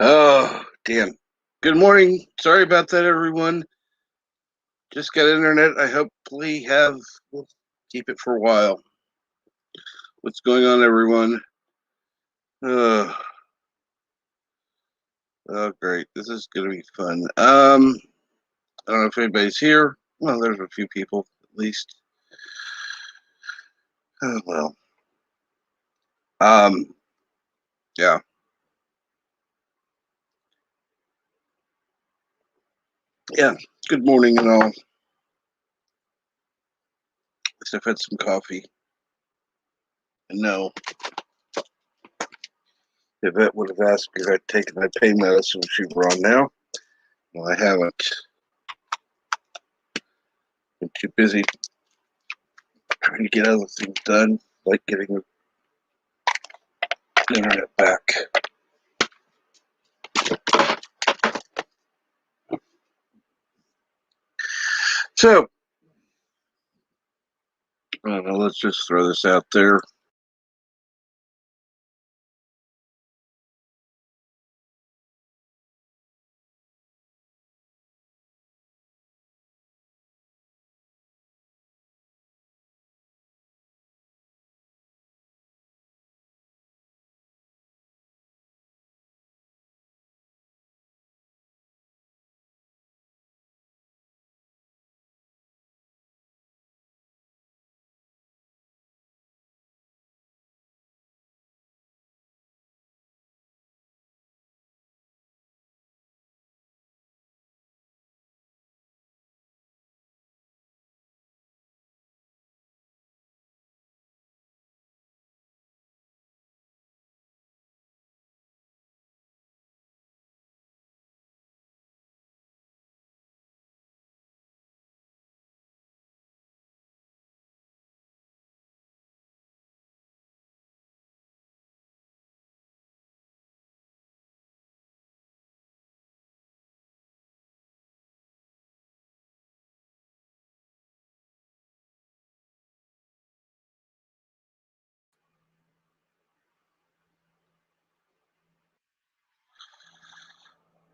Oh, damn. Good morning. Sorry about that, everyone. Just got internet. I hopefully we'll keep it for a while. What's going on, everyone? Oh, great. This is going to be fun. I don't know if anybody's here. Well, there's a few people, at least. Oh, well. Yeah. Yeah. Good morning and all. At least I've had some coffee. And no. Yvette would have asked if I'd taken my pain medicine she were on now. Well, I haven't. Been too busy trying to get other things done, like getting the internet back. So, I don't know, let's just throw this out there.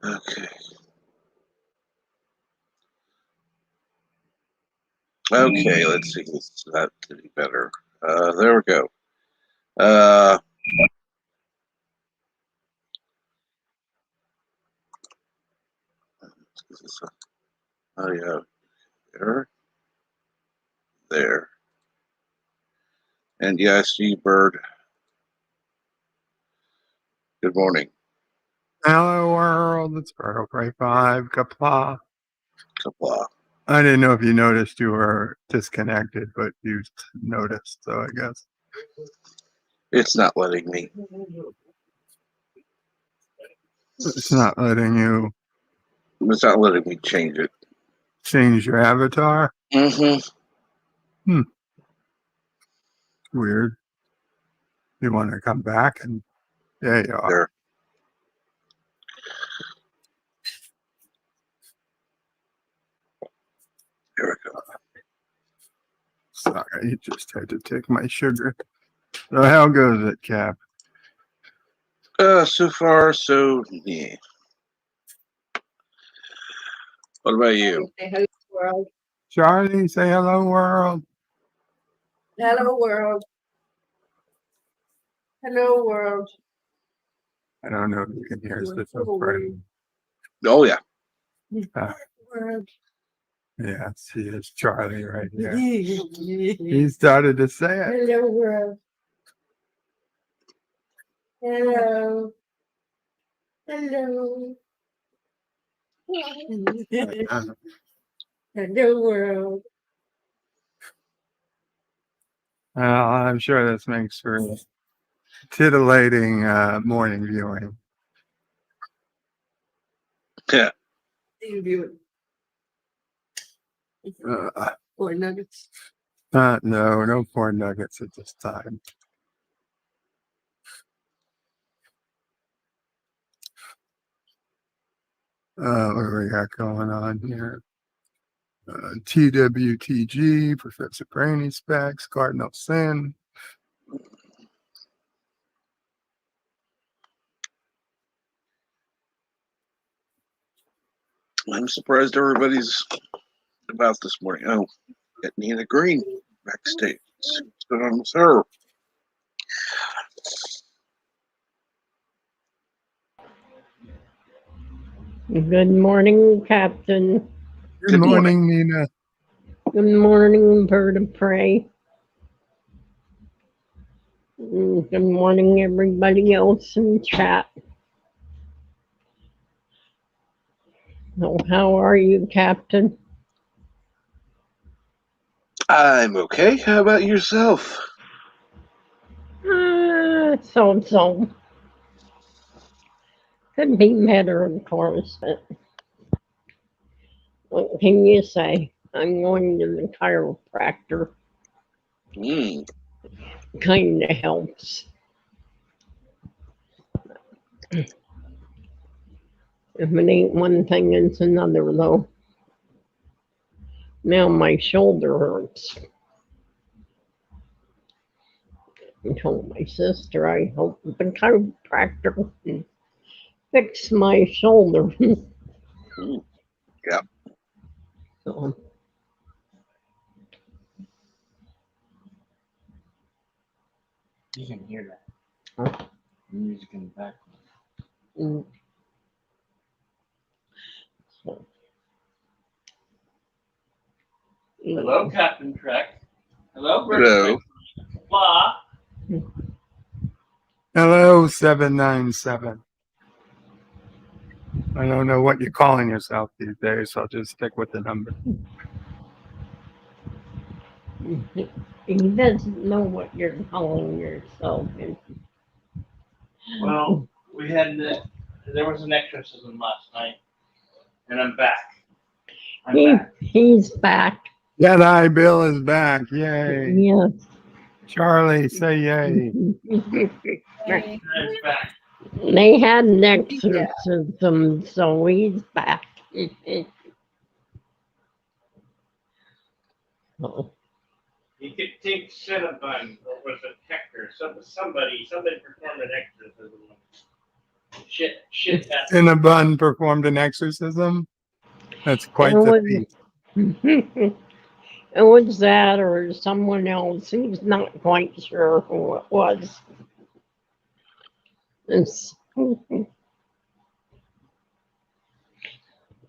Okay. Okay, let's see. This is not any better. There we go. Oh, yeah. There. And yes, you bird. Good morning. Hello world, it's Bird 5, COPPA. COPPA. I didn't know if you noticed you were disconnected, but you noticed, so I guess. It's not letting me. It's not letting you It's not letting me change it. change your avatar? Mm-hmm. Weird. You want to come back? And there you are. There. There we go. Sorry, you just had to take my sugar. So how goes it, Cap? So far, so yeah. What about you? Say hello, world. Charlie, say hello, world. Hello, world. Hello, world. I don't know if you can hear this. Oh, yeah. World. Yeah, see, it's Charlie right here. He started to say it. Hello, world. Hello. Hello. Hello, world. I'm sure this makes for titillating morning viewing. Yeah. Corn nuggets. No corn nuggets at this time. What do we got going on here? TWTG, Professor Brainy Specs, Cardinal Sin. I'm surprised everybody's about this morning. Oh, got Nina Green backstage. What's going on with her? Good morning, Captain. Good morning, Nina. Good morning, Bird of Prey. Good morning, everybody else in chat. So, how are you, Captain? I'm okay. How about yourself? So. Could be better, of course, but what can you say? I'm going to the chiropractor. Kind of helps. If it ain't one thing, it's another, though. Now my shoulder hurts. I told my sister I hope the chiropractor can fix my shoulder. Yep. So, You can hear that. Huh? Music in the background. mm, so. Hello, Captain Trek. Hello, Hello. Blah. Hello, 797. I don't know what you're calling yourself these days, so I'll just stick with the number. He doesn't know what you're calling yourself. Well, there was an exorcism last night, and I'm back. He's back. Jedi Bill is back. Yay. Yes. Charlie, say yay. It's back. They had an exorcism, so he's back. Oh. You could take Cinnabon, or was it Hector? Somebody performed an exorcism. Shit. Cinnabon performed an exorcism. That's quite the feat. It was that or someone else. He's not quite sure who it was.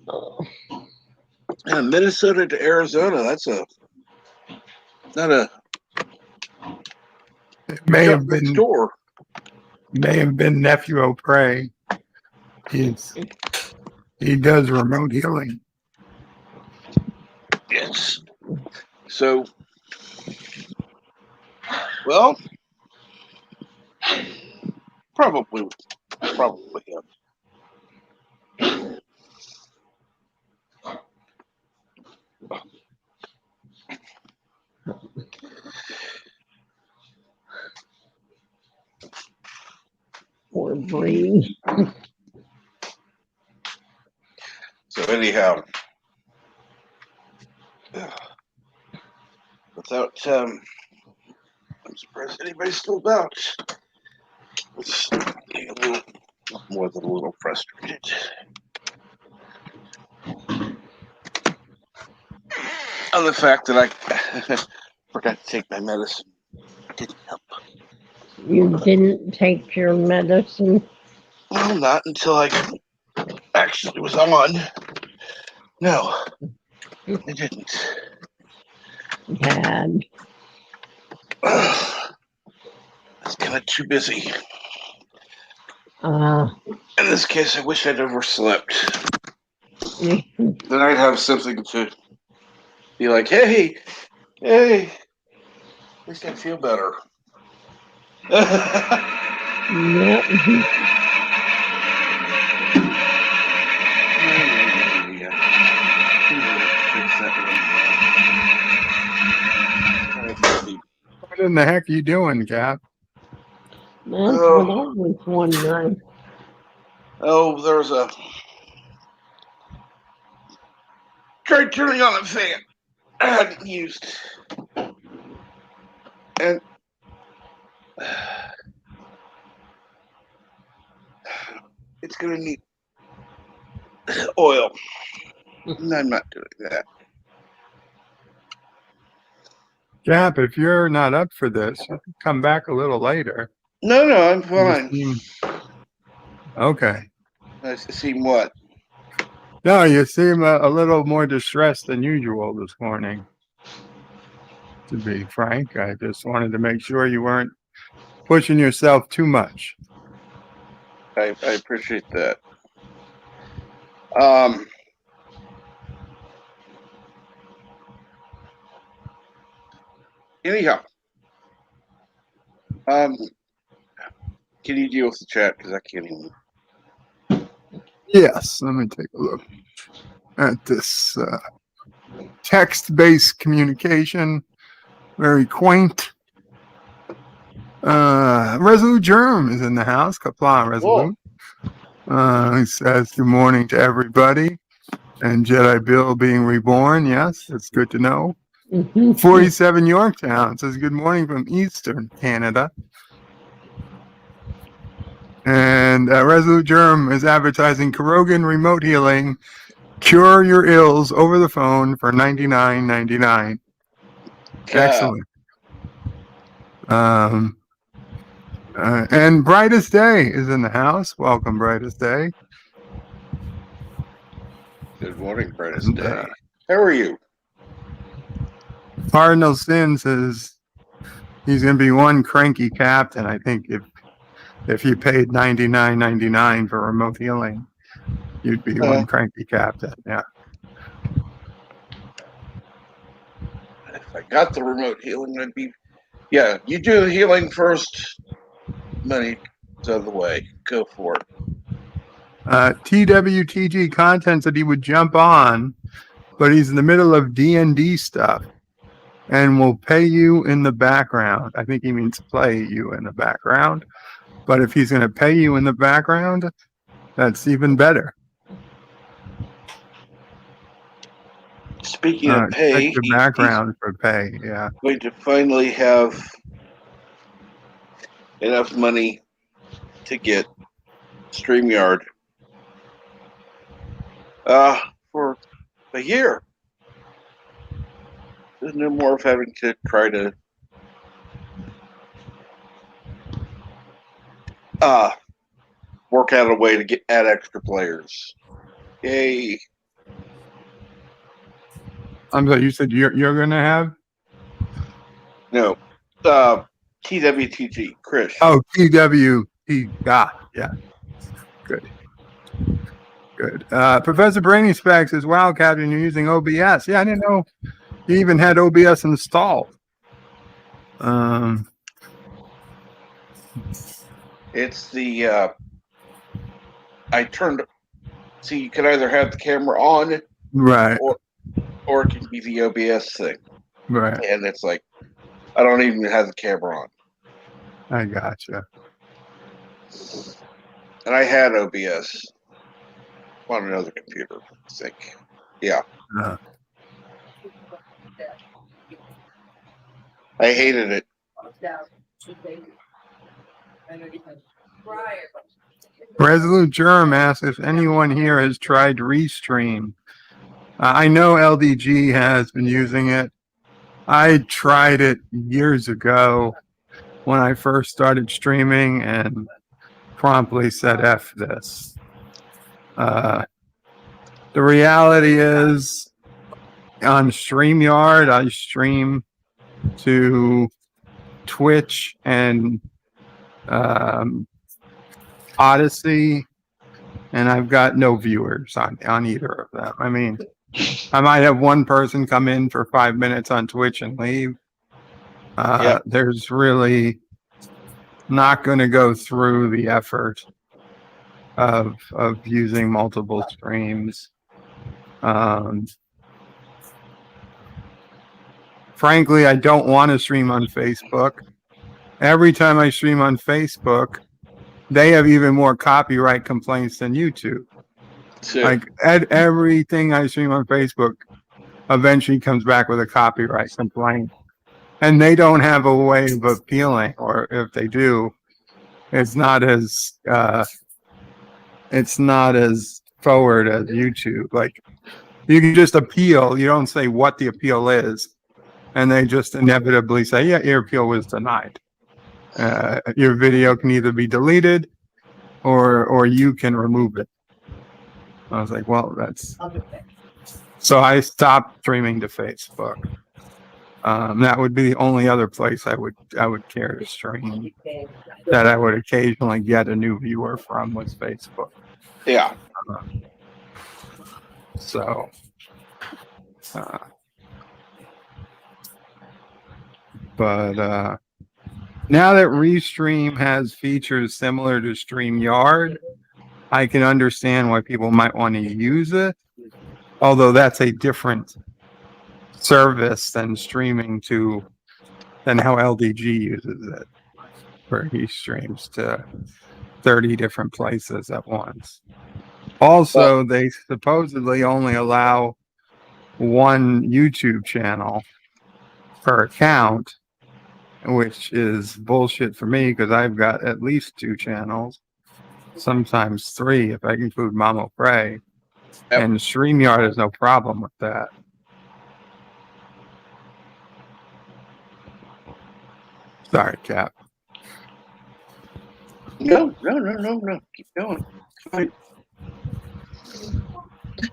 Oh. Minnesota to Arizona. That's not a It may jump have next been door. Nephew O'Prey. He does remote healing. Yes. So, well, probably him. Poor Bree. So anyhow, without I'm surprised anybody's still about. It's getting a little more than a little frustrated. On the fact that I forgot to take my medicine. Didn't help. You didn't take your medicine? Well, not until I actually was on. No, I didn't. Bad. I was kind of too busy. In this case, I wish I'd overslept. Then I'd have something to be like, hey, at least I feel better. Yep. What in the heck are you doing, Cap? That's what I was wondering. Oh, there's a tried turning on a fan I hadn't used, and it's gonna need oil. I'm not doing that. Cap, if you're not up for this, you can come back a little later. No, I'm You fine. seem- Okay. I seem what? No, you seem a little more distressed than usual this morning. To be frank, I just wanted to make sure you weren't pushing yourself too much. I appreciate that. Anyhow, can you deal with the chat? Because I can't even. Yes, let me take a look at this text-based communication. Very quaint. Resolute Germ is in the house. Kapla Resolute. He says good morning to everybody. And Jedi Bill being reborn. Yes, it's good to know. 47 Yorktown says good morning from Eastern Canada. And Resolute Germ is advertising Karogan Remote Healing. Cure your ills over the phone for $99.99. Excellent. And Brightest Day is in the house. Welcome, Brightest Day. Good morning, Brightest Day. How are you? Cardinal Sin says he's going to be one cranky captain. I think if you paid $99.99 for remote healing, you'd be one cranky captain. Yeah. If I got the remote healing, I'd be. Yeah, you do the healing first. Money's out of the way. Go for it. TWTG content said he would jump on, but he's in the middle of D&D stuff and will pay you in the background. I think he means play you in the background. But if he's going to pay you in the background, that's even better. Speaking of pay, the background for pay, yeah. Going to finally have enough money to get StreamYard for a year. There's no more of having to try to work out a way to add extra players. Yay. I'm sorry, you said you're gonna have? No. TWTG, Chris. Oh, TWT. Yeah. Good. Professor Brainy Specs says, wow, Captain, you're using OBS. Yeah, I didn't know you even had OBS installed. It's the see, you can either have the camera on, right, or it can be the OBS thing, right. And it's like I don't even have the camera on. I gotcha. And I had OBS on another computer, I think. Yeah. I hated it. Resolute Germ asks if anyone here has tried Restream. I know LDG has been using it. I tried it years ago when I first started streaming and promptly said F this. The reality is on StreamYard, I stream to Twitch and Odyssey, and I've got no viewers on either of them. I mean, I might have one person come in for 5 minutes on Twitch and leave. There's really not going to go through the effort of using multiple streams. Frankly, I don't want to stream on Facebook. Every time I stream on Facebook, they have even more copyright complaints than YouTube. Like everything I stream on Facebook eventually comes back with a copyright complaint. And they don't have a way of appealing, or if they do, it's not as forward as YouTube. Like You can just appeal. You don't say what the appeal is, and they just inevitably say, "Yeah, your appeal was denied." Your video can either be deleted, or you can remove it. I was like, "Well, that's." So I stopped streaming to Facebook. That would be the only other place I would care to stream that I would occasionally get a new viewer from was Facebook. Yeah. So, but now that Restream has features similar to StreamYard, I can understand why people might want to use it. Although that's a different service than how LDG uses it, where he streams to 30 different places at once. Also, they supposedly only allow one YouTube channel per account, which is bullshit for me because I've got at least 2 channels, sometimes 3 if I include Mamo Pray. Yep. And StreamYard has no problem with that. Sorry, Cap. No. Keep going. Fine.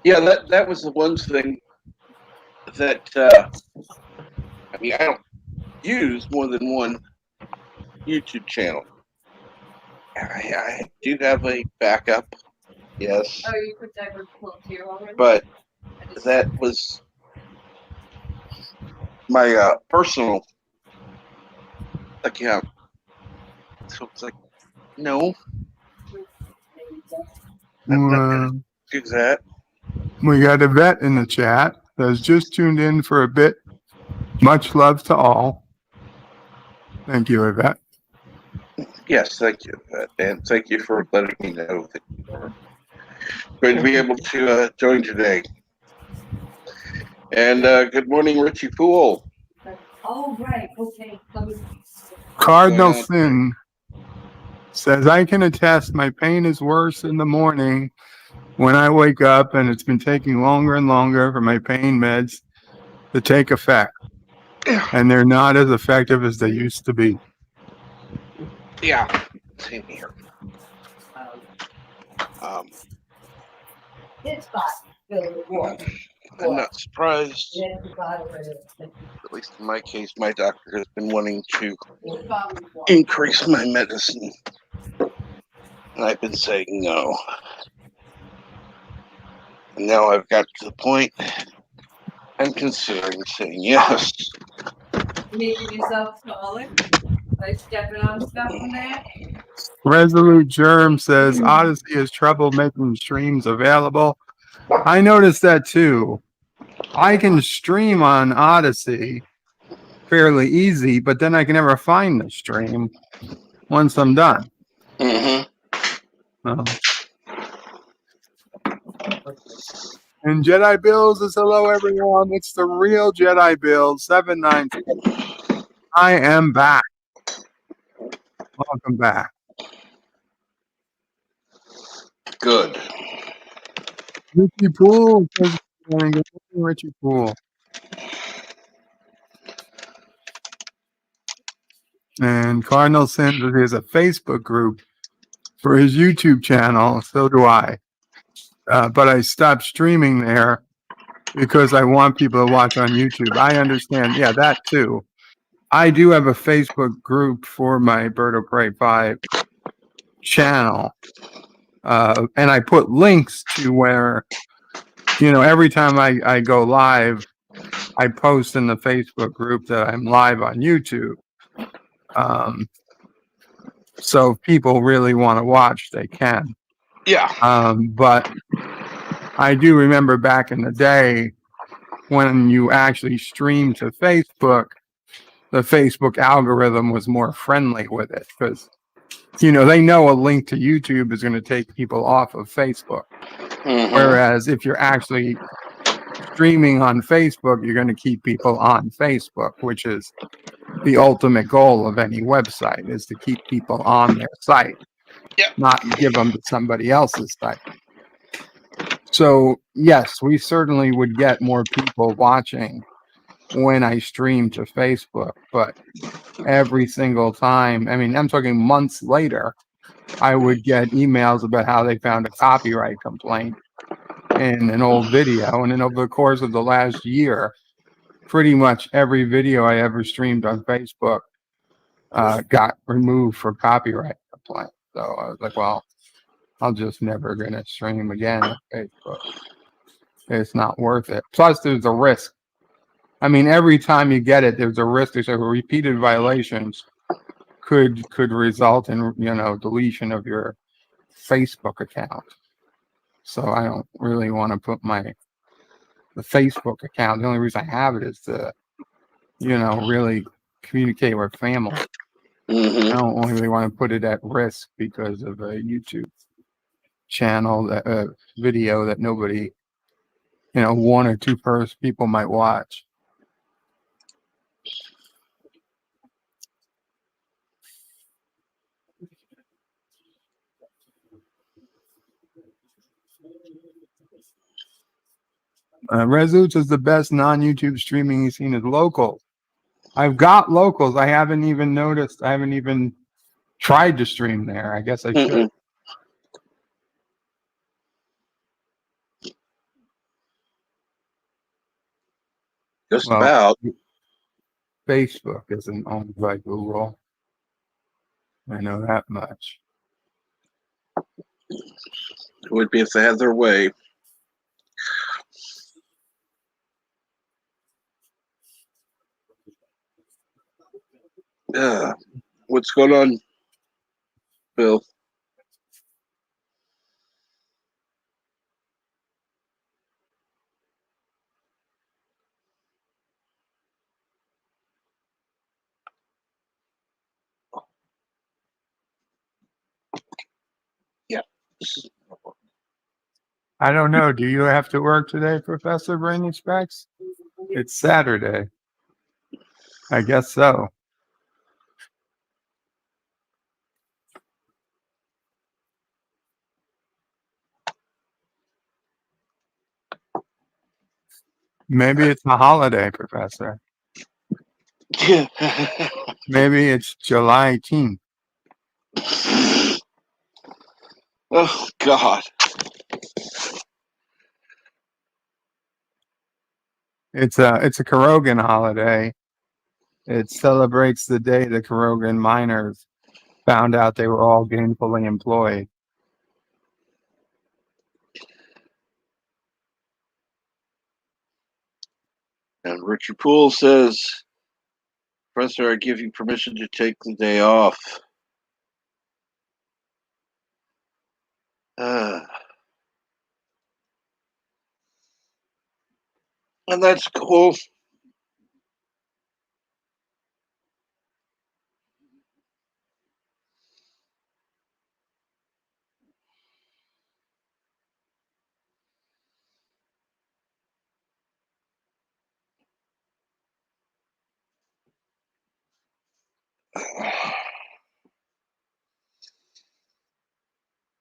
Yeah, that was the one thing that I mean, I don't use more than one YouTube channel. I do have a backup, yes. Oh, you put diverse quote here already? But that was my personal account. So it's like, no. I'm not gonna do that. We got a vet in the chat that's just tuned in for a bit. Much love to all. Thank you, Yvette. Yes, thank you, Yvette. And thank you for letting me know that you were going to be able to join today. And good morning, Richie Poole. Oh, right. Okay. Cardinal Sin says, I can attest my pain is worse in the morning when I wake up, and it's been taking longer and longer for my pain meds to take effect. And they're not as effective as they used to be. Yeah, same here. It's fine. I'm not surprised. At least in my case, my doctor has been wanting to increase my medicine. And I've been saying no. And now I've got to the point I'm considering saying yes. Making yourself smaller? Like stepping on stuff in there? Resolute Germ says, Odyssey has trouble making streams available. I noticed that too. I can stream on Odyssey fairly easy, but then I can never find the stream once I'm done. Mm-hmm. And Jedi Bills is hello, everyone. It's the real Jedi Bills, 792. I am back. Welcome back. Good. Richie Poole. Good morning, Richie Poole. And Cardinal Sin is a Facebook group for his YouTube channel. So do I. But I stopped streaming there because I want people to watch on YouTube. I understand. Yeah, that too. I do have a Facebook group for my Bird of Prey 5 channel. And I put links to where, every time I go live, I post in the Facebook group that I'm live on YouTube. So if people really want to watch, they can. Yeah. But I do remember back in the day when you actually streamed to Facebook, the Facebook algorithm was more friendly with it because, they know a link to YouTube is going to take people off of Facebook. Mm-hmm. Whereas if you're actually streaming on Facebook, you're going to keep people on Facebook, which is the ultimate goal of any website, is to keep people on their site, not give them to somebody else's site. So yes, we certainly would get more people watching when I stream to Facebook, but every single time, I mean, I'm talking months later, I would get emails about how they found a copyright complaint in an old video. And then over the course of the last year, pretty much every video I ever streamed on Facebook got removed for copyright complaint. So I was like, well, I'm just never going to stream again on Facebook. It's not worth it. Plus, there's a risk. I mean, every time you get it, there's a risk. There's a repeated violations could result in, you know, deletion of your Facebook account. So I don't really want to put the Facebook account. The only reason I have it is to, you know, really communicate with family. I don't really want to put it at risk because of a YouTube channel, that video that nobody, you know, one or two people might watch. Resolute is the best non-YouTube streaming he's seen is local. I've got locals. I haven't even noticed. I haven't even tried to stream there. I guess I should. Just about. Facebook isn't owned by Google. I know that much. It would be if they had their way. What's going on, Bill? Yeah. I don't know. Do you have to work today, Professor Brainy Specs? It's Saturday. I guess so. Maybe it's a holiday, Professor. Yeah. Maybe it's July 18th. Oh, God. It's a Karogan holiday. It celebrates the day the Karogan miners found out they were all gainfully employed. And Richard Poole says, Professor, I give you permission to take the day off. And that's cool.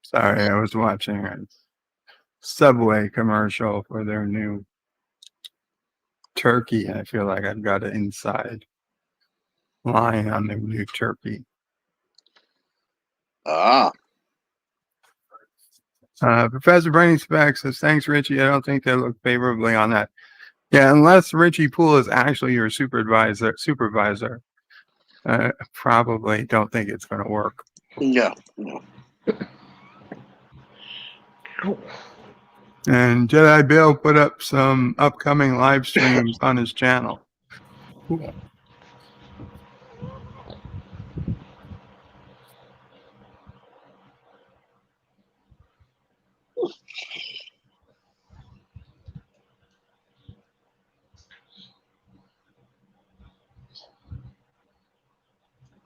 Sorry, I was watching a Subway commercial for their new turkey. I feel like I've got an inside line on the new turkey. Professor Brainy Specs says, thanks, Richie. I don't think they look favorably on that. Yeah, unless Richie Poole is actually your supervisor, probably don't think it's going to work. No. And Jedi Bill put up some upcoming live streams on his channel. Cool.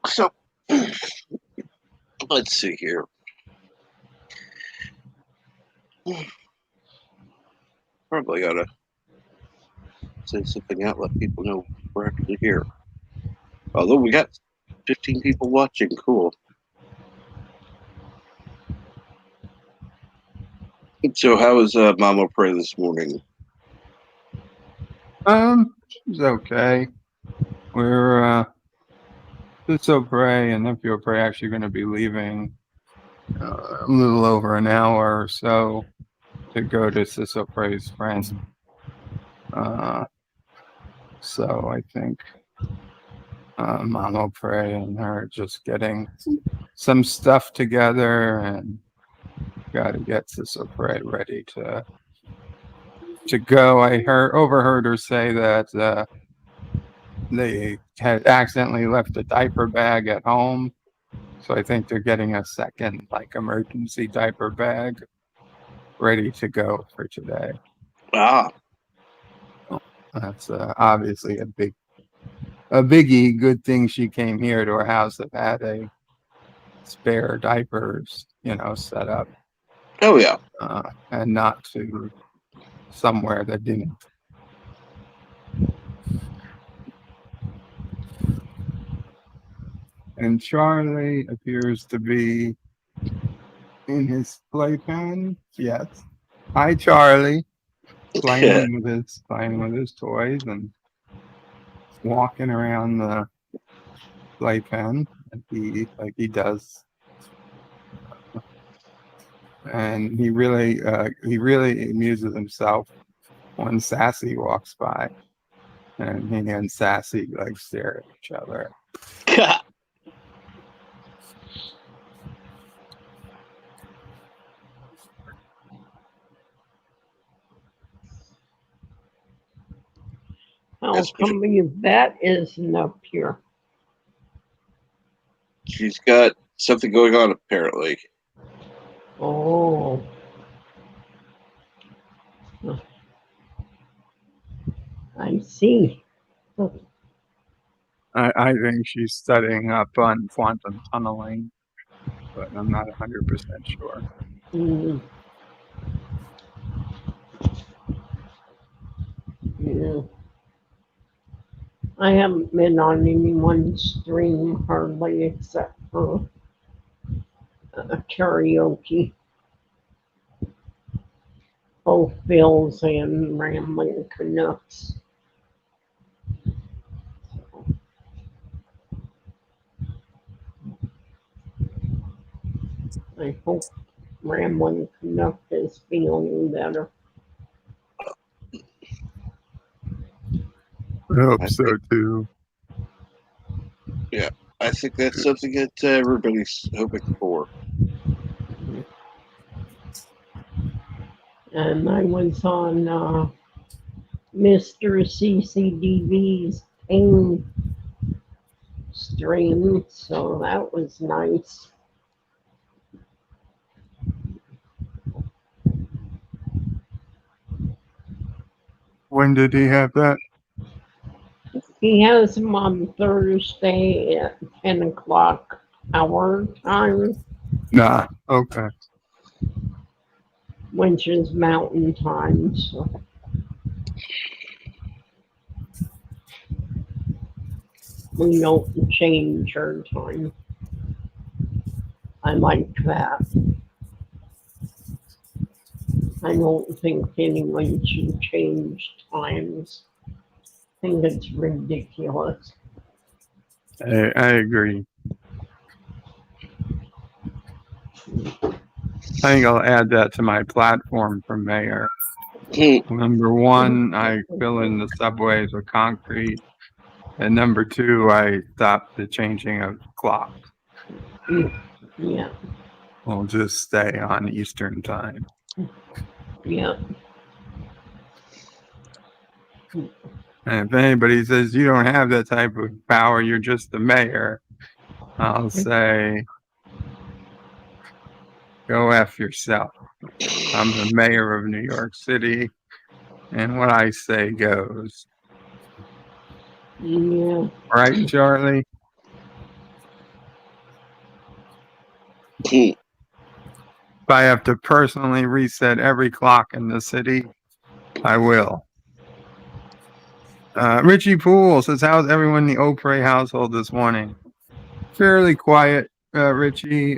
So, let's see here. Probably ought to say something out, let people know we're actually here. Although we got 15 people watching, cool. So how was Mama Pray this morning? It's okay. We're Sisso Pray and Nephew Pray actually going to be leaving a little over an hour or so to go to Sisso Pray's friends. So I think Mama Pray and her are just getting some stuff together and got to get Sisso Pray ready to go. I overheard her say that they had accidentally left a diaper bag at home. So I think they're getting a second, like, emergency diaper bag ready to go for today. Ah, That's obviously a biggie. Good thing she came here to our house that had a spare diapers, set up, oh yeah. and not to somewhere that didn't. And Charlie appears to be in his playpen. Yes. Hi, Charlie. Playing with his toys and walking around the playpen like he does. And he really amuses himself when Sassy walks by, and he and Sassy like stare at each other. How come Yvette isn't up here? She's got something going on apparently. Oh. I see. I think she's studying up on quantum tunneling, but I'm not 100% sure. Mm. Yeah. I haven't been on anyone's stream hardly except for karaoke. Both Bill's and Rambling Canucks. I hope Rambling Canuck is feeling better. I hope so too. Yeah, I think that's something that everybody's hoping for. And I was on Mr. CCDV's pain stream, so that was nice. When did he have that? He has them on Thursday at 10 o'clock our time, Nah, okay. which is mountain time, so. We don't change our time. I like that. I don't think anyone should change times. I think it's ridiculous. I agree. I think I'll add that to my platform for mayor. Number one, I fill in the subways with concrete. And number two, I stop the changing of clocks. Yeah. We'll just stay on Eastern time. Yeah. And if anybody says you don't have that type of power, you're just the mayor, I'll say, go F yourself. I'm the mayor of New York City, and what I say goes. Yeah. Right, Charlie? If I have to personally reset every clock in the city, I will. Richie Poole says, how's everyone in the Opry household this morning? Fairly quiet, Richie.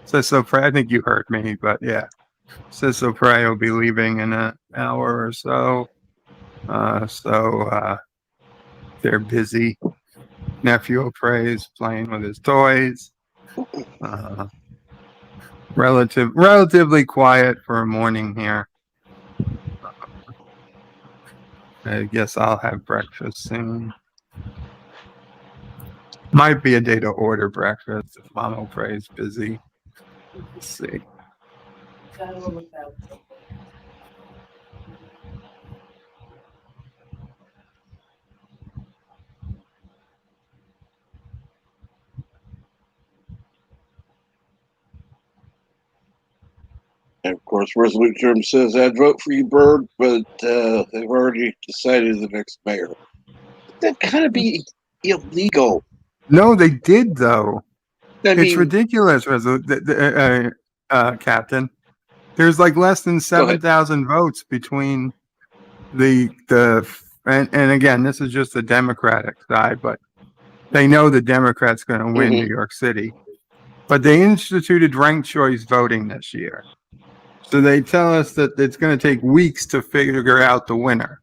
Says so. I think you heard me, but yeah, Sis O'Prey will be leaving in an hour or so. They're busy. Nephew O'Prey is playing with his toys. Relatively quiet for a morning here. I guess I'll have breakfast soon. Might be a day to order breakfast if Mom O'Prey's busy. Let's see. And of course, Resolute Germ says, I'd vote for you, Bird, but they've already decided the next mayor. That'd kind of be illegal. No, they did, though. I It's ridiculous, Captain. There's like less than 7,000 votes between and again, this is just the Democratic side, but they know the Democrats going to win New York City. But they instituted ranked choice voting this year. So they tell us that it's going to take weeks to figure out the winner.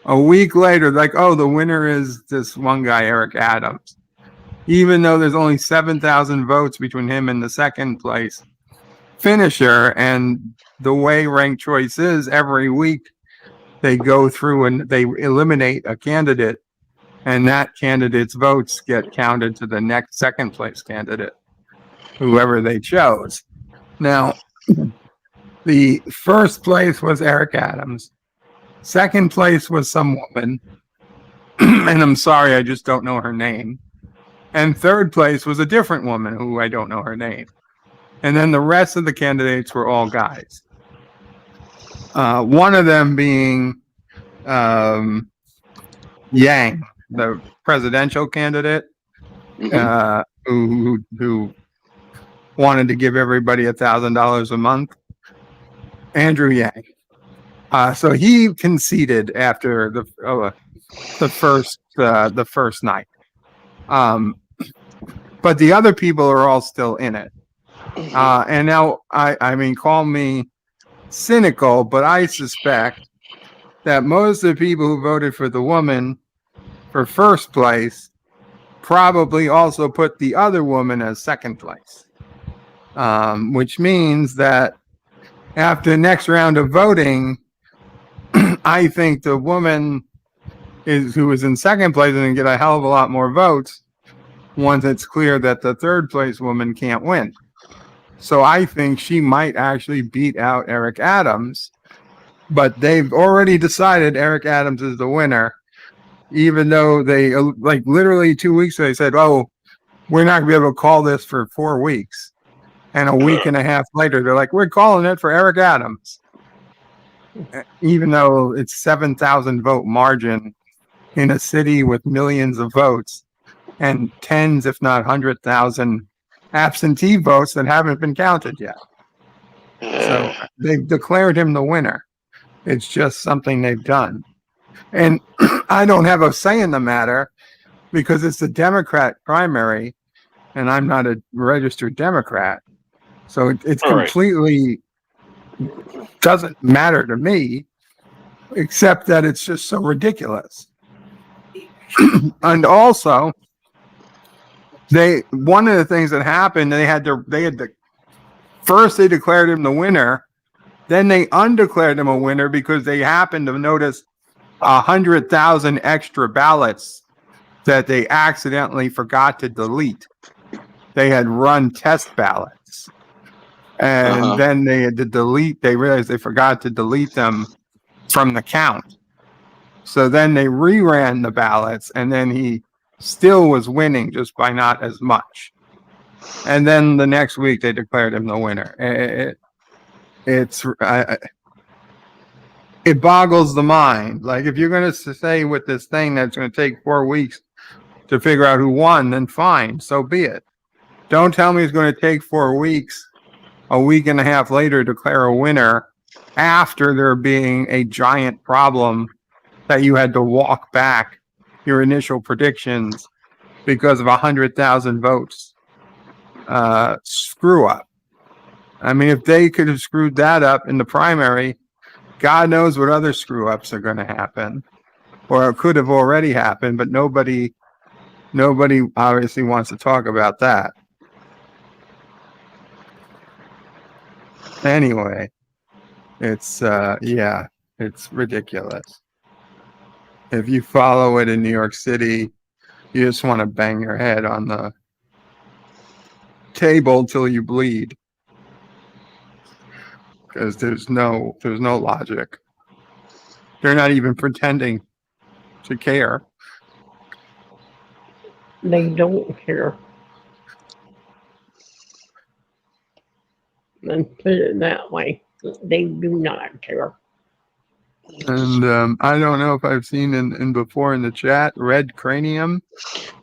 A week later, like, oh, the winner is this one guy, Eric Adams. Even though there's only 7,000 votes between him and the second place finisher, and the way ranked choice is, every week they go through and they eliminate a candidate, and that candidate's votes get counted to the next second place candidate, whoever they chose. Now, the first place was Eric Adams. Second place was some woman, and I'm sorry, I just don't know her name. And third place was a different woman who I don't know her name. And then the rest of the candidates were all guys. One of them being Yang, the presidential candidate, who wanted to give everybody $1,000 a month. Andrew Yang. So he conceded after the first night. But the other people are all still in it. And now, I mean, call me cynical, but I suspect that most of the people who voted for the woman for first place probably also put the other woman as second place. Which means that after the next round of voting, I think the woman who was in second place is going to get a hell of a lot more votes once it's clear that the third place woman can't win. So I think she might actually beat out Eric Adams, but they've already decided Eric Adams is the winner, even though they, like, literally 2 weeks ago, they said, oh, we're not going to be able to call this for 4 weeks. And a week and a half later, they're like, we're calling it for Eric Adams. Even though it's 7,000 vote margin in a city with millions of votes and tens, if not 100,000 absentee votes that haven't been counted yet. So they've declared him the winner. It's just something they've done. And I don't have a say in the matter because it's the Democrat primary and I'm not a registered Democrat. So it's completely doesn't matter to me, except that it's just so ridiculous. And also, one of the things that happened, they had to first they declared him the winner, then they undeclared him a winner because they happened to notice 100,000 extra ballots that they accidentally forgot to delete. They had run test ballots. And then they had to they realized they forgot to delete them from the count. So then they reran the ballots, and then he still was winning just by not as much. And then the next week they declared him the winner. It boggles the mind. Like, if you're going to say with this thing that's going to take 4 weeks to figure out who won, then fine, so be it. Don't tell me it's going to take 4 weeks, a week and a half later, to declare a winner after there being a giant problem that you had to walk back your initial predictions because of 100,000 votes screw up. I mean, if they could have screwed that up in the primary, God knows what other screw ups are going to happen, or it could have already happened, but nobody obviously wants to talk about that. Anyway, it's it's ridiculous. If you follow it in New York City, you just want to bang your head on the table till you bleed, because there's no logic. They're not even pretending to care. They don't care. Let's put it that way. They do not care. And I don't know if I've seen in before in the chat, Red Cranium.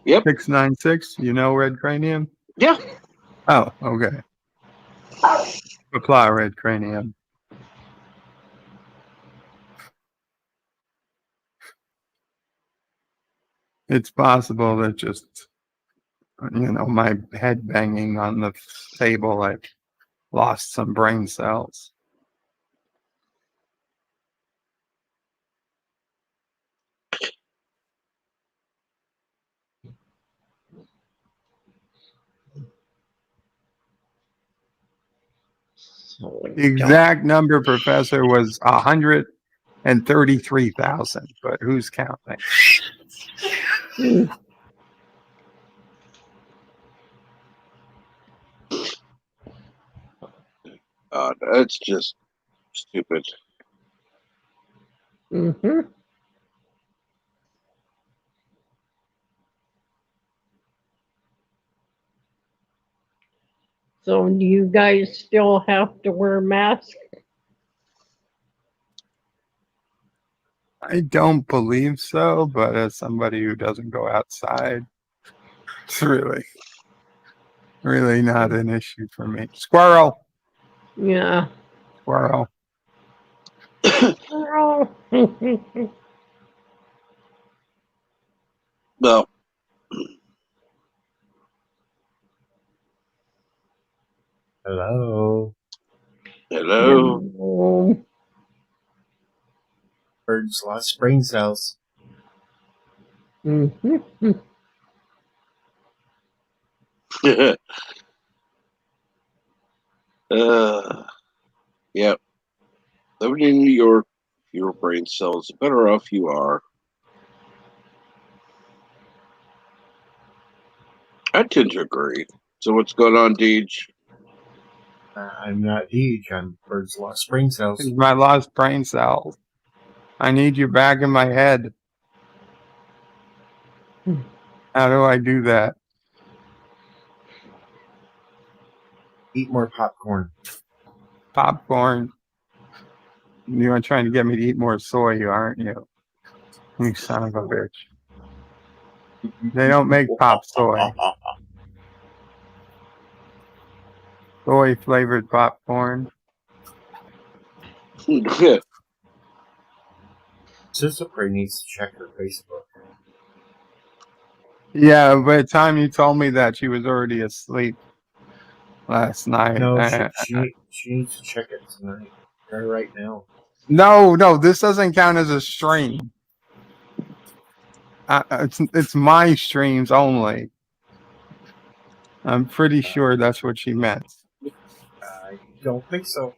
Yep. 696. You know Red Cranium? Yeah. Oh, okay. Apply Red Cranium. It's possible that just, my head banging on the table, I've lost some brain cells. The exact number, Professor, was 133,000, but who's counting? That's just stupid. Mm-hmm. So do you guys still have to wear masks? I don't believe so, but as somebody who doesn't go outside, it's really not an issue for me. Squirrel. Yeah. Squirrel. Squirrel. No. Hello. Hello. Birds lost brain cells. Mm-hmm. Yep. Living in New York, fewer brain cells, the better off you are. I tend to agree. So what's going on, Deej? I'm not Deej. I'm birds lost brain cells. It's my lost brain cells. I need you back in my head. How do I do that? Eat more popcorn. Popcorn. You are trying to get me to eat more soy, aren't you? You son of a bitch. They don't make pop soy. Soy flavored popcorn. Sister Prey needs to check her Facebook. Yeah, by the time you told me that, she was already asleep last night. No, she needs to check it tonight. Right now. No, this doesn't count as a stream. It's my streams only. I'm pretty sure that's what she meant. I don't think so.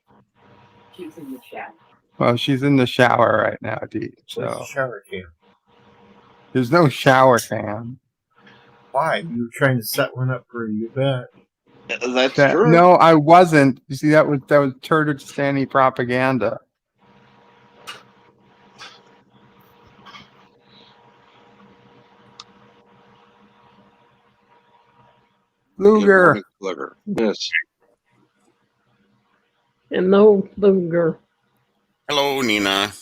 She's in the chat. Well, she's in the shower right now, Dee. Where's the So shower cam? there's no shower cam. Why? You were trying to set one up for you, bet. That's true. No, I wasn't. You see, that was Turkistani propaganda. Luger. Luger. Yes. Hello, Luger. Hello, Nina.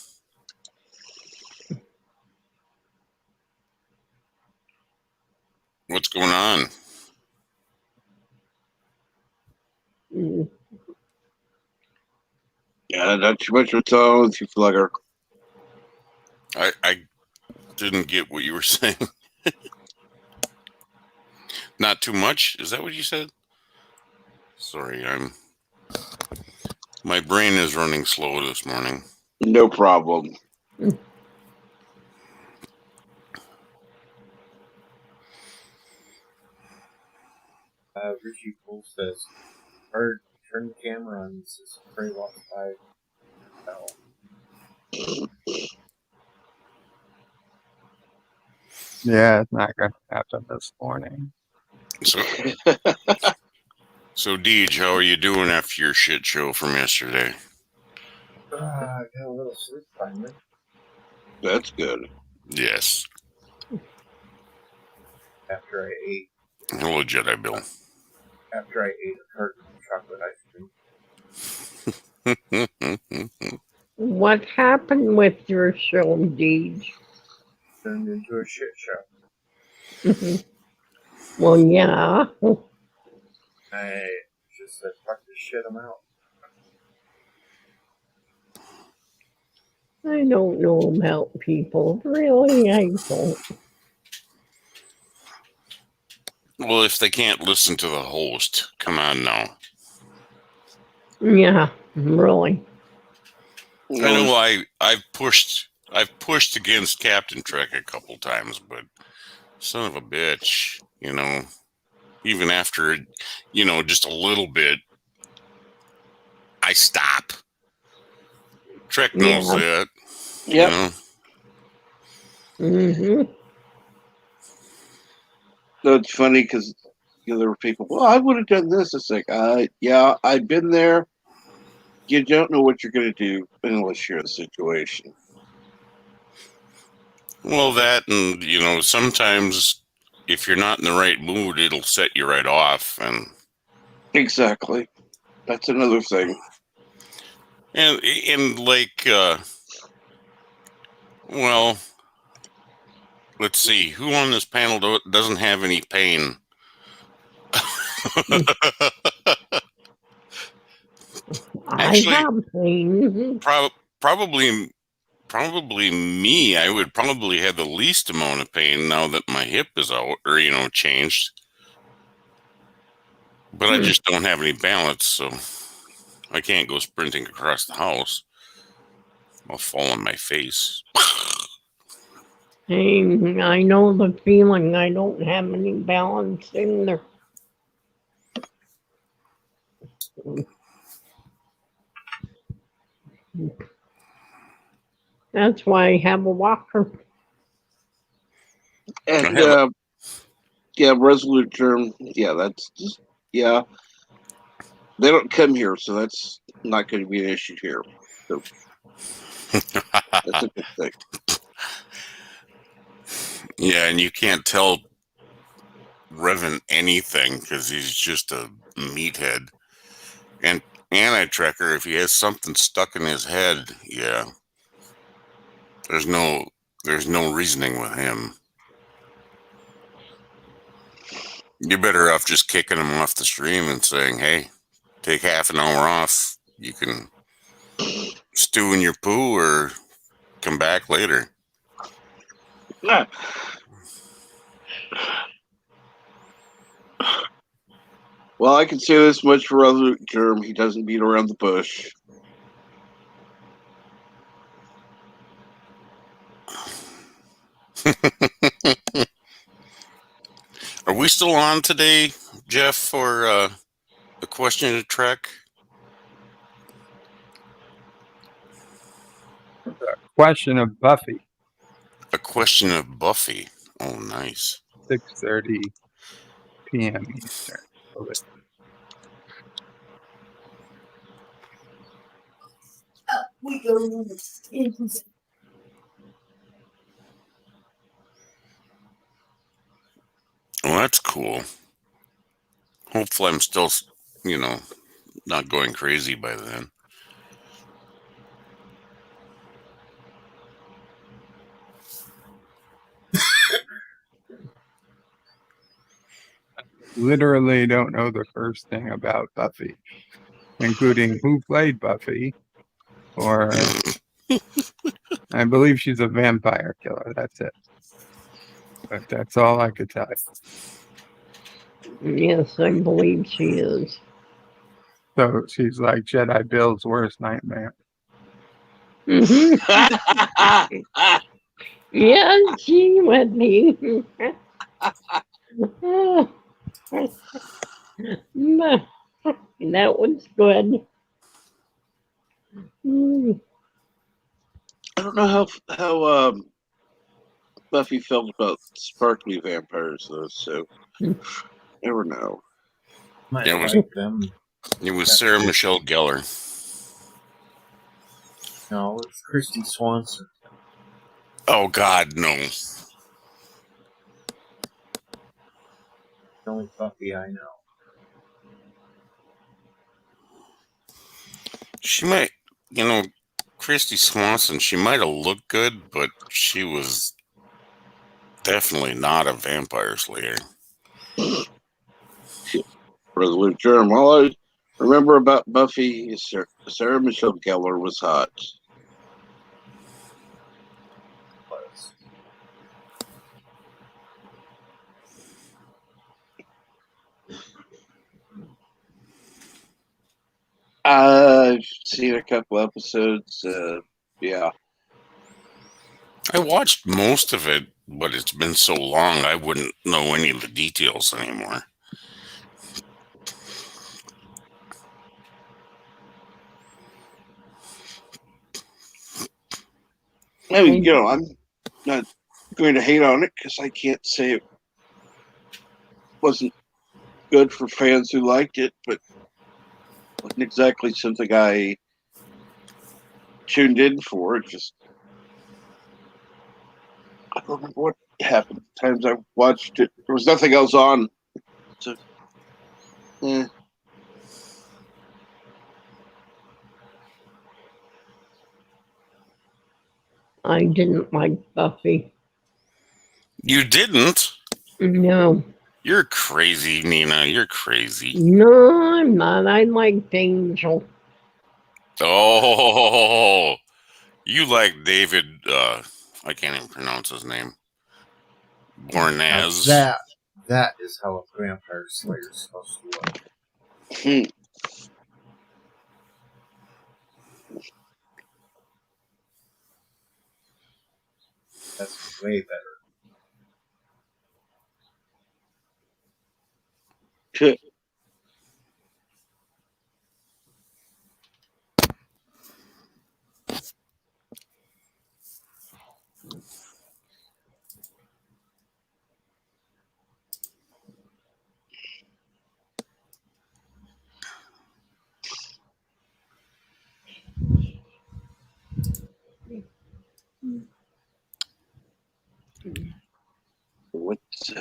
What's going on? Mm. Yeah, not too much what's on with you, Flugger. I didn't get what you were saying. Not too much? Is that what you said? Sorry, I'm My brain is running slow this morning. No problem. Richie Poole says, "Bird, turn the camera on." This is Prey Lost 5. Oh. Yeah, it's not going to happen this morning. So Deej, how are you doing after your shit show from yesterday? I got a little sleep finally. That's good. Yes. After I ate Hello, Jedi Bill. a carton of chocolate ice cream. What happened with your show, Deej? Turned into a shit show. Well, yeah. I just said, fuck this shit, I'm out. I don't know about people. Really, I don't. Well, if they can't listen to the host, come on now. Yeah, really. I know I've pushed against Captain Trek a couple times, but son of a bitch, even after, just a little bit, I stop. Trek knows that. Yep. Mm-hmm. So it's funny because there were people, well, I would have done this. It's like, yeah, I've been there. You don't know what you're going to do unless you're in the situation. Well, that, and, sometimes if you're not in the right mood, it'll set you right off. And exactly. That's another thing. And like, well, let's see, who on this panel doesn't have any pain? Actually, I have pain. probably me. I would probably have the least amount of pain now that my hip is out, or changed. But I just don't have any balance, so I can't go sprinting across the house. I'll fall on my face. Hey, I know the feeling. I don't have any balance in there. That's why I have a walker. And yeah, resolute term. Yeah, that's just, yeah. They don't come here, so that's not going to be an issue here. So that's a good thing. Yeah, and you can't tell Revan anything because he's just a meathead. And anti-trekker, if he has something stuck in his head, yeah, there's no reasoning with him. You're better off just kicking him off the stream and saying, hey, take half an hour off. You can stew in your poo or come back later. Yeah. Well, I can say this much for resolute term. He doesn't beat around the bush. Are we still on today, Jeff, for the question of Trek? Question of Buffy. A question of Buffy. Oh, nice. 6:30 p.m. Eastern. We go. Well, that's cool. Hopefully I'm still, not going crazy by then. Literally don't know the first thing about Buffy, including who played Buffy, or I believe she's a vampire killer. That's it. But that's all I could tell you. Yes, I believe she is. So she's like Jedi Bill's worst nightmare. Mhm. Yeah, she would be. That was good. Mm. I don't know how Buffy felt about sparkly vampires though, so never know. Might Yeah, it was- like them. It was Sarah Michelle Gellar. No, it's Christy Swanson. Oh God, no. The only Buffy I know. She might, Christy Swanson. She might have looked good, but she was definitely not a vampire slayer. Resolute Germ. All I remember about Buffy is Sarah Michelle Gellar was hot. Was. I've seen a couple episodes. Yeah. I watched most of it, but it's been so long I wouldn't know any of the details anymore. I mean, I'm not going to hate on it because I can't say it wasn't good for fans who liked it, but it wasn't exactly something I tuned in for. It just, I don't remember what happened. Times I watched it, there was nothing else on. So, I didn't like Buffy. You didn't? No. You're crazy, Nina. You're crazy. No, I'm not. I liked Angel. Oh, you like David, I can't even pronounce his name. Bornaz. That is how a vampire slayer is supposed to look. That's way better. What's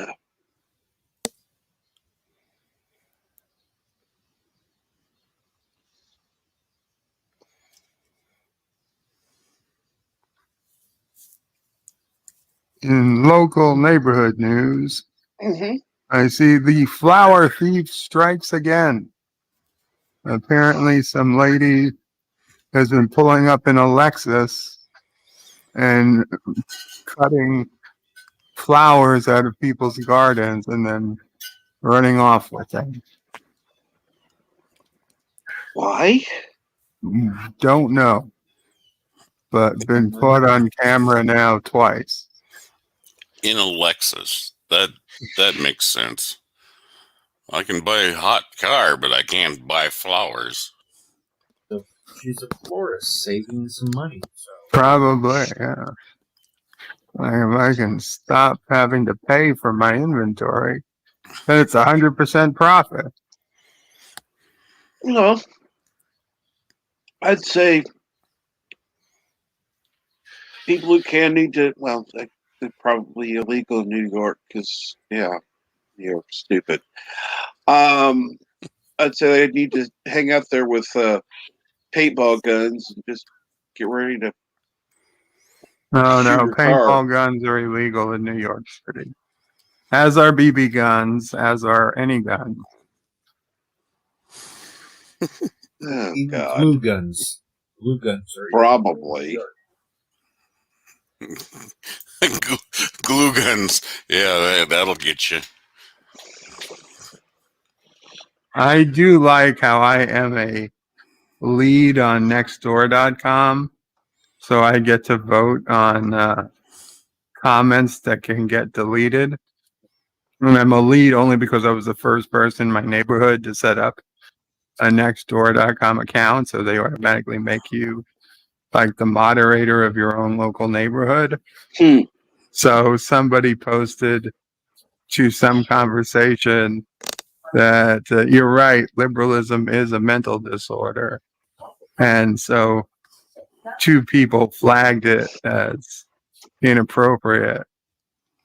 In local neighborhood news, Mm-hmm. I see the flower thief strikes again. Apparently, some lady has been pulling up in a Lexus and cutting flowers out of people's gardens and then running off with them. Why? Don't know, but been caught on camera now twice. In a Lexus. That makes sense. I can buy a hot car, but I can't buy flowers. So she's a florist saving some money. So Probably, yeah. Like if I can stop having to pay for my inventory, then it's 100% profit. Well, I'd say people who can need to, well, they're probably illegal in New York because, yeah, you're stupid. I'd say they need to hang out there with paintball guns and just get ready to No, shoot no, your car. paintball guns are illegal in New York City. As are BB guns, as are any guns. Oh, even God. glue guns. Glue guns are Probably. Glue guns. Yeah, that'll get you. I do like how I am a lead on nextdoor.com, so I get to vote on comments that can get deleted. And I'm a lead only because I was the first person in my neighborhood to set up a nextdoor.com account, so they automatically make you like the moderator of your own local neighborhood. Hmm. So somebody posted to some conversation that you're right, liberalism is a mental disorder. And so two people flagged it as inappropriate,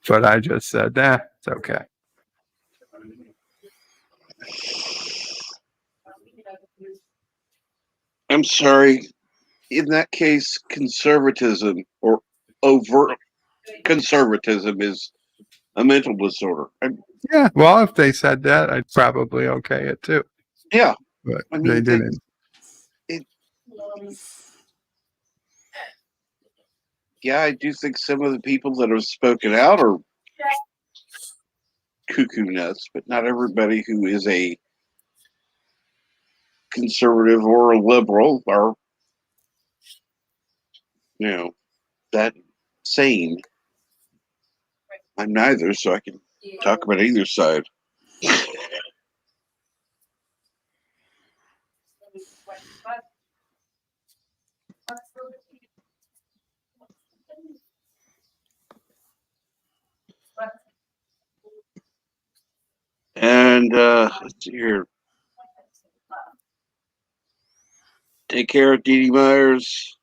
but I just said, it's okay. I'm sorry. In that case, conservatism or overt conservatism is a mental disorder. Yeah, well, if they said that, I'd probably okay it too. Yeah, But I they mean, didn't. Yeah, I do think some of the people that have spoken out are cuckoo nuts, but not everybody who is a conservative or a liberal are, that sane. I'm neither, so I can talk about either side. And let's see here. Take care of Dee Dee Myers.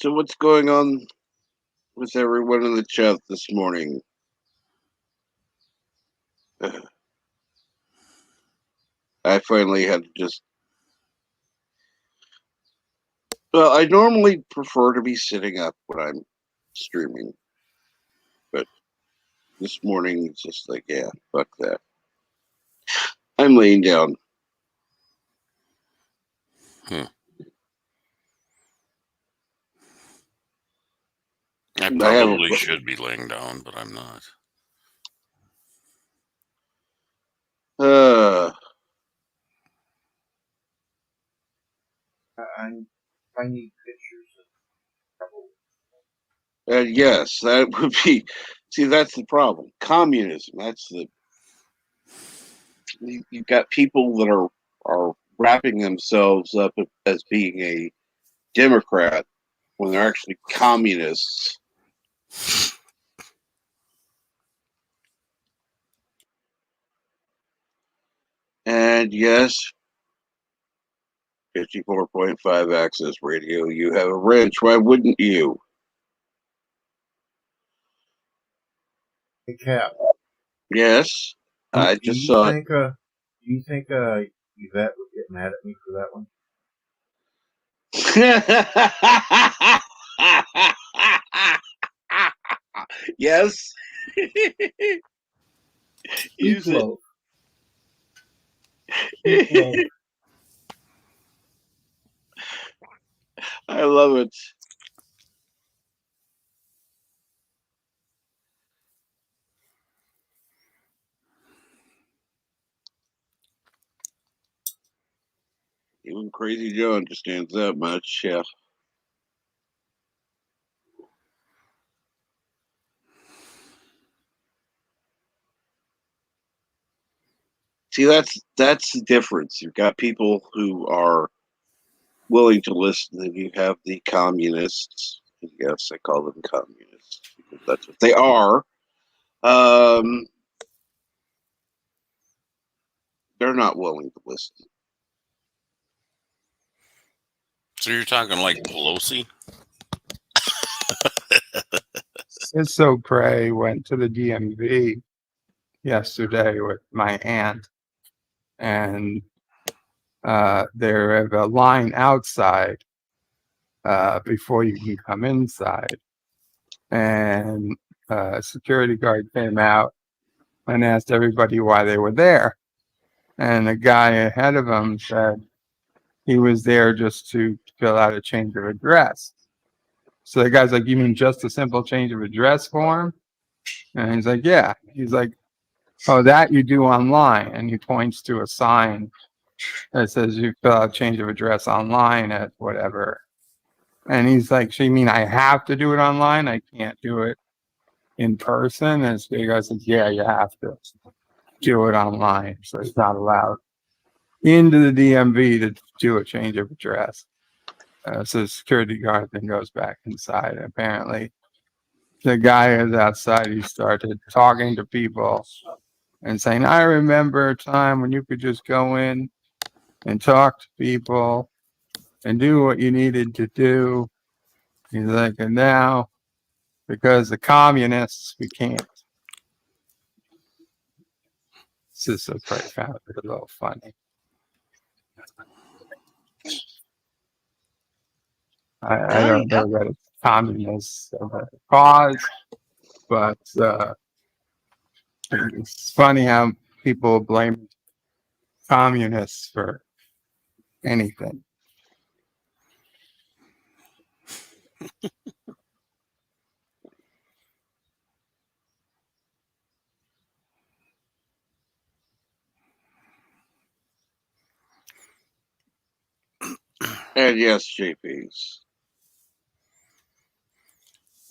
So what's going on with everyone in the chat this morning? I finally had to just. Well, I normally prefer to be sitting up when I'm streaming, but this morning it's just like, yeah, fuck that. I'm laying down. I probably should be laying down, but I'm not. I need pictures of trouble. Yes, that would be. See, that's the problem. Communism. That's the. You've got people that are wrapping themselves up as being a Democrat when they're actually communists. And yes, 54.5 access radio. You have a wrench. Why wouldn't you? Hey, Cap. Yes, I just saw it. Do you think Yvette would get mad at me for that one? Yes. Use it. I love it. Even Crazy Joe understands that much, yeah. See, that's the difference. You've got people who are willing to listen, and you have the communists. Yes, I call them communists because that's what they are. They're not willing to listen. So you're talking like Pelosi? So Prey went to the DMV yesterday with my aunt, and there is a line outside before you can come inside. And a security guard came out and asked everybody why they were there. And the guy ahead of him said, he was there just to fill out a change of address. So the guy's like, you mean just a simple change of address form? And he's like, yeah. He's like, oh, that you do online. And he points to a sign that says you fill out change of address online at whatever. And he's like, so you mean I have to do it online? I can't do it in person? And so the guy says, yeah, you have to do it online. So it's not allowed into the DMV to do a change of address. So the security guard then goes back inside. And apparently the guy is outside. He started talking to people and saying, I remember a time when you could just go in and talk to people and do what you needed to do. He's like, and now, because the communists, we can't. This is so pretty, found it a little funny. I don't know that it's communist cause, but it's funny how people blame communists for anything. And yes, JP's.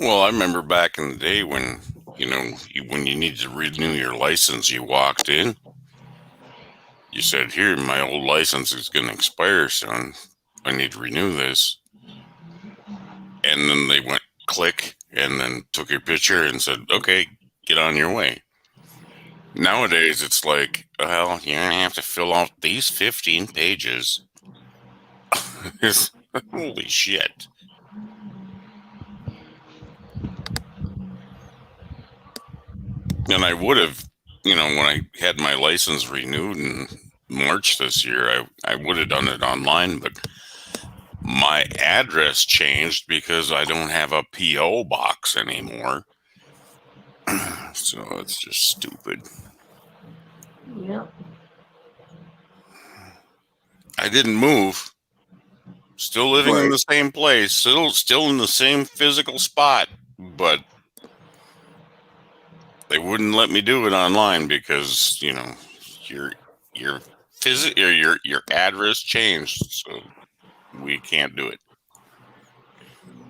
Well, I remember back in the day when, when you needed to renew your license, you walked in. You said, here, my old license is going to expire soon. I need to renew this. And then they went click and then took your picture and said, okay, get on your way. Nowadays, it's like, well, you're going to have to fill out these 15 pages. Holy shit. And I would have, when I had my license renewed in March this year, I would have done it online, but my address changed because I don't have a P.O. box anymore. So it's just stupid. Yep. I didn't move. Still living in the same place. Still in the same physical spot, but they wouldn't let me do it online because your your address changed, so we can't do it.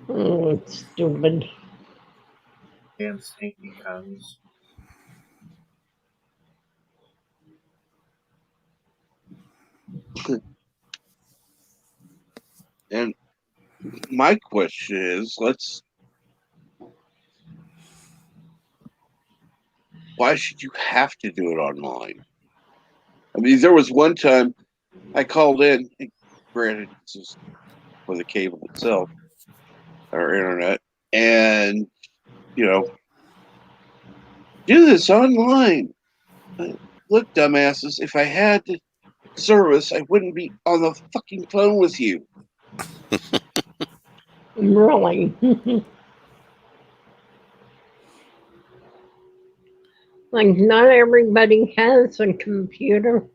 Oh, it's stupid. Damn stinky comes. And my question is, why should you have to do it online? I mean, there was one time I called in, granted, this is for the cable itself, or internet, and, do this online. Look, dumbasses, if I had service, I wouldn't be on the fucking phone with you. Really? Like, not everybody has a computer.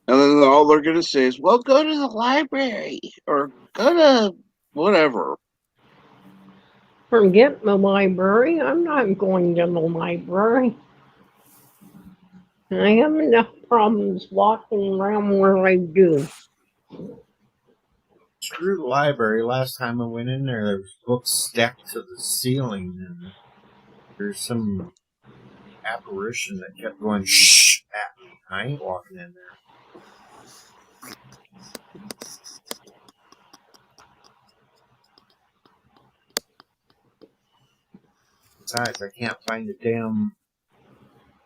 And then all they're going to say is, well, go to the library or go to whatever. Forget the library. I'm not going to the library. I have enough problems walking around where I do. Screw the library. Last time I went in there was books stacked to the ceiling, and there's some apparition that kept going shh at me. I ain't walking in there. Besides, I can't find a damn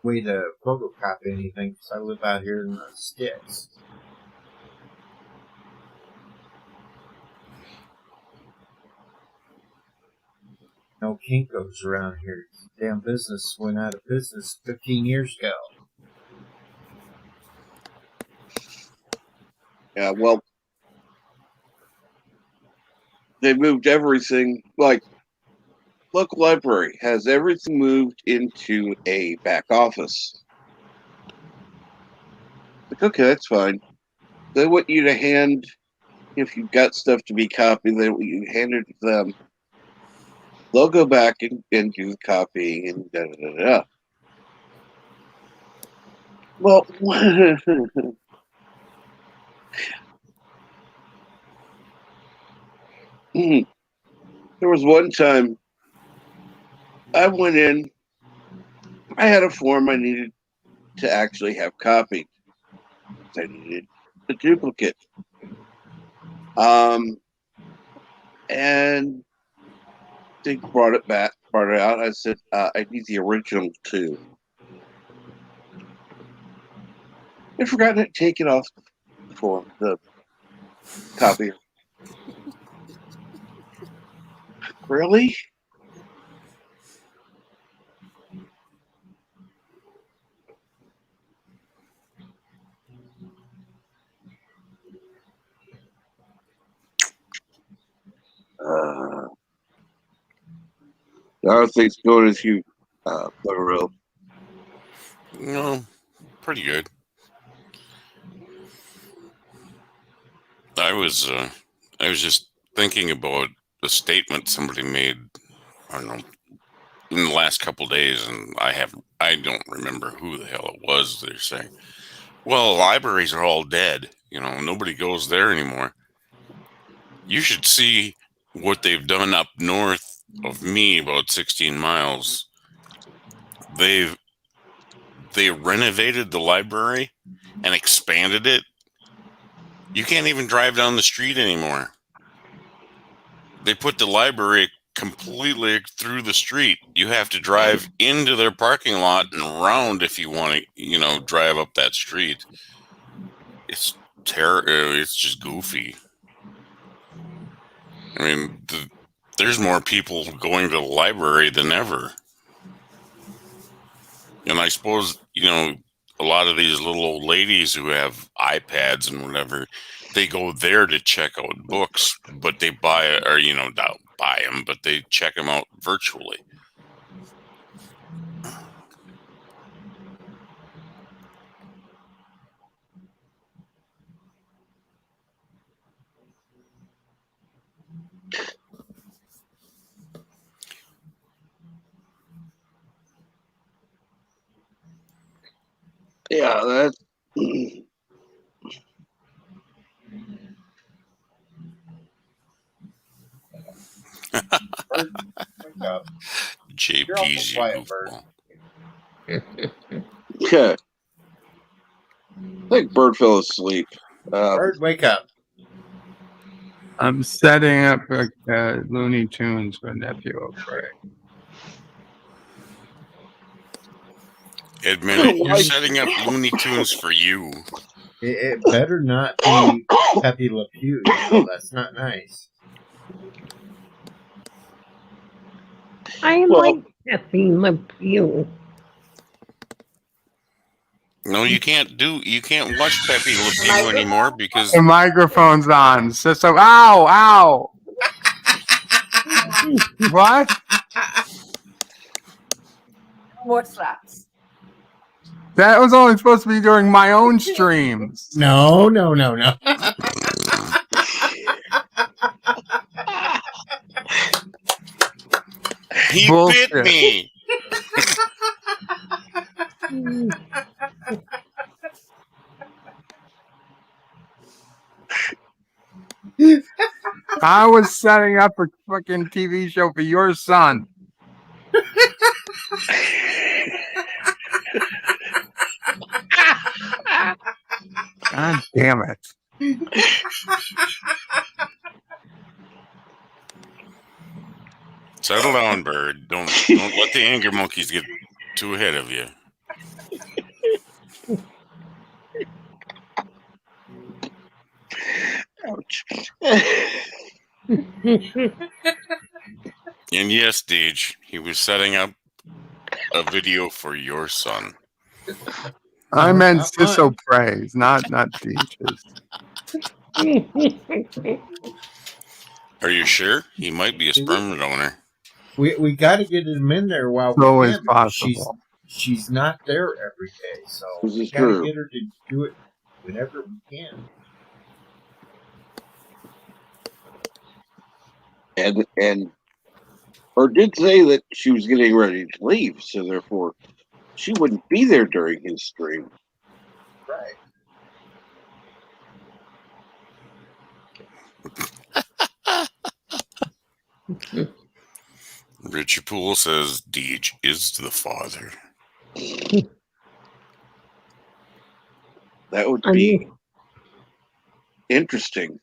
way to photocopy anything because I live out here in the sticks. No Kinko's around here. Damn business went out of business 15 years ago. Yeah, well, they moved everything, like, local library has everything moved into a back office. Like, okay, that's fine. they want you to hand, if you've got stuff to be copied, they want you to hand it to them. They'll go back and do the copying and da da da da. Well, there was one time I went in, I had a form I needed to actually have copied. I needed a duplicate. And they brought it out. I said, I need the original too. I'd forgotten to take it off the copier. Really? How are things going with you, Butterfield? No, pretty good. I was just thinking about a statement somebody made, I don't know, in the last couple of days, and I don't remember who the hell it was. They're saying, well, libraries are all dead. Nobody goes there anymore. You should see what they've done up north of me, about 16 miles. They renovated the library and expanded it. You can't even drive down the street anymore. They put the library completely through the street. You have to drive into their parking lot and around if you want to, drive up that street. It's it's just goofy. I mean, there's more people going to the library than ever. And I suppose, a lot of these little old ladies who have iPads and whatever, they go there to check out books, but they buy, or, not buy them, but they check them out virtually. Yeah, that's. Wake up. You're awful JP's, you quiet, Bird. goofball. Yeah. I think Bird fell asleep. Bird, wake up. I'm setting up Looney Tunes for Nephew O'Fray. Admit it, you're setting up Looney Tunes for you. It better not be Pepe Le Pew. That's not nice. I like Pepe Le Pew. No, you can't watch Pepe Le Pew anymore because The microphone's on. So ow! What? More slaps. That was only supposed to be during my own streams. No. he Bullshit. bit me. I was setting up a fucking TV show for your son. God damn it. Settle down, Bird. Don't let the anger monkeys get too ahead of you. Ouch. And yes, Deej, he was setting up a video for your son. I meant Sisso Praise, not Deeches. Are you sure? He might be a sperm donor. We got to get him in there while So we is can. possible. She's not there every day, so This we is got to true. get her to do it whenever we can. and or did say that she was getting ready to leave, so therefore she wouldn't be there during his stream. Right. Richie Poole says Deej is the father. That would be interesting.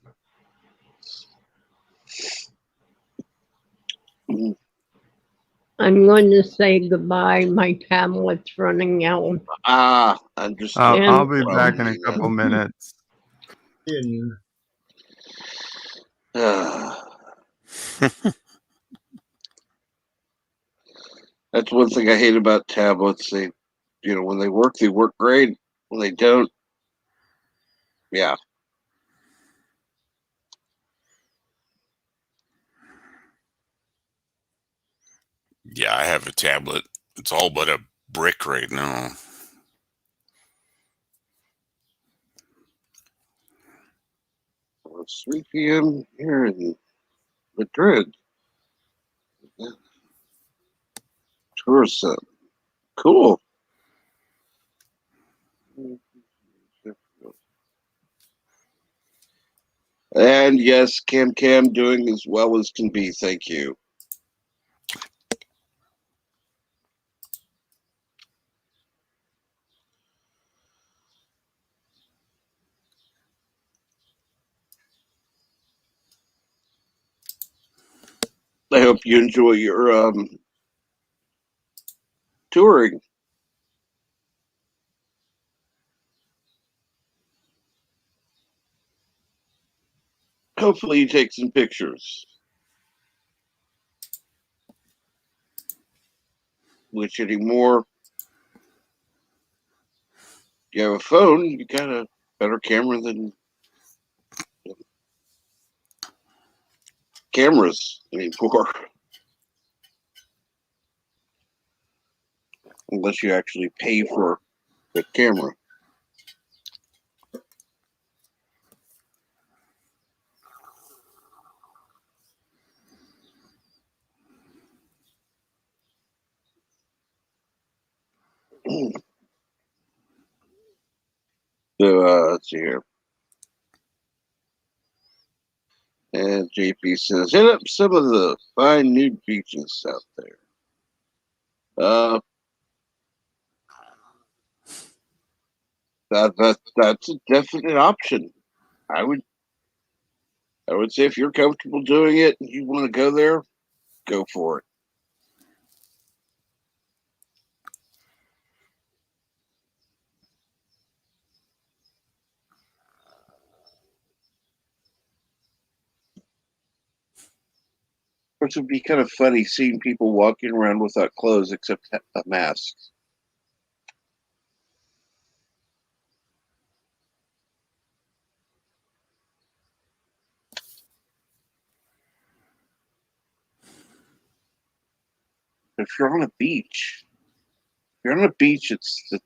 I'm going to say goodbye. My tablet's running out. Understood. I'll be back in a couple minutes. That's one thing I hate about tablets. When they work great. When they don't, yeah. Yeah, I have a tablet. It's all but a brick right now. It's 3 p.m. here in Madrid. Tourism. Cool. And yes, Cam doing as well as can be. Thank you. I hope you enjoy your touring. Hopefully you take some pictures. Which anymore, you have a phone, you got a better camera than cameras anymore. Unless you actually pay for the camera. So let's see here. And JP says, hit up some of the fine nude beaches out there. That's a definite option. I would say if you're comfortable doing it and you want to go there, go for it. Of course, it would be kind of funny seeing people walking around without clothes except a mask. If you're on a beach, it's the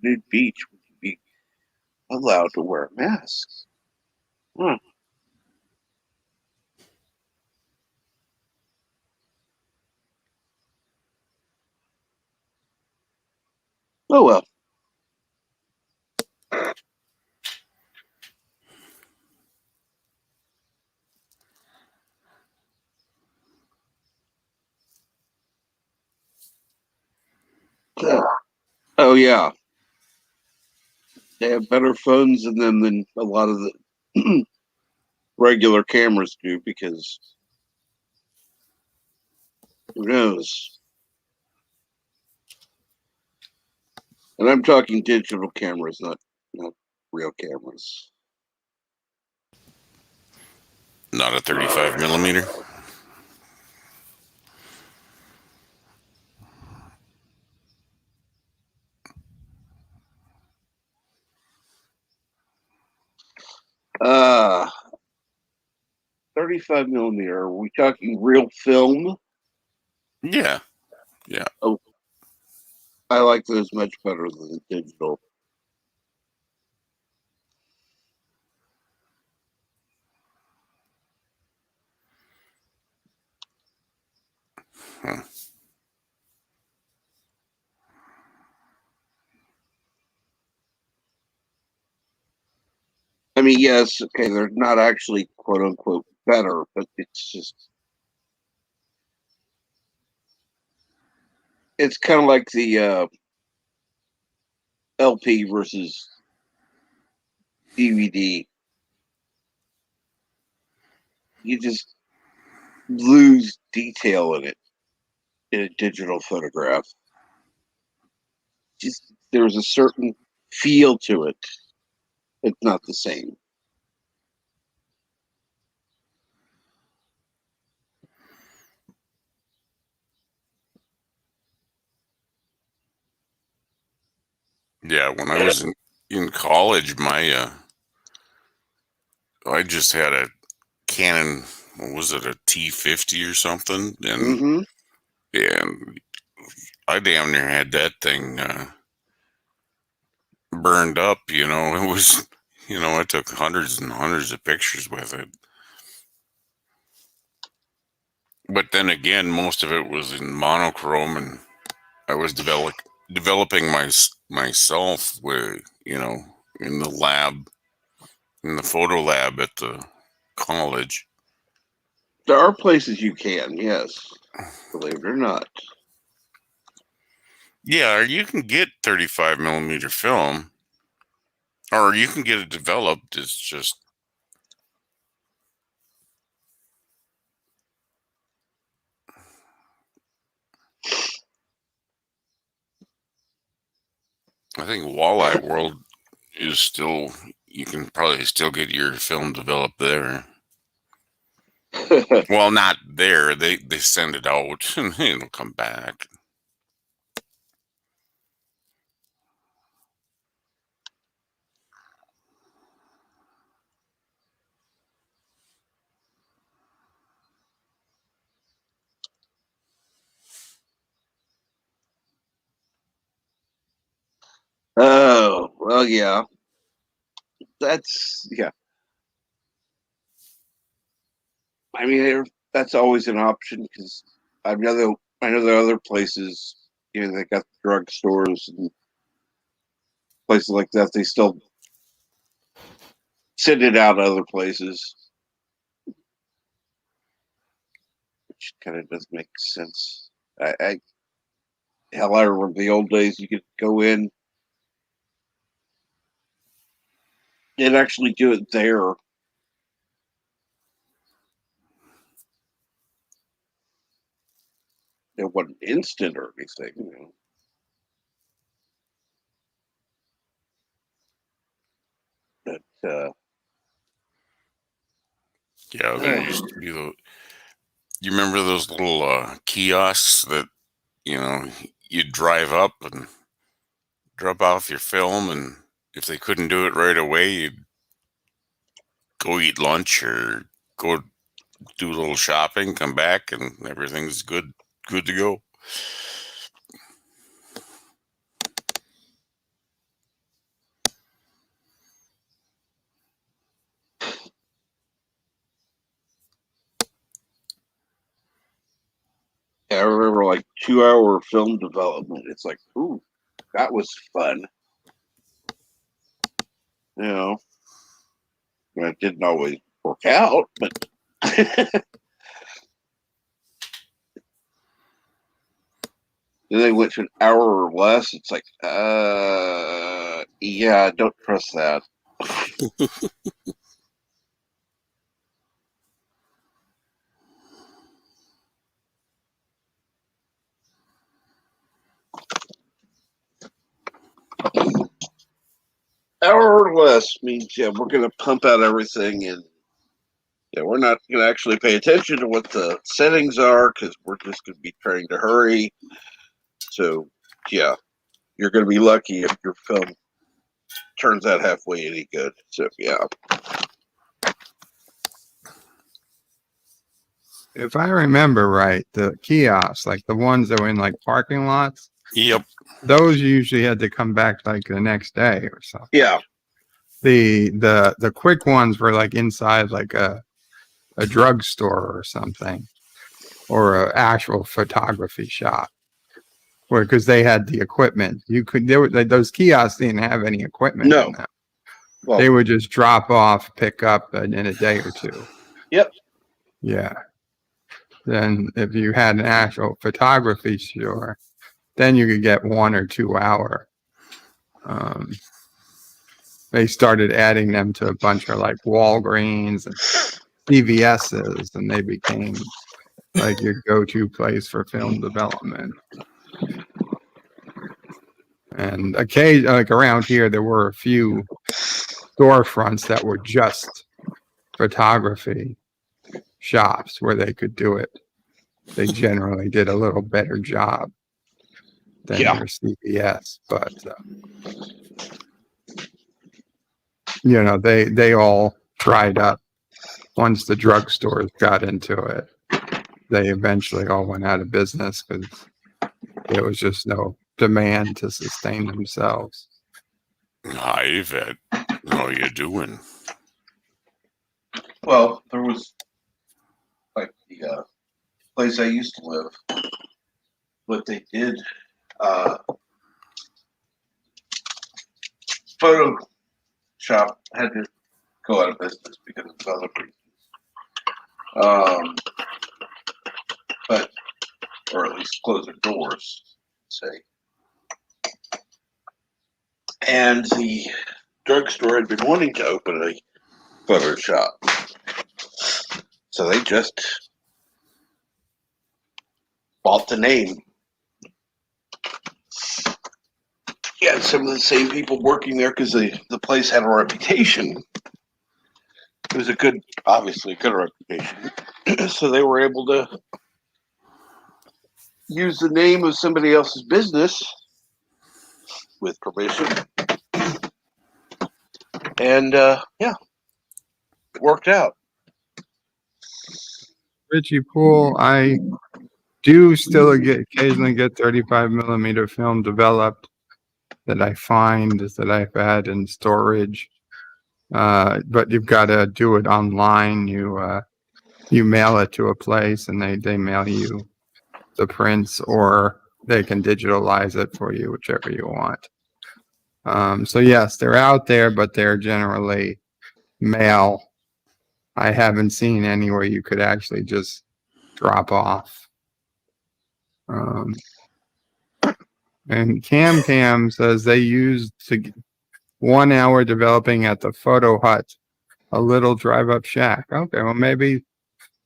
nude beach. Would you be allowed to wear a mask? Huh. Oh well. Oh yeah, they have better phones in them than a lot of the regular cameras do because who knows? And I'm talking digital cameras, not real cameras. Not a 35 millimeter. Uh 35 millimeter. Are we talking real film? Yeah. Oh, I like those much better than digital. Huh. I mean, yes, okay, they're not actually quote unquote better, but it's kind of like the LP versus DVD. You just lose detail in it in a digital photograph. Just there's a certain feel to it. It's not the same. Yeah, when I was in college, my I just had a Canon. What was it, a T50 or something? Mm-hmm. And I damn near had that thing burned up. You know, it was. You know, I took hundreds and hundreds of pictures with it. But then again, most of it was in monochrome, and I was developing myself with, you know, in the lab, in the photo lab at the college. There are places you can, yes, believe it or not. Yeah, or you can get 35 millimeter film, or you can get it developed. It's just, I think Walleye World is still, you can probably still get your film developed there. Well, not there. They send it out and it'll come back. Oh, well, yeah. Yeah. I mean, that's always an option because I know there are other places, you know, they got drugstores and places like that. They still send it out other places, which kind of doesn't make sense. Hell, I remember the old days. You could go in and actually do it there. It wasn't instant or anything. You know. But Yeah, there used to be you remember those little kiosks that, you know, you'd drive up and drop off your film, and if they couldn't do it right away, you'd go eat lunch or go do a little shopping, come back, and everything's good to go. I remember like 2 hour film development. It's like, ooh, that was fun. You know, it didn't always work out, but then they went to an hour or less. It's like, yeah, don't trust that. Hour or less means, yeah, we're going to pump out everything, and yeah, we're not going to actually pay attention to what the settings are because we're just going to be trying to hurry. So, yeah, you're going to be lucky if your film turns out halfway any good. So, yeah. If I remember right, the kiosks, like the ones that were in like parking lots, Yep. those usually had to come back like the next day or something. Yeah. The quick ones were like inside like a drugstore or something. or an actual photography shop, where because they had the equipment, those kiosks didn't have any equipment No. in them. Well, They would just drop off, pick up in a day or two. Yep. Yeah. Then if you had an actual photography store, then you could get 1 or 2 hour. They started adding them to a bunch of like Walgreens and CVS's, and they became like your go-to place for film development. And occasionally, like around here, there were a few storefronts that were just photography shops where they could do it. They generally did a little better job than your CVS, but you know, they all dried up once the drugstores got into it. They eventually all went out of business because there was just no demand to sustain themselves. Hi, Yvette. How you doing? Well, there was like the place I used to live. What they did, photo shop had to go out of business because of other reasons. But or at least close their doors, say. And the drugstore had been wanting to open a photo shop. So they just bought the name. Yeah, some of the same people working there because the place had a reputation. It was obviously a good reputation. So they were able to use the name of somebody else's business with permission. And yeah, it worked out. Richie Poole, I do still occasionally get 35 millimeter film developed that I find that I've had in storage. But you've got to do it online. You mail it to a place and they mail you the prints, or they can digitalize it for you, whichever you want. So yes, they're out there, but they're generally mail. I haven't seen anywhere you could actually just drop off. And Cam says they used 1 hour developing at the Photo Hut, a little drive-up shack. Okay, well maybe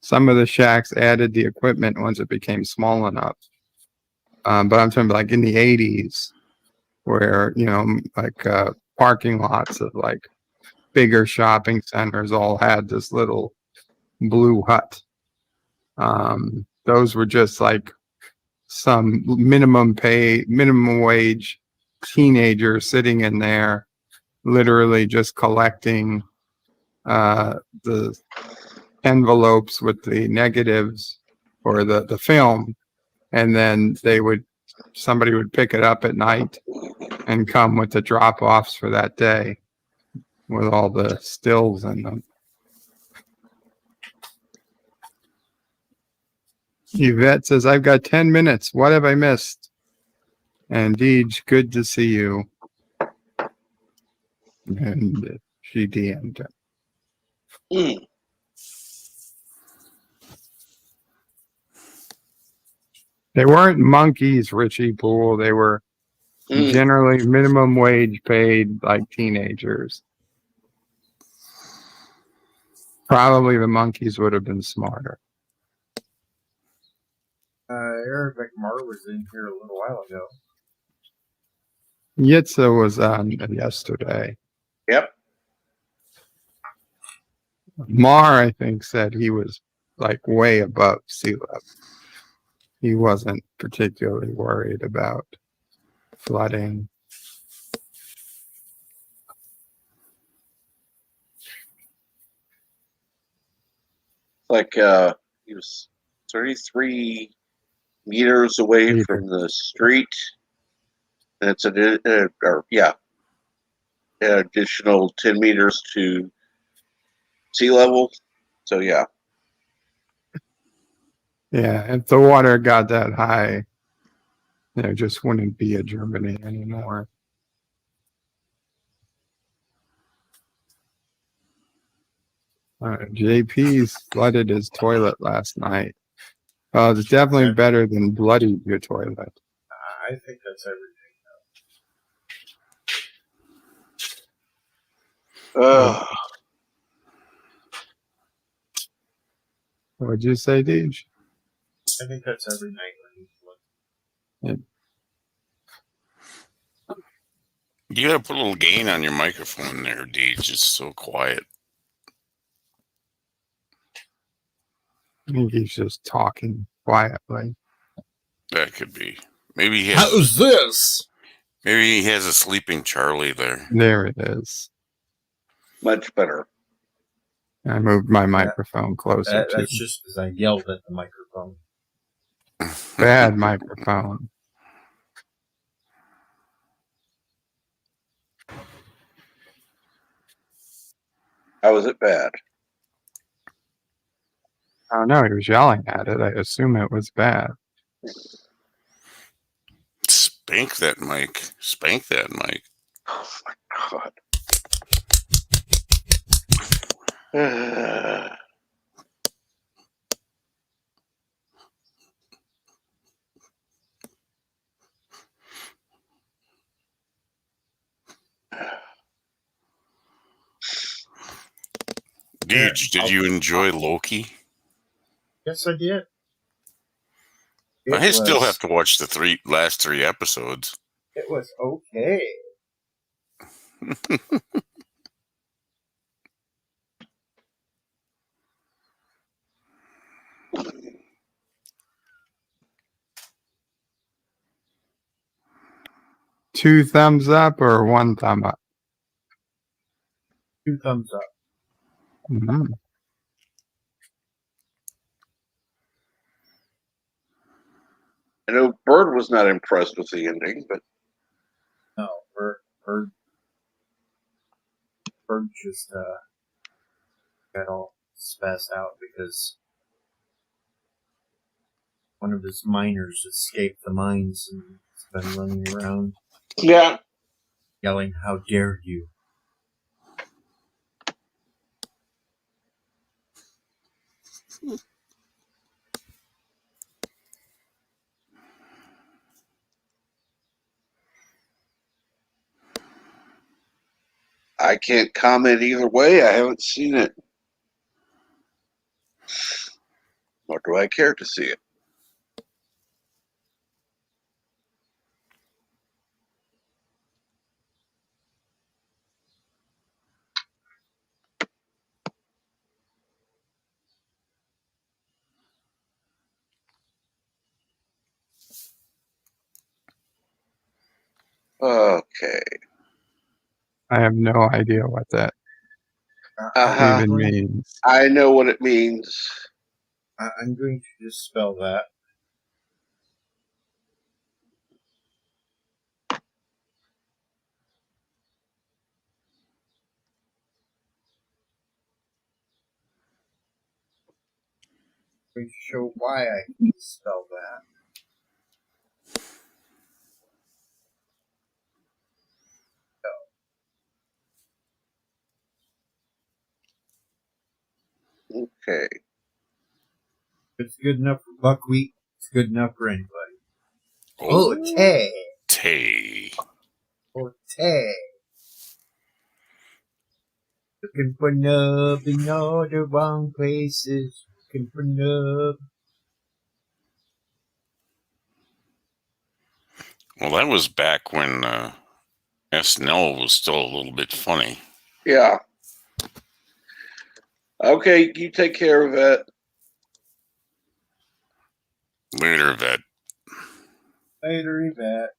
some of the shacks added the equipment once it became small enough. But I'm talking like in the 80s, where, you know, like parking lots of like bigger shopping centers all had this little blue hut. Those were just like some minimum wage teenager sitting in there, literally just collecting the envelopes with the negatives or the film, and then somebody would pick it up at night and come with the drop-offs for that day with all the stills in them. Yvette says, I've got 10 minutes. What have I missed? And Deej, good to see you. And she DM'd him. Mm. They weren't monkeys, Richie Poole. They were generally minimum wage paid, like teenagers. Probably the monkeys would have been smarter. Eric McMar was in here a little while ago. Yitza was on yesterday. Yep. Mar, I think, said he was like way above sea level. He wasn't particularly worried about flooding. Like he was 33 meters away from the street. And it's an additional 10 meters to sea level. So yeah. Yeah, if the water got that high, there just wouldn't be a Germany anymore. JP's flooded his toilet last night. It's definitely better than bloodied your toilet. I think that's everything. What'd you say, Deej? I think that's every night when he's You gotta put a little gain on your microphone there, Deej. It's so quiet. I think he's just talking quietly. That could be. Maybe he has. How's this? Maybe he has a sleeping Charlie there. There it is. Much better. I moved my microphone closer to That's just because I yelled at the microphone. bad microphone. How was it bad? I don't know. He was yelling at it. I assume it was bad. Spank that mic. Spank that mic. Oh my God. Deej, did you enjoy Loki? Yes, I did. I still have to watch the last three episodes. It was okay. Two thumbs up or one thumb up? 2 thumbs up. Mm-hmm. I know Bird was not impressed with the ending, but No, Bird just got all spazzed out because one of his miners escaped the mines and has been running around yelling, "How dare you!" I can't comment either way. I haven't seen it. Nor do I care to see it. Okay. I have no idea what that even means. I know what it means. I'm going to just spell that. I'm going to show why I can spell that. Okay. If it's good enough for buckwheat, it's good enough for anybody. Oh, Tay. Tay. Oh, Tay. Looking for nub in all the wrong places. Looking for nub. Well, that was back when SNL was still a little bit funny. Yeah. Okay, you take care of it. Later, Vet. Later, Yvette.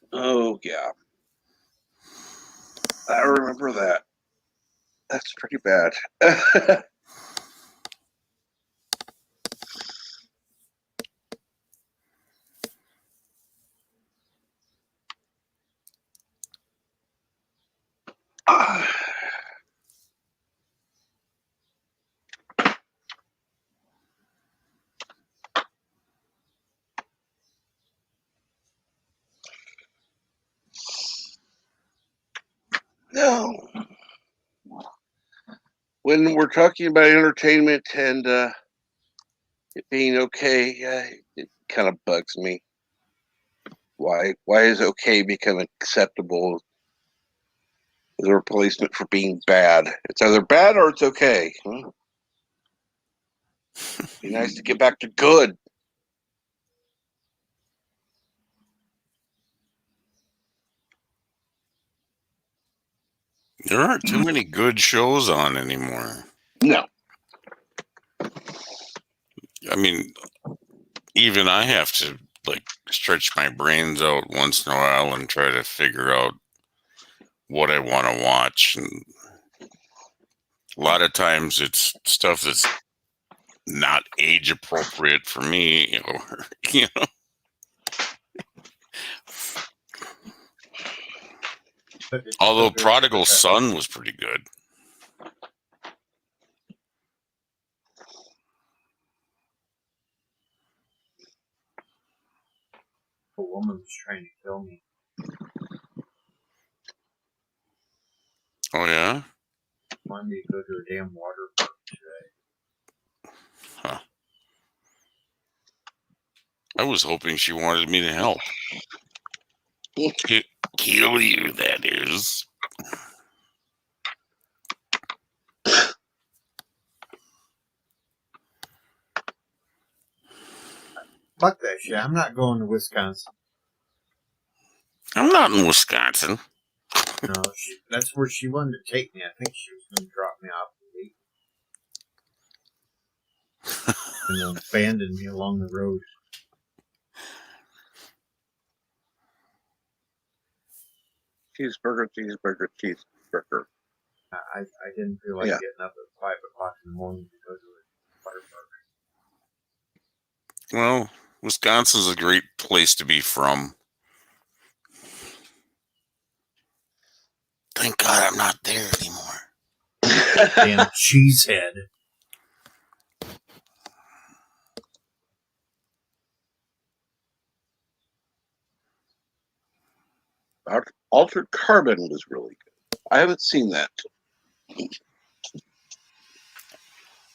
Okay. yeah. I remember that. That's pretty bad. No. When we're talking about entertainment and it being okay, it kind of bugs me. Why is okay become acceptable as a replacement for being bad? It's either bad or it's okay. Be nice to get back to good. There aren't too many good shows on anymore. No. I mean, even I have to like stretch my brains out once in a while and try to figure out what I want to watch. And a lot of times it's stuff that's not age appropriate for me, or you know. Although Prodigal Son was pretty good. A woman was trying to kill me. Oh yeah? Wanted me to go to a damn water park today. Huh. I was hoping she wanted me to help. Kill you, that is. Fuck that shit. I'm not going to Wisconsin. I'm not in Wisconsin. No, that's where she wanted to take me. I think she was going to drop me off the gate. And then abandon me along the road. Cheeseburger. I didn't feel like getting up at 5 o'clock in the morning to go to a water park. Well, Wisconsin's a great place to be from. Thank God I'm not there anymore. Damn cheesehead. Altered Carbon was really good. I haven't seen that.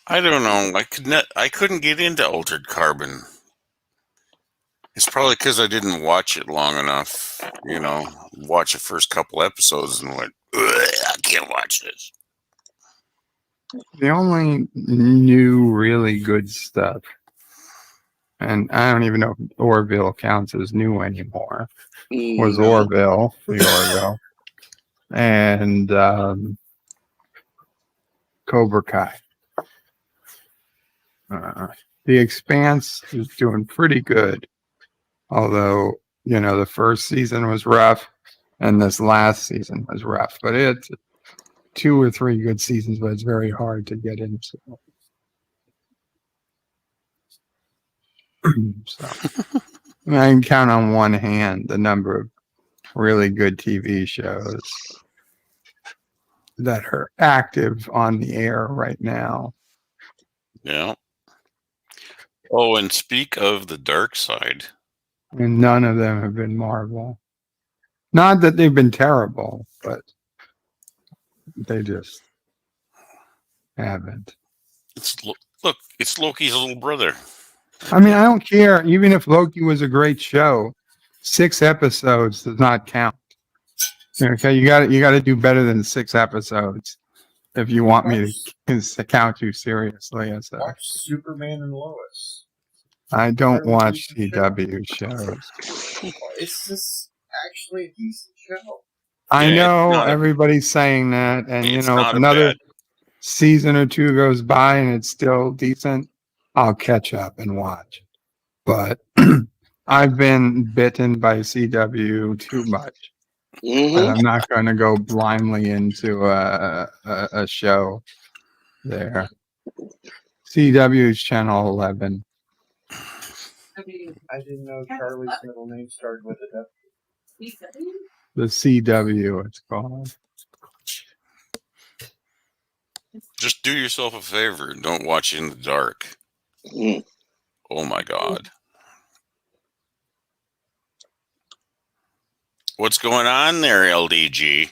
I don't know. I couldn't get into Altered Carbon. It's probably because I didn't watch it long enough. You know, watch the first couple episodes and went, I can't watch this. The only new really good stuff, and I don't even know if Orville counts as new anymore, was Orville, the Orville, and Cobra Kai. The Expanse is doing pretty good, although, you know, the first season was rough and this last season was rough, but it's 2 or 3 good seasons, but it's very hard to get into. So I can count on one hand the number of really good TV shows that are active on the air right now. Yeah. Oh, and speak of the dark side. And none of them have been Marvel. Not that they've been terrible, but they just haven't. Look, it's Loki's little brother. I mean, I don't care. Even if Loki was a great show, 6 episodes does not count. Okay, you got to do better than 6 episodes if you want me to count you seriously. As watch Superman and Lois. I don't watch CW shows. It's just actually a decent show. I know everybody's saying that, and you know, if another season or 2 goes by and it's still decent, I'll catch up and watch. But I've been bitten by CW too much But I'm not going to go blindly into a show there. CW's Channel 11. I didn't know Charlie's middle name started with a W. The CW, it's called. Just do yourself a favor and don't watch In the Dark. Oh my God. What's going on there, LDG?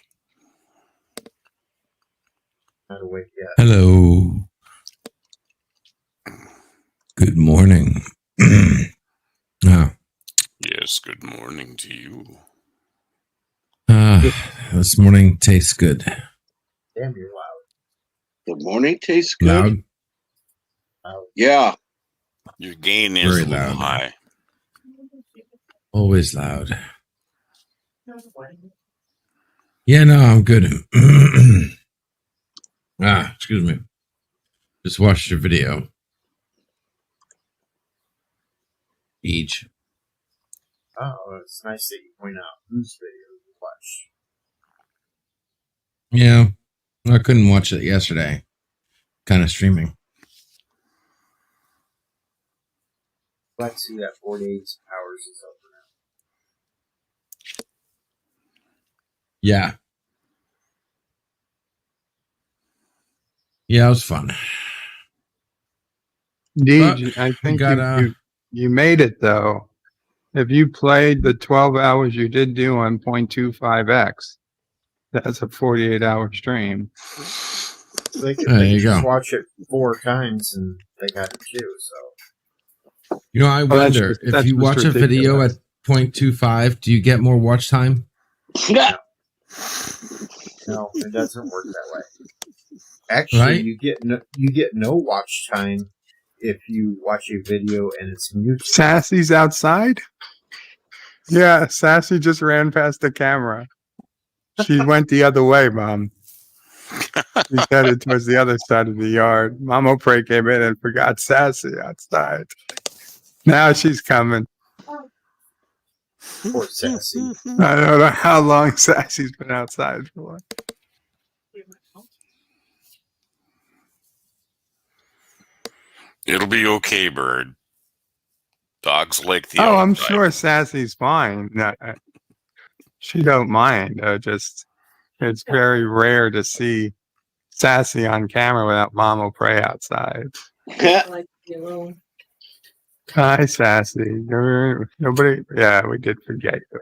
Not awake yet. Hello. Good morning. Yes, good morning to you. This morning tastes good. Damn, you're loud. Good morning tastes good. Loud? Yeah. Your gain is Very a little loud. high. Always loud. Yeah, no, I'm good. Excuse me. Just watched your video. Each. Oh, it's nice that you point out whose video you watched. Yeah, I couldn't watch it yesterday. Kind of streaming. Glad to see that 48 hours is over now. Yeah. Yeah, it was fun. Deej, I think you made it though. If you played the 12 hours you did do on 0.25x, that's a 48-hour stream. They could just watch it 4 times and they got it too. So, you know, I wonder if you watch a video at 0.25, do you get more watch time? No, it doesn't work that way. Actually, right? you get no watch time if you watch a video and it's muted. Sassy's outside? Yeah, Sassy just ran past the camera. She went the other way, Mom. She's headed towards the other side of the yard. Mama Prey came in and forgot Sassy outside. Now she's coming. Poor Sassy. I don't know how long Sassy's been outside for. It'll be okay, Bird. Dogs like the I'm outside. sure Sassy's fine. No, she don't mind. Just it's very rare to see Sassy on camera without Mama Prey outside. Hi, Sassy. Nobody. Yeah, we did forget you.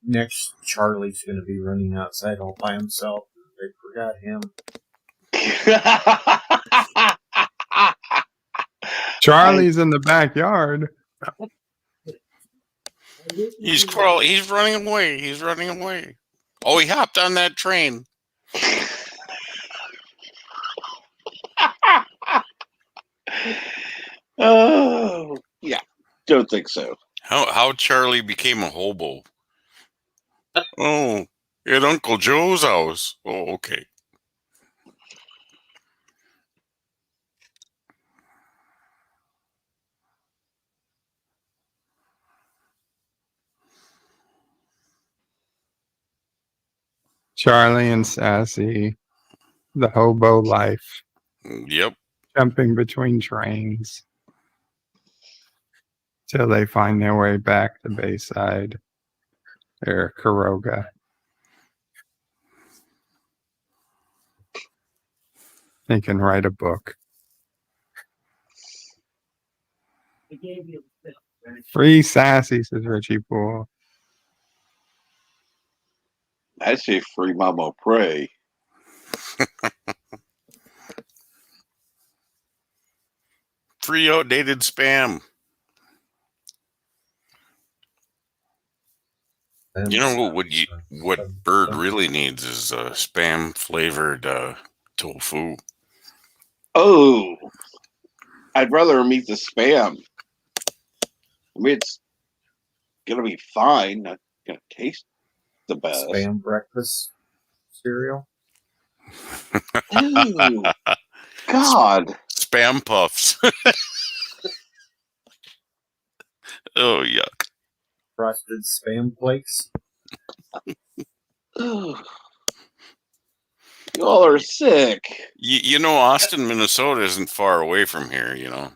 Next, Charlie's going to be running outside all by himself. They forgot him. Charlie's in the backyard. He's running away. He's running away. Oh, he hopped on that train. Oh, yeah. Don't think so. How Charlie became a hobo. Oh, at Uncle Joe's house. Oh, okay. Charlie and Sassy, the hobo life. Yep. Jumping between trains till they find their way back to Bayside or Caroga. They can write a book. Free Sassy, says Richie Poole. I say free Mama Prey. Free outdated spam. You know what Bird really needs is spam flavored tofu. Oh, I'd rather him eat the spam. I mean, it's gonna be fine. Not gonna taste the best. Spam breakfast cereal. Ooh, God. spam puffs. Oh, yuck. Frosted spam flakes. You all are sick. You know, Austin, Minnesota isn't far away from here, you know.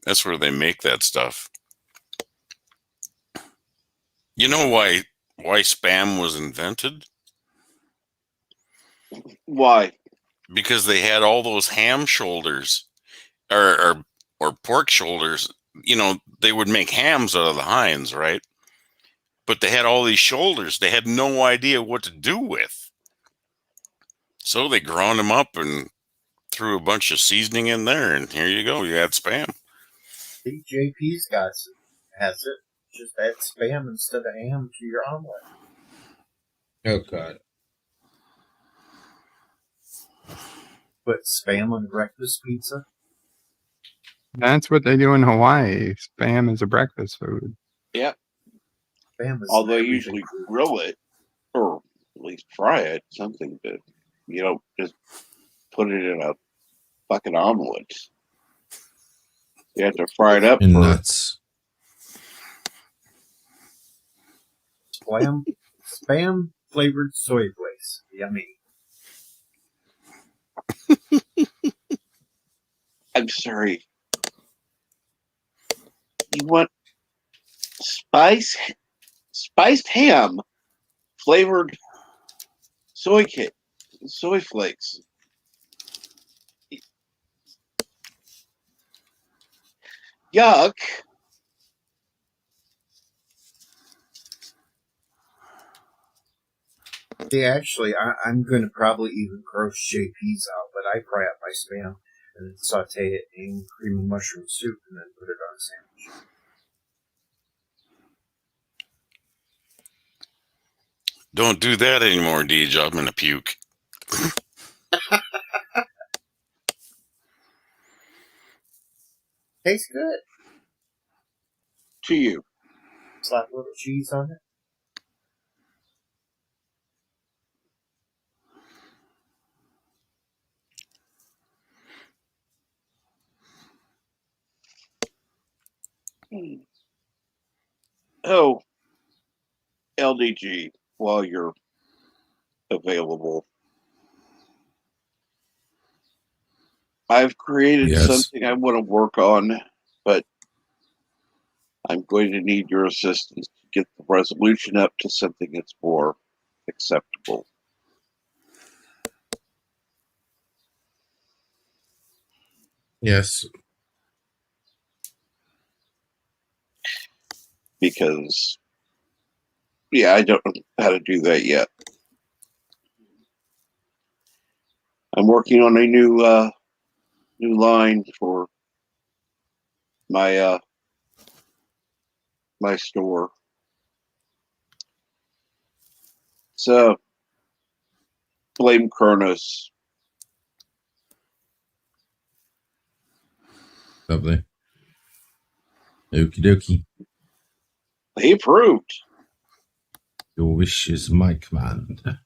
That's where they make that stuff. You know why spam was invented? Why? Because they had all those ham shoulders or pork shoulders. You know, they would make hams out of the hinds, right? But they had all these shoulders they had no idea what to do with. So they ground them up and threw a bunch of seasoning in there, and here you go. You had spam. JP's has it. Just add spam instead of ham to your omelet. Oh, God. Put spam on breakfast pizza. That's what they do in Hawaii. Spam is a breakfast food. Yeah. Spam is Although they usually grill it, or at least fry it, something that you don't just put it in a fucking omelet. You have to fry it up And for nuts. Spam flavored soy flakes. Yummy. I'm sorry. You want spiced ham flavored soy flakes. Yuck. See, actually, I'm going to probably even roast JP's out, but I fry up my spam and then saute it in cream of mushroom soup and then put it on a sandwich. Don't do that anymore, Deej. I'm gonna puke. Tastes good. To you. Slap a little cheese on it. Oh, LDG, while you're available. I've created something I want to work on, but I'm going to need your assistance to get the resolution up to something that's more acceptable. Yes. Because, yeah, I don't know how to do that yet. I'm working on a new line for my my store. So blame Kronos. Lovely. Okie dokie. He approved. Your wish is my command. In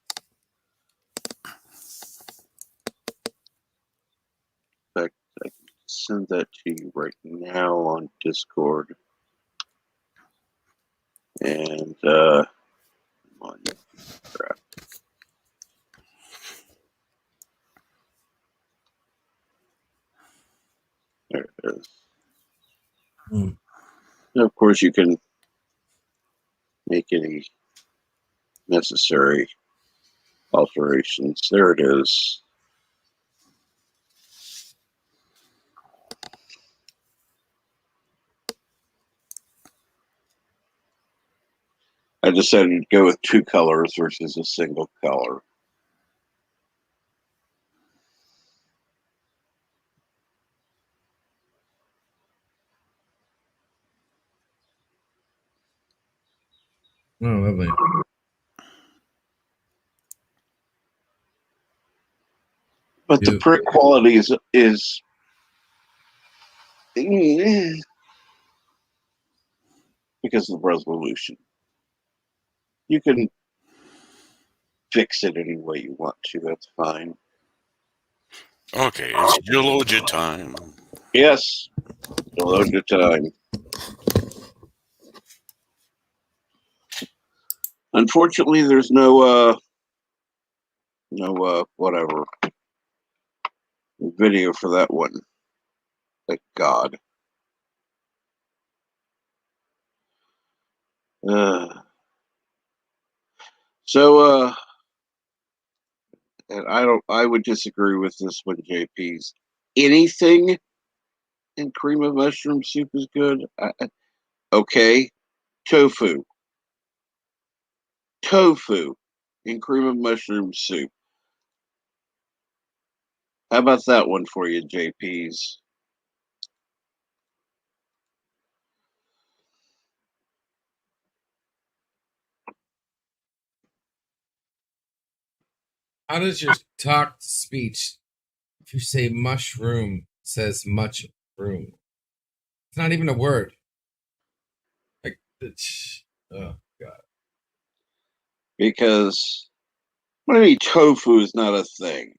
fact, I can send that to you right now on Discord. And on crap. There it is. Mm. And of course, you can make any necessary alterations. There it is. I decided to go with 2 colors versus a single color. Oh, lovely. But the print quality is because of the resolution. You can fix it any way you want to. That's fine. Okay, it's geologia time. Yes, geologia time. Unfortunately, there's no whatever video for that one. Thank God. And I would disagree with this one, JP's. Anything in cream of mushroom soup is good. Okay, tofu in cream of mushroom soup. How about that one for you, JP's? How does your talk speech, if you say mushroom, says much room? It's not even a word. Like, oh God. Because what do you mean tofu is not a thing?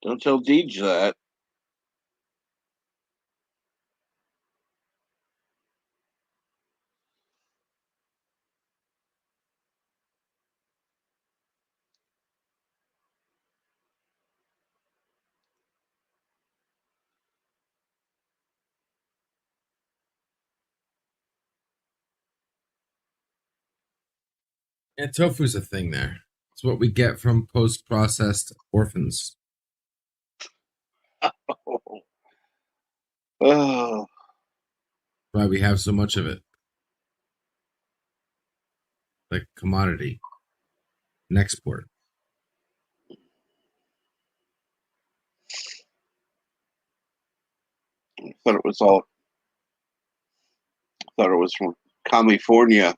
Don't tell Deej that. Yeah, tofu's a thing there. It's what we get from post-processed orphans. Oh. Why we have so much of it. Like commodity. An export. I thought it was from California.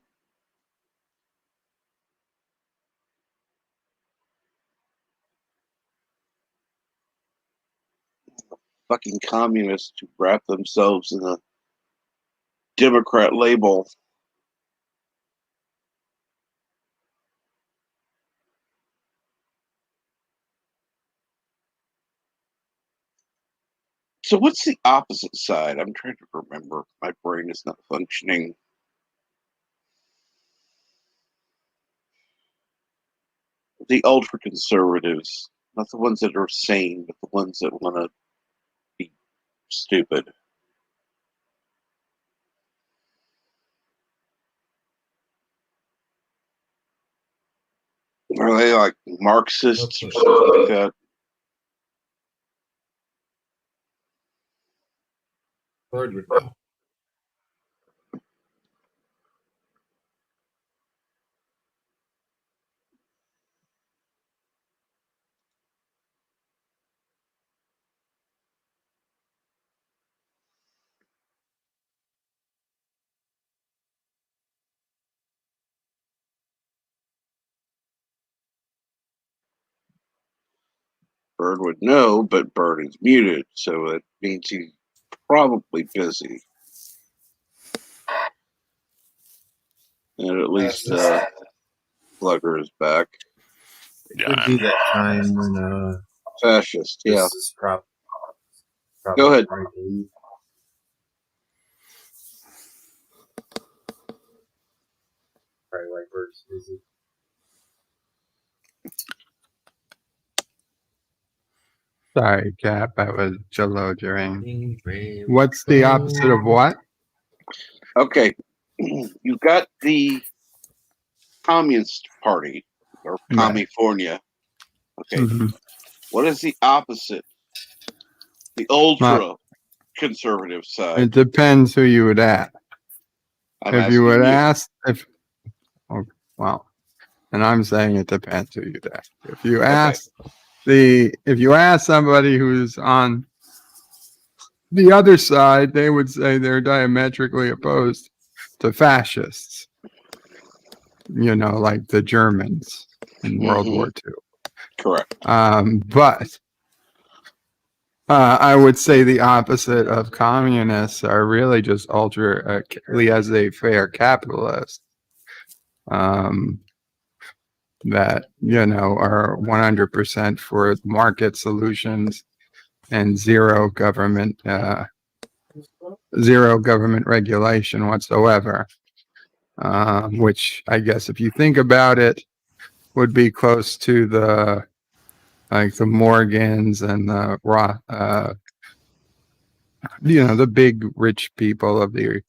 Fucking communists who wrap themselves in a Democrat label. So what's the opposite side? I'm trying to remember. My brain is not functioning. The ultra conservatives, not the ones that are sane, but the ones that want to be stupid. Are they like Marxists or something like that? Bird would know. Bird would know, but Bird is muted, so it means he's probably busy. And at least Slugger is back. It could be that time when fascist, yeah. This is probably Go ahead. Right, probably like Bird's busy. Sorry, Cap. That was Jello during. What's the opposite of what? Okay. You got the Communist Party, or California. Okay. Mm-hmm. What is the opposite? The ultra conservative side. It depends who you would ask. If you would ask, and I'm saying it depends who you'd ask. If you ask if you ask somebody who's on the other side, they would say they're diametrically opposed to fascists. You know, like the Germans in World War II. Correct. But I would say the opposite of communists are really just ultra laissez-faire capitalists. that, are 100% for market solutions and zero government regulation whatsoever. Which I guess if you think about it, would be close to the Morgans and the the big rich people of the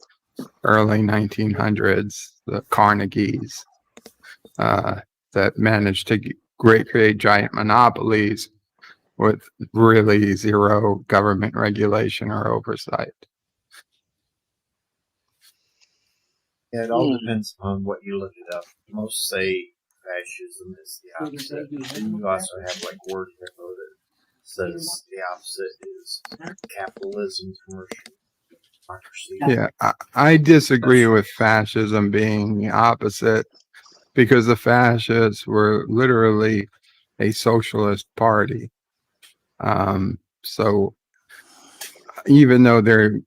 early 1900s, the Carnegies, that managed to create giant monopolies with really zero government regulation or oversight. Yeah, it all depends on what you look it up. Most say fascism is the opposite. And you also have like Word Hippo that says the opposite is capitalism, commercial democracy. Yeah, I disagree with fascism being the opposite, because the fascists were literally a socialist party. So even though they're,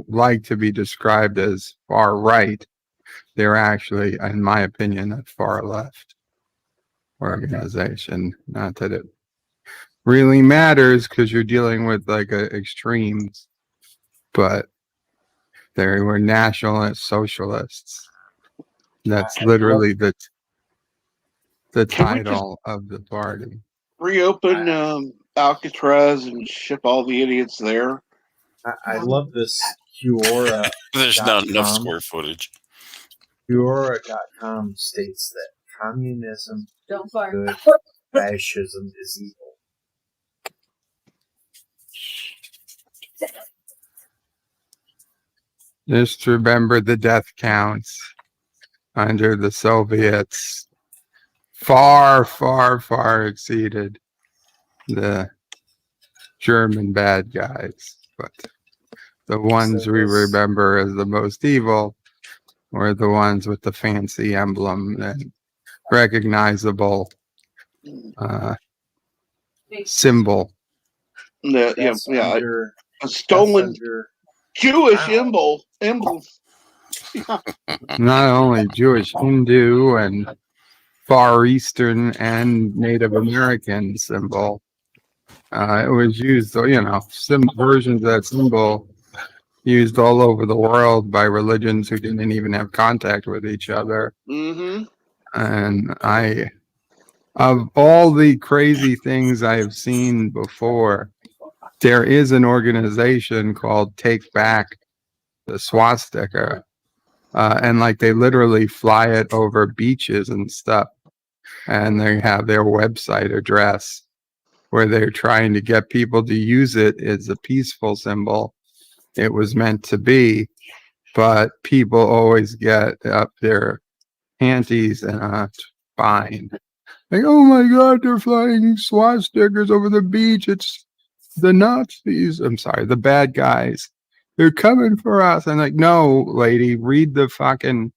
like to be described as far right, they're actually, in my opinion, a far left organization. Not that it really matters, because you're dealing with extremes, but they were nationalist socialists. That's literally the title of the party. Reopen Alcatraz and ship all the idiots there. I love this Quora. There's not enough square footage. Quora.com states that communism is good, fascism is evil. Just remember the death counts under the Soviets far, far, far exceeded the German bad guys. But the ones we remember as the most evil were the ones with the fancy emblem and recognizable symbol. Yeah, a stolen Jewish emblem. Not only Jewish, Hindu, and Far Eastern and Native American symbol. It was used, some versions of that symbol used all over the world by religions who didn't even have contact with each other. Mm-hmm. And of all the crazy things I have seen before, there is an organization called Take Back the Swastika. And they literally fly it over beaches and stuff. And they have their website address where they're trying to get people to use it as a peaceful symbol. It was meant to be, but people always get up their panties and fine. Oh my God, they're flying swastikas over the beach. It's the Nazis. I'm sorry, the bad guys. They're coming for us. And no, lady, read the fucking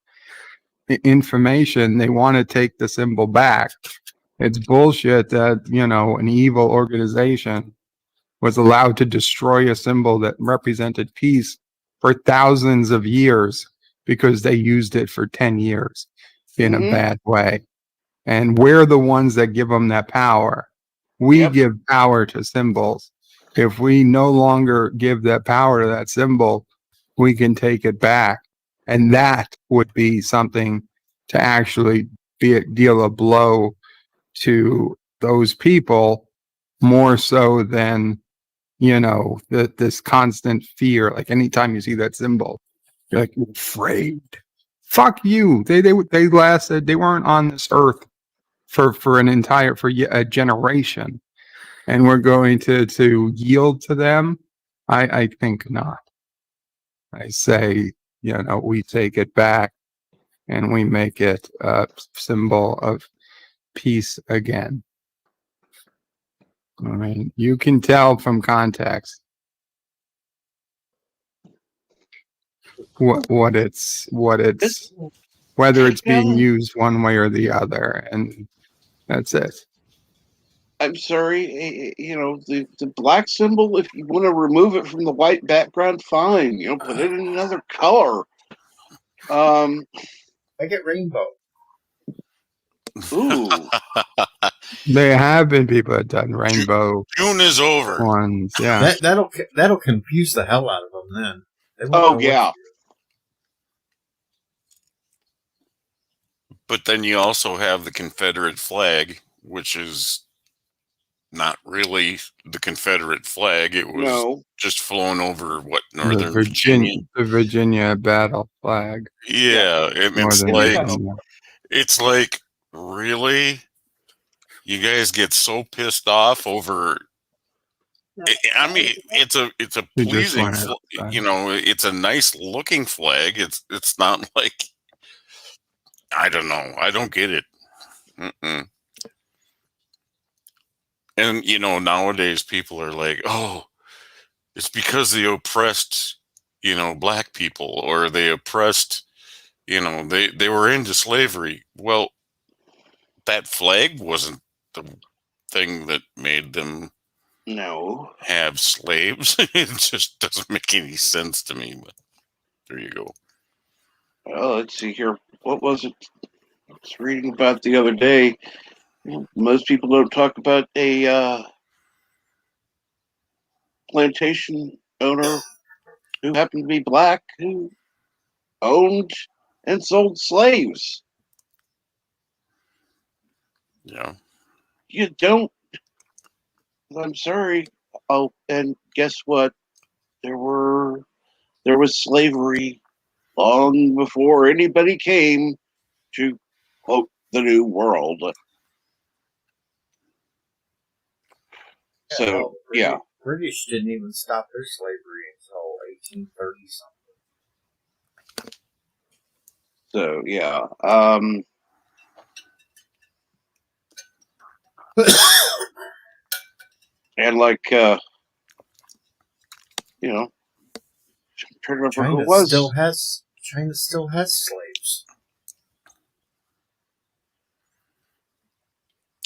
information. They want to take the symbol back. It's bullshit that, an evil organization was allowed to destroy a symbol that represented peace for thousands of years because they used it for 10 years in a bad way. And we're the ones that give them that power. We give power to symbols. If we no longer give that power to that symbol, we can take it back. And that would be something to actually deal a blow to those people, more so than, this constant fear. Anytime you see that symbol, you're afraid. Fuck you. They lasted, they weren't on this earth for a generation. And we're going to yield to them? I think not. I say, we take it back and we make it a symbol of peace again. I mean, you can tell from context whether it's being used one way or the other, and that's it. I'm sorry, the black symbol, if you want to remove it from the white background, fine. Put it in another color. I get rainbow. Ooh. There have been people that done rainbow June is over. ones. Yeah. That'll confuse the hell out of them. Then they won't Oh, know what yeah. to do. But then you also have the Confederate flag, which is not really the Confederate flag. It was No. just flown over The Northern Virginia. Virginia battle flag. Yeah, and Northern Virginia. it's like, really? You guys get so pissed off over. I mean, it's a You just pleasing, want to. you know, it's a nice looking flag. It's not like, I don't know. I don't get it. Mm-mm. And you know, nowadays people are like, oh, it's because they oppressed, you know, black people, or they oppressed, you know, they were into slavery. Well, that flag wasn't the thing that made them No. have slaves. It just doesn't make any sense to me. But there you go. Well, let's see here. What was it? I was reading about the other day. Most people don't talk about a plantation owner who happened to be black who owned and sold slaves. Yeah. You don't. I'm sorry. Oh, and guess what? There was slavery long before anybody came to quote the New World. So Well, yeah. British didn't even stop their slavery until 1830 something. So yeah. And like you know, trying to remember who it was. China still has slaves.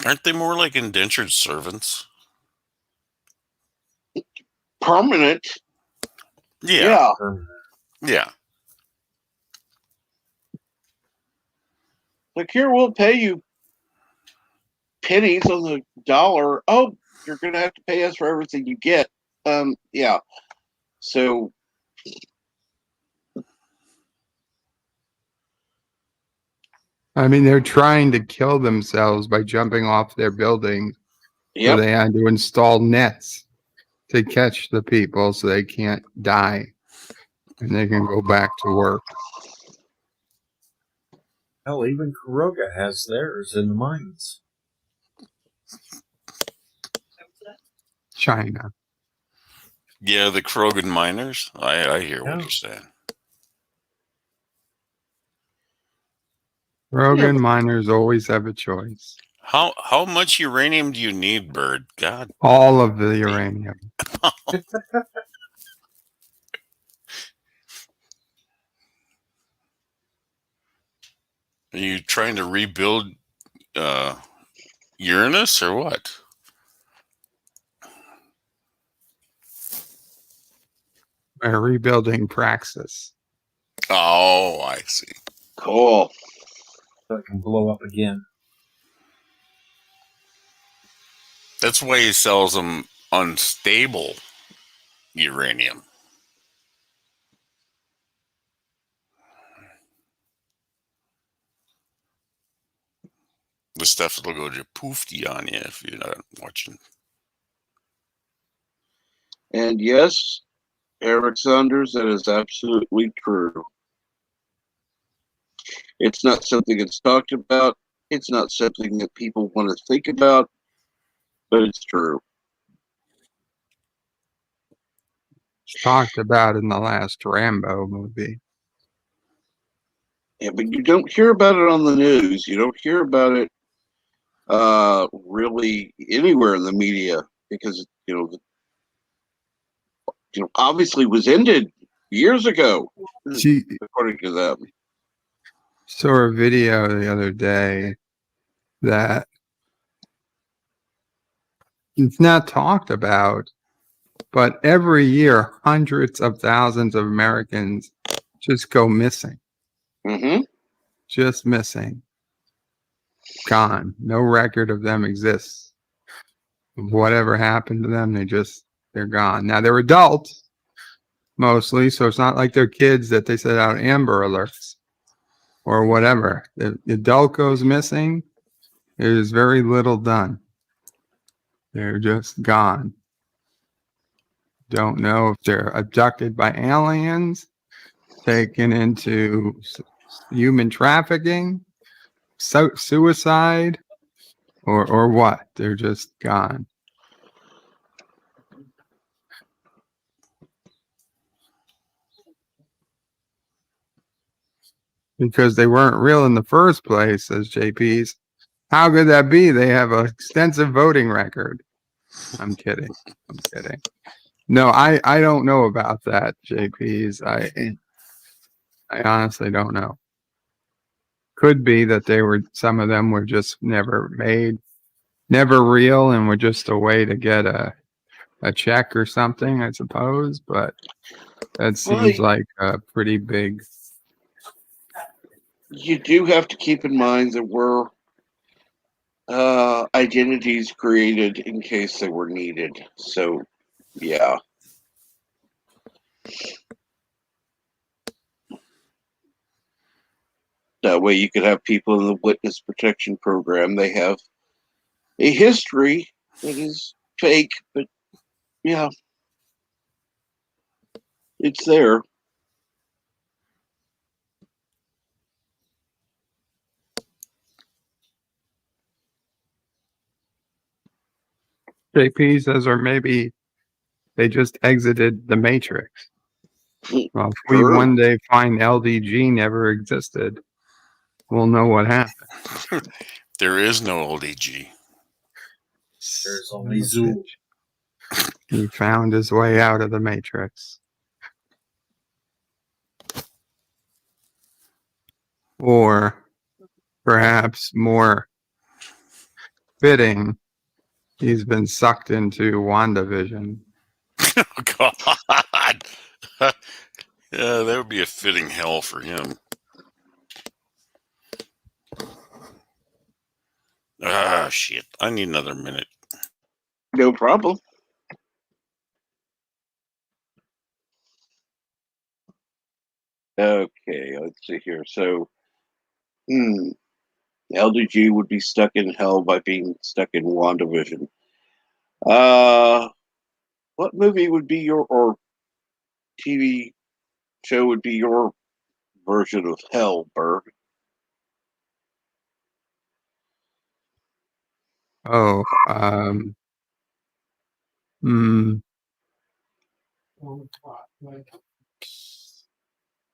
Aren't they more like indentured servants? Permanent. Yeah. Permanent. Yeah. Like, here, we'll pay you pennies on the dollar. Oh, you're going to have to pay us for everything you get. Yeah. So, I mean, they're trying to kill themselves by jumping off their buildings. So yep. they had to install nets to catch the people so they can't die and they can go back to work. Hell, even Kuroga has theirs in the mines. China. Yeah, the Krogan miners. I hear what Yeah. you're saying. Rogan miners always have a choice. How much uranium do you need, Bird? God. All of the uranium. Are you trying to rebuild Uranus or what? We're rebuilding Praxis. Oh, I see. Cool. So it can blow up again. That's why he sells them unstable uranium. The stuff that'll go to poofty on you if you're not watching. And yes, Eric Saunders, that is absolutely true. It's not something that's talked about. It's not something that people want to think about, but it's true. It's talked about in the last Rambo movie. Yeah, but you don't hear about it on the news. You don't hear about it really anywhere in the media because obviously was ended years ago, according to them. Saw a video the other day that it's not talked about, but every year hundreds of thousands of Americans just go missing. Mm-hmm. Just missing. Gone. No record of them exists. Whatever happened to them, they're gone. Now they're adults mostly, so it's not like they're kids that they set out Amber Alerts or whatever. If the adult goes missing, there's very little done. They're just gone. Don't know if they're abducted by aliens, taken into human trafficking, suicide, or what. They're just gone. Because they weren't real in the first place, says JP's. How could that be? They have an extensive voting record. I'm kidding. No, I don't know about that, JP's. I honestly don't know. Could be that some of them were just never made, never real, and were just a way to get a check or something, I suppose. But that seems like a pretty big. You do have to keep in mind there were identities created in case they were needed. So, yeah. That way you could have people in the witness protection program. They have a history that is fake, but yeah, it's there. JP says, or maybe they just exited the Matrix. Well, if we one day find LDG never existed, we'll know what happened. There is no LDG. There's only Zoo. He found his way out of the Matrix. Or perhaps more fitting, he's been sucked into WandaVision. Oh, God. Yeah, that would be a fitting hell for him. Ah, shit. I need another minute. No problem. Okay, let's see here. So, LDG would be stuck in hell by being stuck in WandaVision. What movie would be or TV show would be your version of hell, Berg? Oh,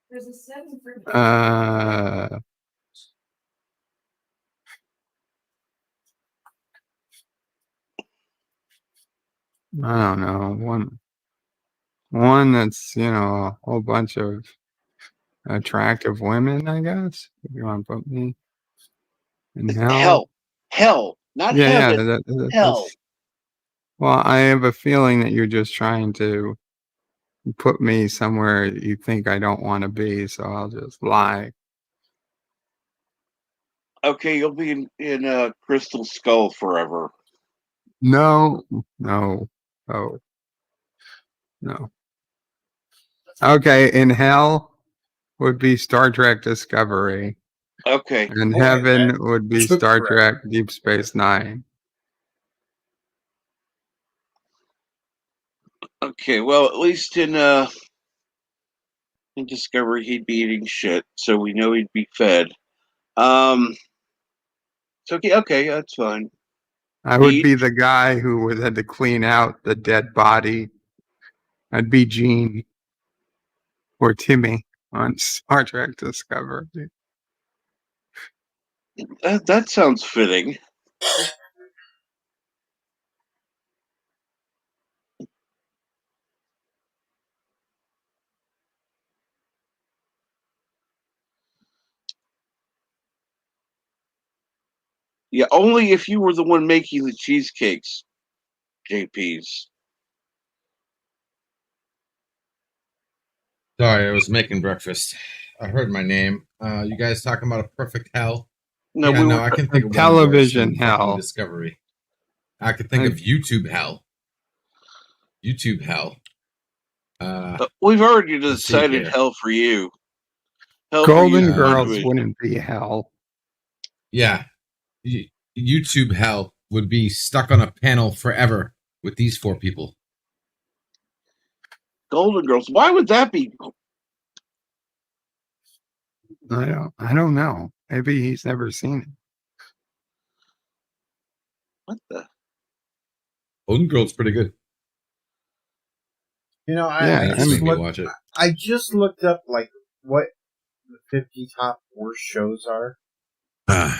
There's a 7 for I don't know. One that's, a whole bunch of attractive women, I guess. If you want to put me in hell. Hell, not Yeah, heaven. Hell. Well, I have a feeling that you're just trying to put me somewhere you think I don't want to be, so I'll just lie. Okay, you'll be in Crystal Skull forever. No. Okay, in hell would be Star Trek Discovery. Okay. And heaven would be Star Trek Deep Space Nine. Okay, well, at least in Discovery he'd be eating shit, so we know he'd be fed. So okay, that's fine. I would be the guy who had to clean out the dead body. I'd be Gene or Timmy on Star Trek Discovery. That sounds fitting. Yeah, only if you were the one making the cheesecakes, JP's. Sorry, I was making breakfast. I heard my name. You guys talking about a perfect hell? No, yeah, we no, were. I can think of Television one worse than fucking hell. Discovery. I could think of YouTube hell. YouTube hell. We've already Let's see decided here. hell for you. Hell for Golden you. Girls wouldn't be hell. Yeah, YouTube hell would be stuck on a panel forever with these 4 people. Golden Girls. Why would that be? I don't know. Maybe he's never seen it. What the? Golden Girl's pretty good. You know, Yeah, I That just made me looked. watch it. I just looked up like what the 50 top worst shows are, and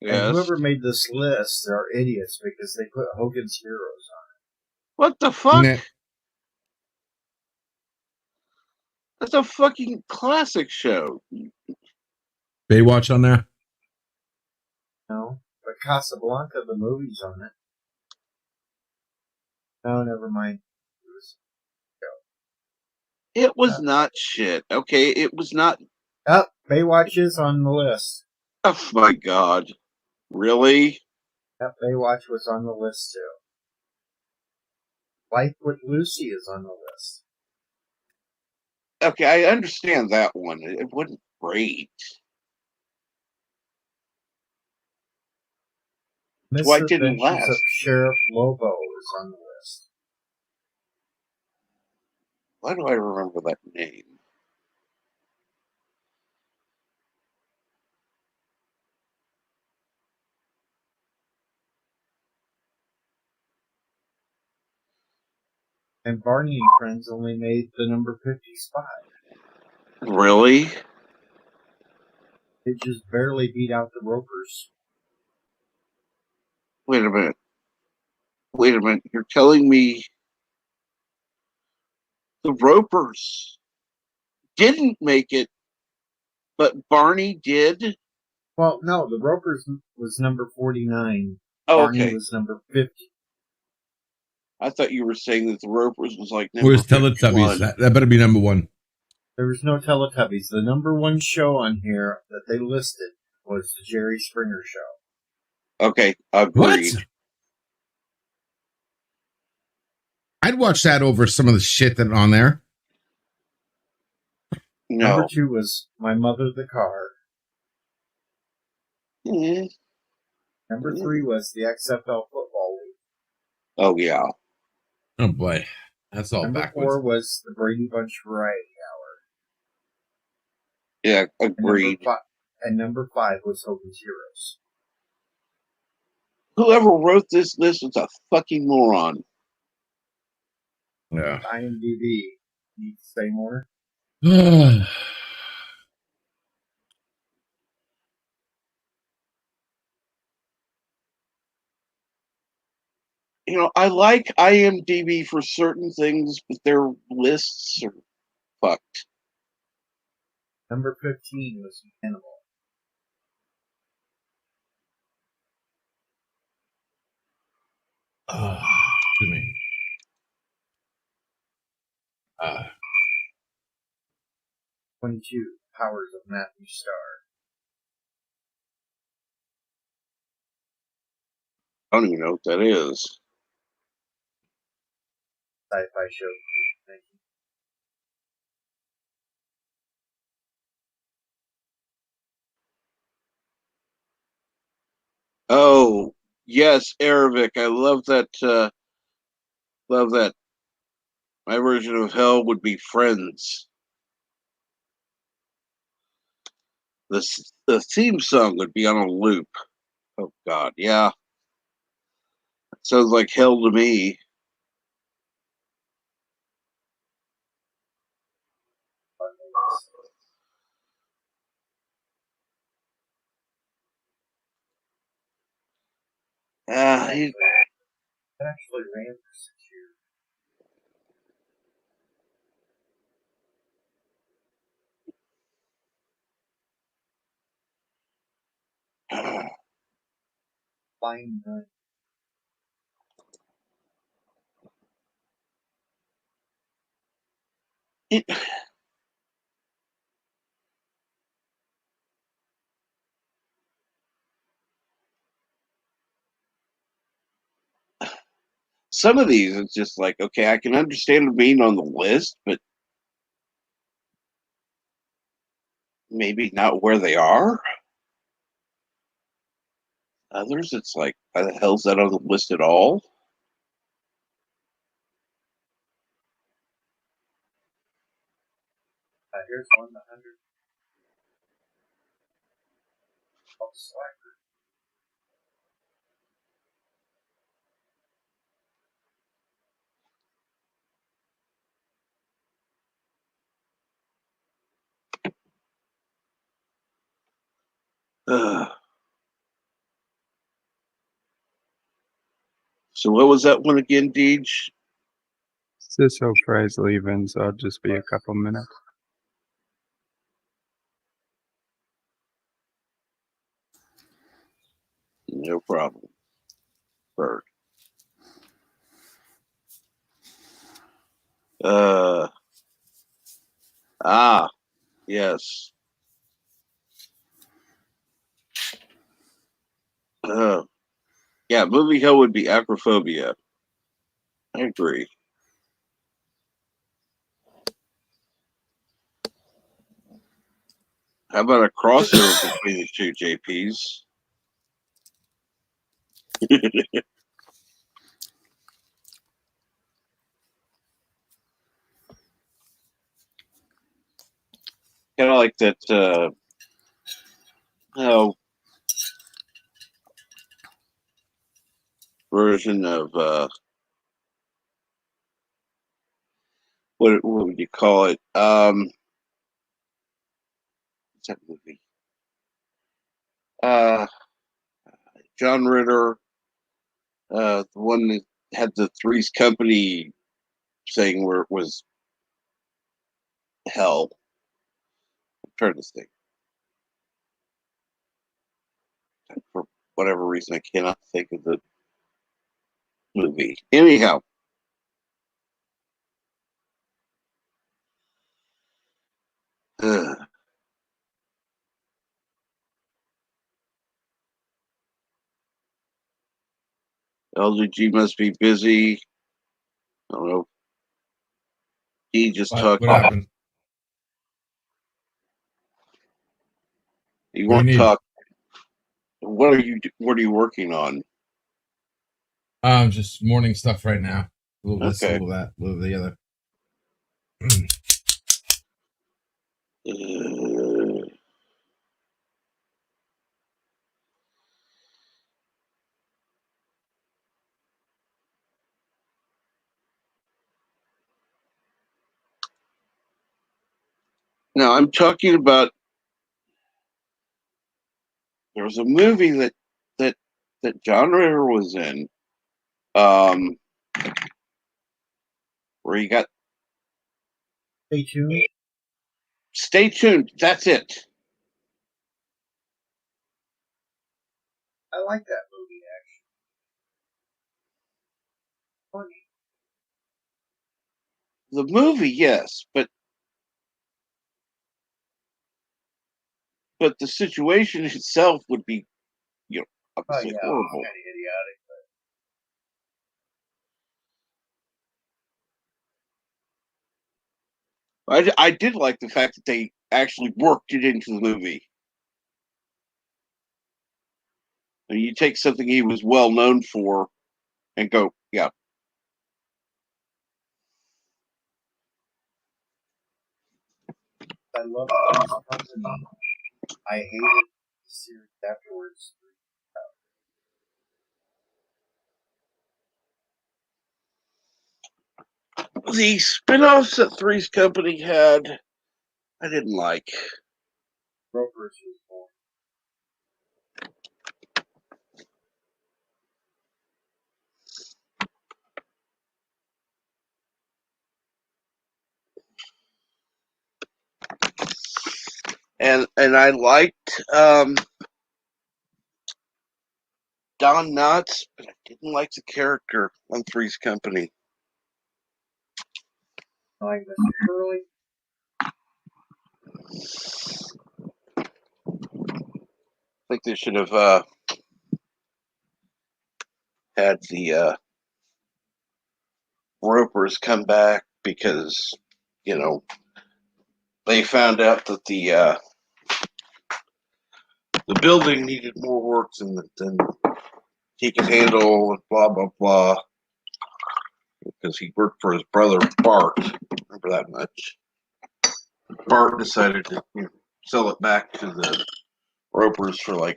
Yes. whoever made this list are idiots because they put Hogan's Heroes on. What the fuck? Nah. That's a fucking classic show. Baywatch on there? No, but Casablanca, the movie's on it. No, never mind. It was not shit. Okay, it was not. Oh, Baywatch is on the list. Oh my god, really? Yep, Baywatch was on the list too. Life with Lucy is on the list. Okay, I understand that one. It wasn't great. Why it didn't Misadventures last? of Sheriff Lobo is on the list. Why do I remember that name? And Barney and Friends only made the number 50 spot. Really? It just barely beat out the Ropers. Wait a minute. Wait a minute. You're telling me the Ropers didn't make it, but Barney did? Well, no, the Ropers was number 49. Oh, Barney okay. was number 50. I thought you were saying that the Ropers was like It number was Teletubbies. 51. That better be number 1. There was no Teletubbies. The number 1 show on here that they listed was the Jerry Springer Show. Okay, agreed. What? I'd watch that over some of the shit that on there. Number No. 2 was My Mother the Car. Mhm. Number 3 was the XFL Football League. Oh, yeah. Oh boy, that's all Number backwards. 4 was the Brady Bunch Variety Hour. Yeah, agreed. And number 5 was Hogan's Heroes. Whoever wrote this list was a fucking moron. Yeah. IMDb. Need to say more? You know, I like IMDb for certain things, but their lists are fucked. Number 15 was Animal. To me. 22, Powers of Matthew Starr. I don't even know what that is. Sci-fi show. Thank you. Oh, yes, Arabic. I love that. Love that. My version of hell would be Friends. The theme song would be on a loop. Oh God, yeah. Sounds like hell to me. It actually ran for 6 years. Flying Nun. It, some of these, it's just like, okay, I can understand them being on the list, but maybe not where they are. Others, it's like, why the hell's that on the list at all? Here's 100. Oh, Slacker. So what was that one again, Deej? Sisso Fry's leaving, so I'll just be a couple minutes. No problem. Bird. Yes. Yeah, movie hell would be acrophobia. I agree. How about a crossover between the two JPs? Kind of like that version of what would you call it? What's that movie? John Ritter, the one that had the Three's Company saying where it was hell. I'm trying to think. For whatever reason, I cannot think of the movie. Anyhow, LGG must be busy. I don't know. He just talked. What happened? He What do you won't need? talk. What are you working on? Just morning stuff right now. A little this, a Okay. little that, a little the other. Now I'm talking about. There was a movie that John Ritter was in, where he got. Stay tuned. Stay tuned. That's it. I like that movie, actually. Funny. The movie, yes, but the situation itself would be, obviously horrible. Kind of idiotic. I did like the fact that they actually worked it into the movie. And you take something he was well known for and go, yeah. I love Three's Company. I hated the series afterwards. The spin-offs that Three's Company had, I didn't like. Brokers was born. And I liked Don Knotts, but I didn't like the character on Three's Company. I like Mr. Curly. I think they should have had the ropers come back because, they found out that the building needed more work than he could handle, and blah blah blah. Because he worked for his brother Bart. Remember that much. Bart decided to sell it back to the ropers for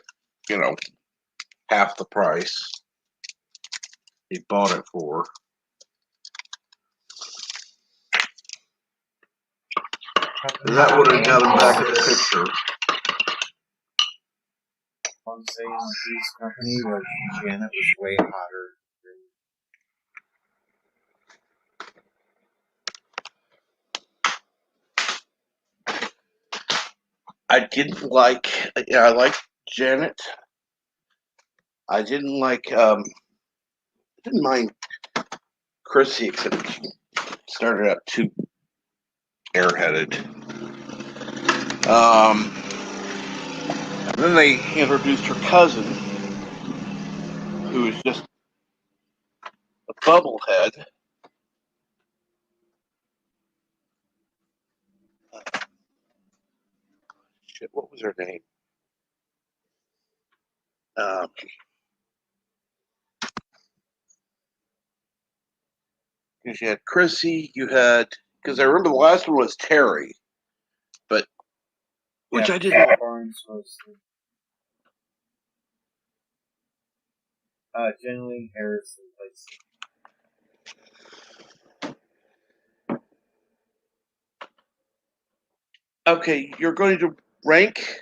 half the price he bought it for. And that would have got him back in the picture. One saying on Three's Company was Janet was way hotter I didn't like. I liked Janet. I didn't like. Didn't mind Chrissy, except she started out too airheaded. And then they introduced her cousin, who was just a bubblehead. Shit, what was her name? Because you had Chrissy, because I remember the last one was Terry, but which I didn't. Barnes was Jenny Harrison plays. Okay, you're going to rank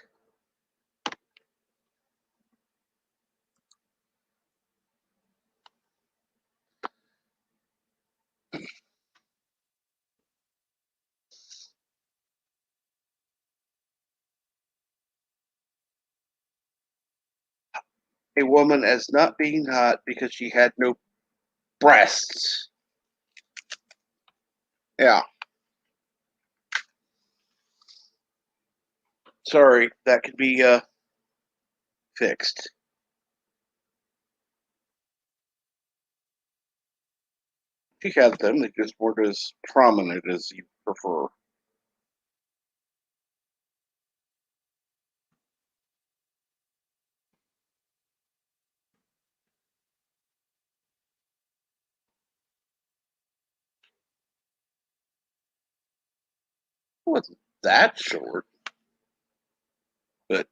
a woman as not being hot because she had no breasts. Yeah. Sorry, that could be fixed. She had them, they just weren't as prominent as you prefer. It wasn't that short, but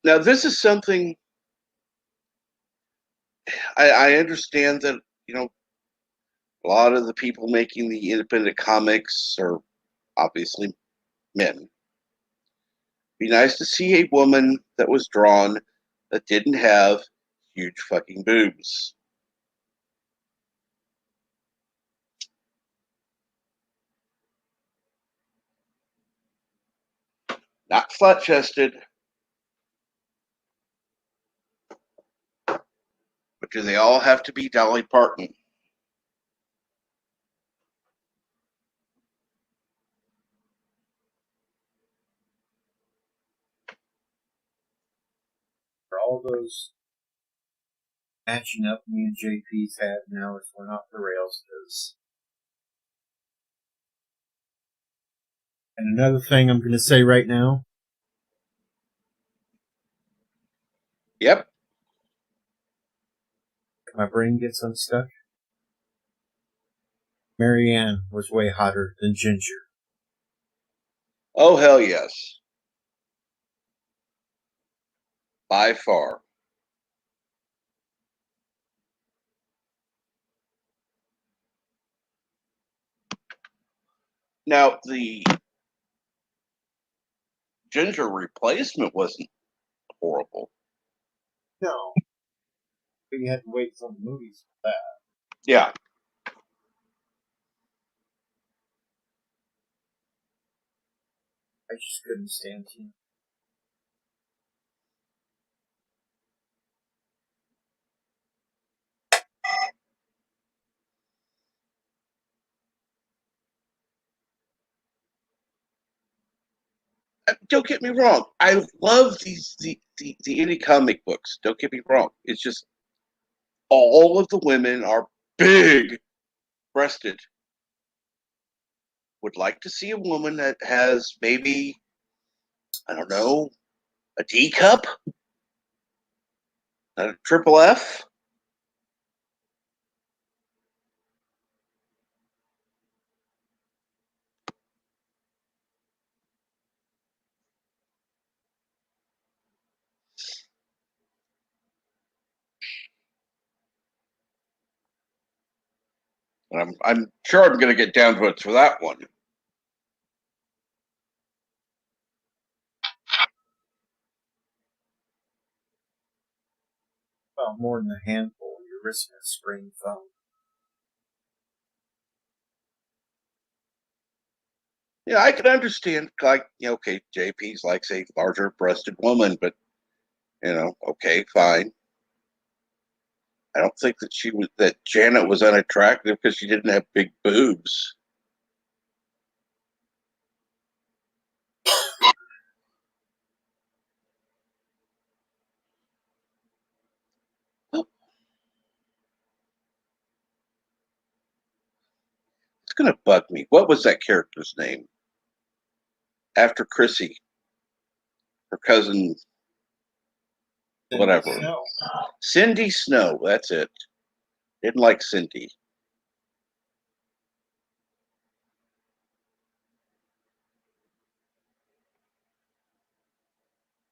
now this is something I understand that a lot of the people making the independent comics are obviously men. Be nice to see a woman that was drawn that didn't have huge fucking boobs. Not flat chested. But do they all have to be Dolly Parton? For all those matching up me and JP's had now it's went off the rails because. And another thing I'm going to say right now. Yep. My brain gets unstuck. Marianne was way hotter than Ginger. Oh, hell yes. By far. Now, the Ginger replacement wasn't horrible. No. But you had to wait till the movies for that. Yeah. I just couldn't stand him. don't get me wrong. I love the indie comic books. Don't get me wrong. It's just all of the women are big breasted. Would like to see a woman that has maybe, I don't know, a D cup, not a triple F. I'm sure I'm going to get down votes for that one. Well, more than a handful. You're risking a sprained thumb. Yeah, I can understand, like, okay, JP's likes a larger breasted woman, but, okay, fine. I don't think that Janet was unattractive because she didn't have big boobs. It's going to bug me. What was that character's name? After Chrissy, her cousin, whatever. Snow. Cindy Snow, that's it. Didn't like Cindy.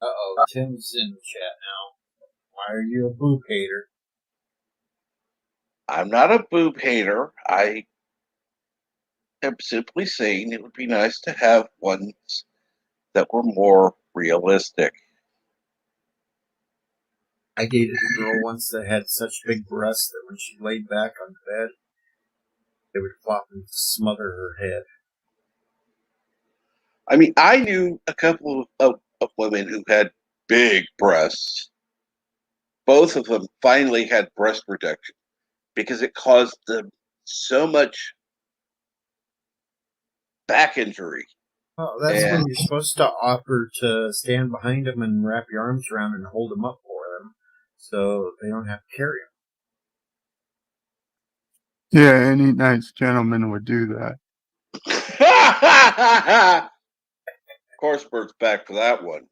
Uh-oh, Tim's in the chat now. Why are you a boob hater? I'm not a boob hater. I am simply saying it would be nice to have ones that were more realistic. I dated a girl once that had such big breasts that when she laid back on the bed, they would flop and smother her head. I mean, I knew a couple of women who had big breasts. Both of them finally had breast reduction because it caused them so much back injury. Well, that's when you're supposed to offer to stand behind them and wrap your arms around and hold them up for them so they don't have to carry them. Yeah, any nice gentleman would do that. Of course, Bert's back for that one.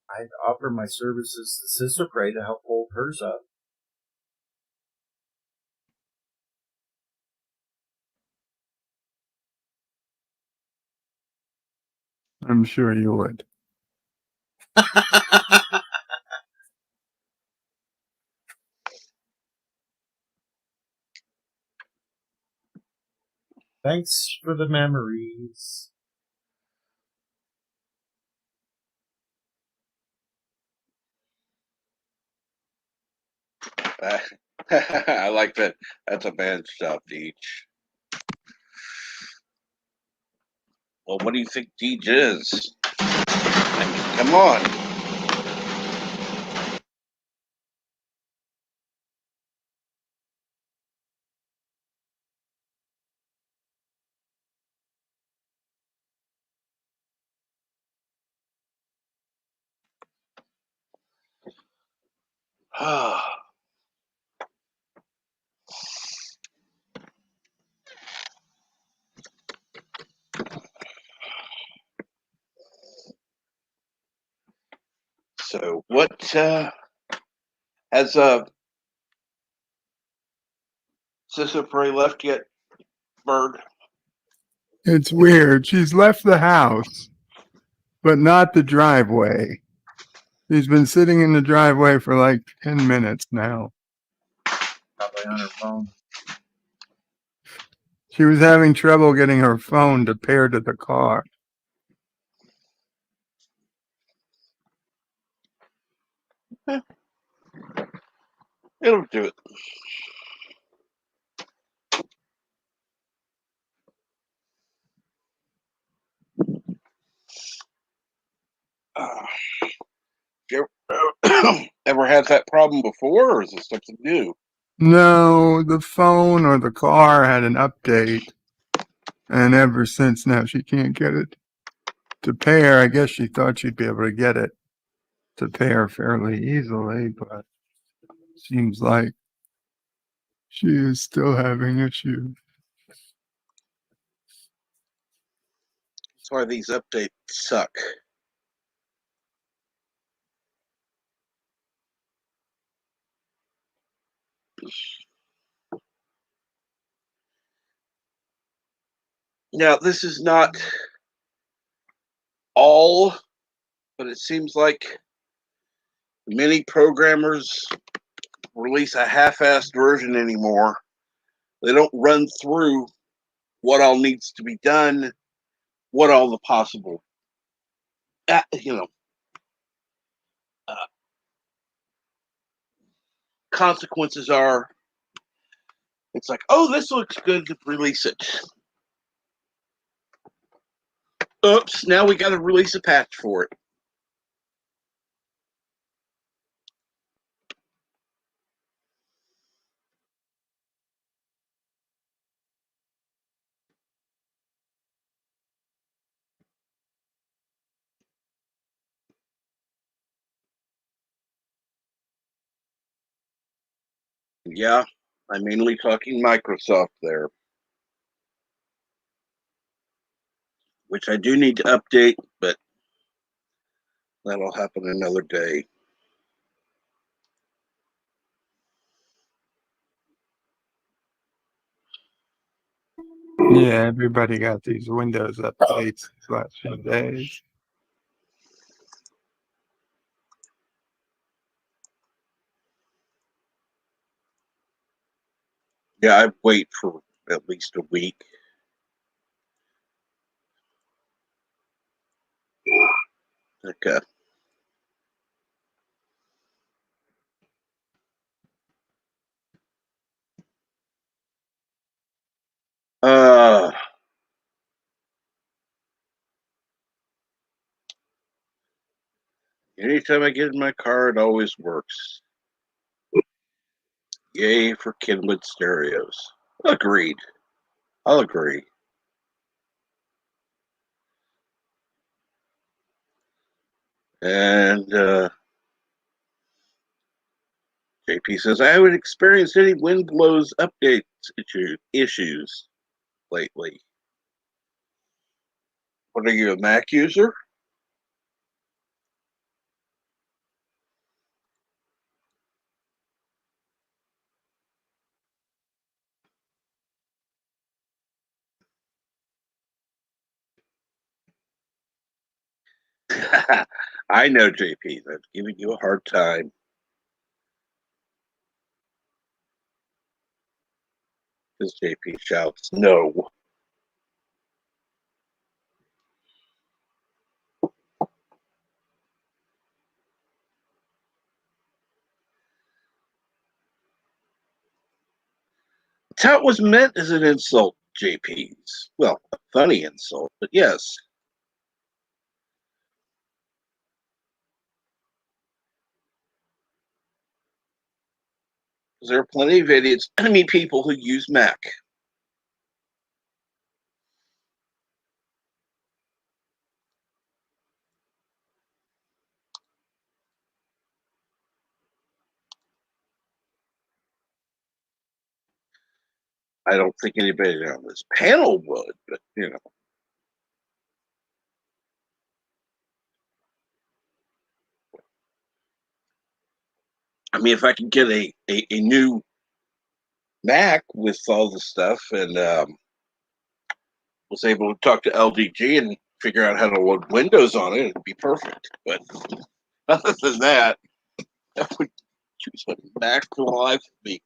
I'd offer my services to Sister Prey to help hold hers up. I'm sure you would. Thanks for the memories. I like that. That's a man's job, Deej. Well, what do you think Deej is? I mean, come on. So, what has Sister Prey left yet, Bird? It's weird. She's left the house, but not the driveway. She's been sitting in the driveway for like 10 minutes now. Probably on her phone. She was having trouble getting her phone to pair to the car. It'll do it. You ever had that problem before, or is it something new? No, the phone or the car had an update, And ever since now, she can't get it to pay her. I guess she thought she'd be able to get it to pay her fairly easily, but seems like she is still having issues. That's why these updates suck. Now, this is not all, but it seems like many programmers release a half-assed version anymore. They don't run through what all needs to be done, what all the possible, uh, consequences are. It's like, oh, this looks good, to release it. Oops, now we got to release a patch for it. Yeah, I'm mainly talking Microsoft there, which I do need to update, but that'll happen another day. Yeah, everybody got these Windows updates these last few days. Yeah, I wait for at least a week. Okay. Uh, Anytime I get in my car, it always works. Yay for Kindred stereos. Agreed. I'll agree. And JP says, I haven't experienced any Windows updates issues lately. What are you, a Mac user? I know, JP. I'm giving you a hard time. Because JP shouts, no. That's how it was meant as an insult, JP's. Well, a funny insult, but yes. There are plenty of idiots, people who use Mac. I don't think anybody on this panel would, but if I could get a new Mac with all the stuff and was able to talk to LDG and figure out how to load Windows on it, it'd be perfect. But other than that, I would choose a Mac to live me.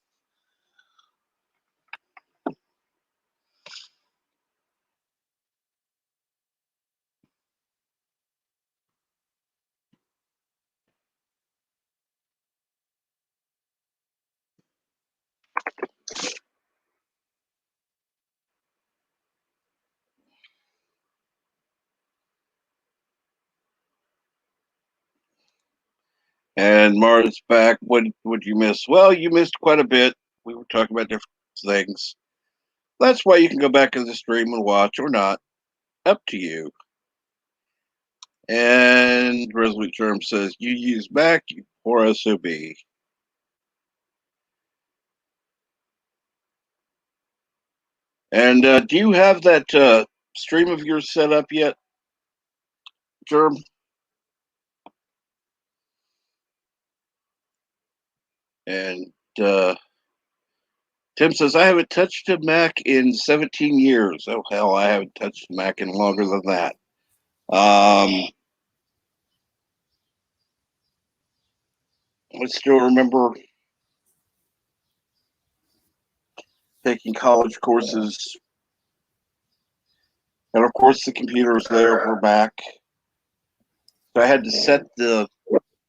And Martin's back. What would you miss? Well, you missed quite a bit. We were talking about different things. That's why you can go back to the stream and watch or not. Up to you. And Resolute Term says, you use Mac or SOB. And do you have that stream of yours set up yet, Germ? And Tim says, I haven't touched a Mac in 17 years. Oh, hell, I haven't touched a Mac in longer than that. I still remember taking college courses. And of course, the computers there were Mac. So I had to set I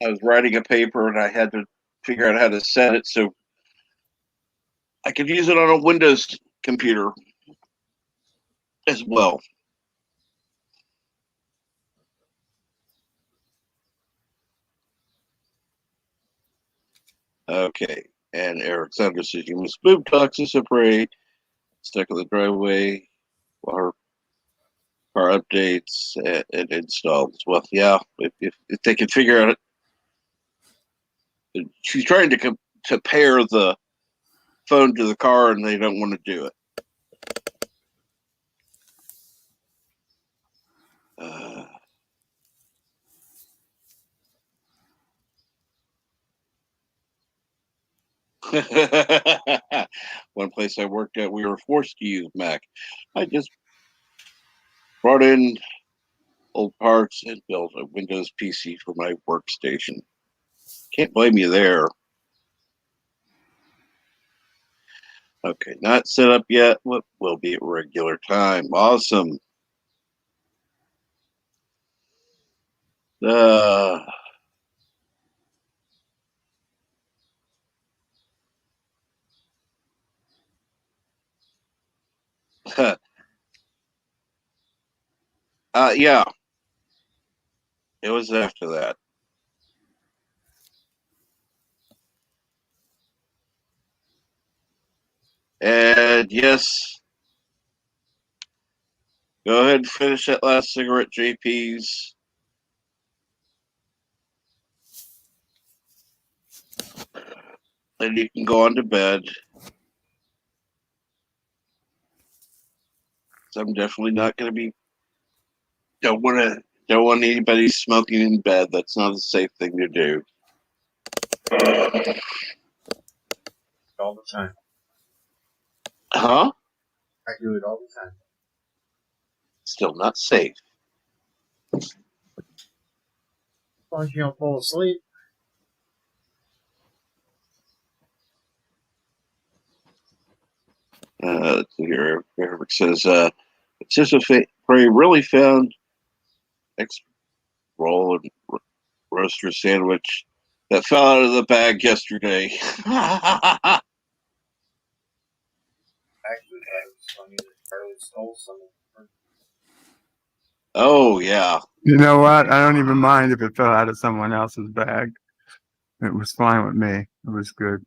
was writing a paper and I had to figure out how to set it so I could use it on a Windows computer as well. Okay. And Eric Sanders says, you must move to separate, stuck in the driveway while her car updates and installs. Well, yeah, if they can figure out it. She's trying to pair the phone to the car and they don't want to do it. One place I worked at, we were forced to use Mac. I just brought in old parts and built a Windows PC for my workstation. Can't blame you there. Okay, not set up yet. What will be at regular time? Awesome. Uh, yeah, it was after that. And yes, go ahead and finish that last cigarette, JP's. And you can go on to bed. So I'm definitely not going to be. Don't want anybody smoking in bed. That's not a safe thing to do. All the time. Huh? I do it all the time. Still not safe. As long as you don't fall asleep. Here, Eric says, Sister Prey really found extra roll and roaster sandwich that fell out of the bag yesterday. Actually, that was funny that Charlie stole some of her. Oh, yeah. You know what? I don't even mind if it fell out of someone else's bag. It was fine with me. It was good.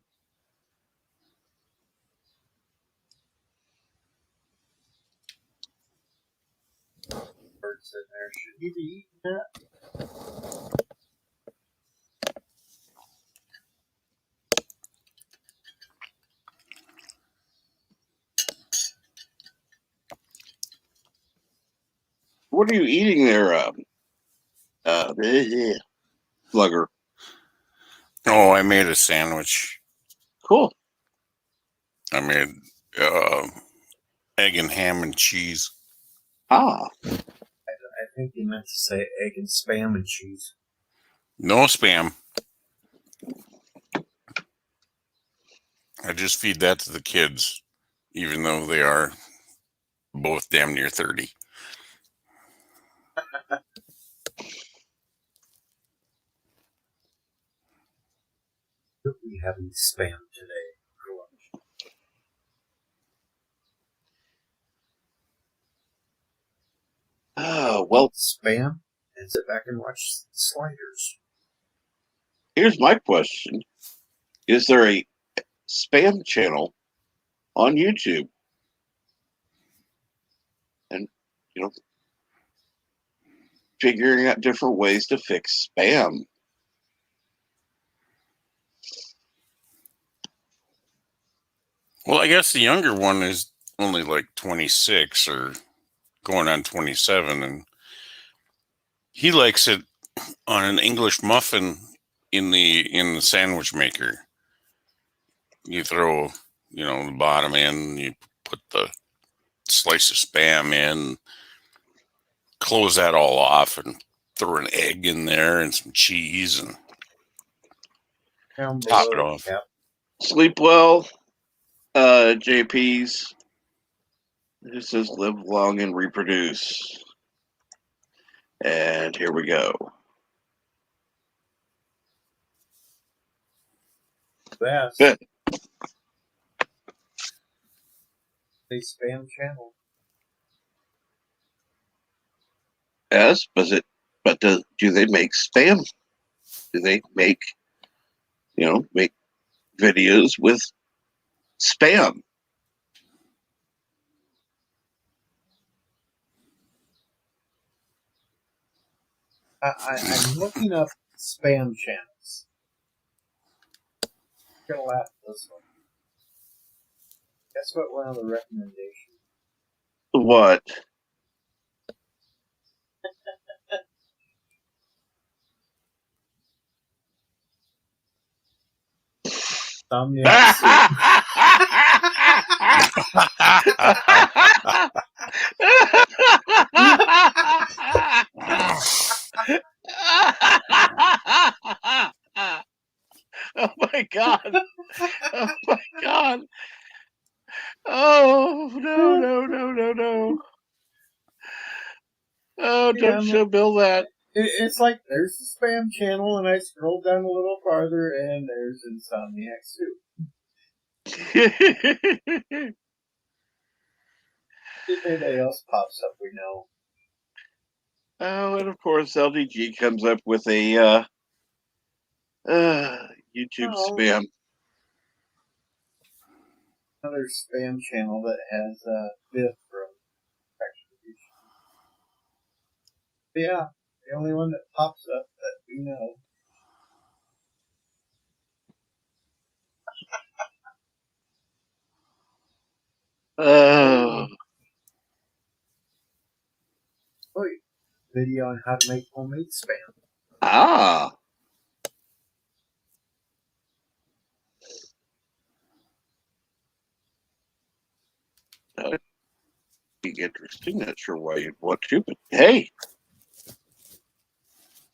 Birds in there. Should he be eating that? What are you eating there, Slugger? Oh, I made a sandwich. Cool. I made egg and ham and cheese. Ah. I think he meant to say egg and spam and cheese. No spam. I just feed that to the kids, even though they are both damn near 30. Could we having spam today for lunch? Oh, well, Spam and sit back and watch Sliders. here's my question. Is there a spam channel on YouTube? you know, figuring out different ways to fix spam. Well, I guess the younger one is only like 26 or going on 27, and he likes it on an English muffin in the sandwich maker. You throw, the bottom in, you put the slice of spam in, close that all off, and throw an egg in there and some cheese and top it off. Yep. Sleep well, JP's. This says live long and reproduce. And here we go. Best. They spam channel. Yes, but do they make spam? Do they make videos with spam? I'm looking up spam channels. I'm gonna laugh at this one. Guess what? One of the recommendations. What? Thumbnail soup. Oh my god! Oh my god! Oh no! Oh, don't show Bill that. It's like there's the spam channel, and I scroll down a little farther, and there's Insomniac Soup. If anything else pops up, we know. Oh, and of course, LDG comes up with a YouTube spam. Another spam channel that has Biff from Retribution. Yeah, the only one that pops up that we know. Oh. Wait, video on how to make homemade spam. Ah. That'd be interesting. Not sure why you'd want to, but hey.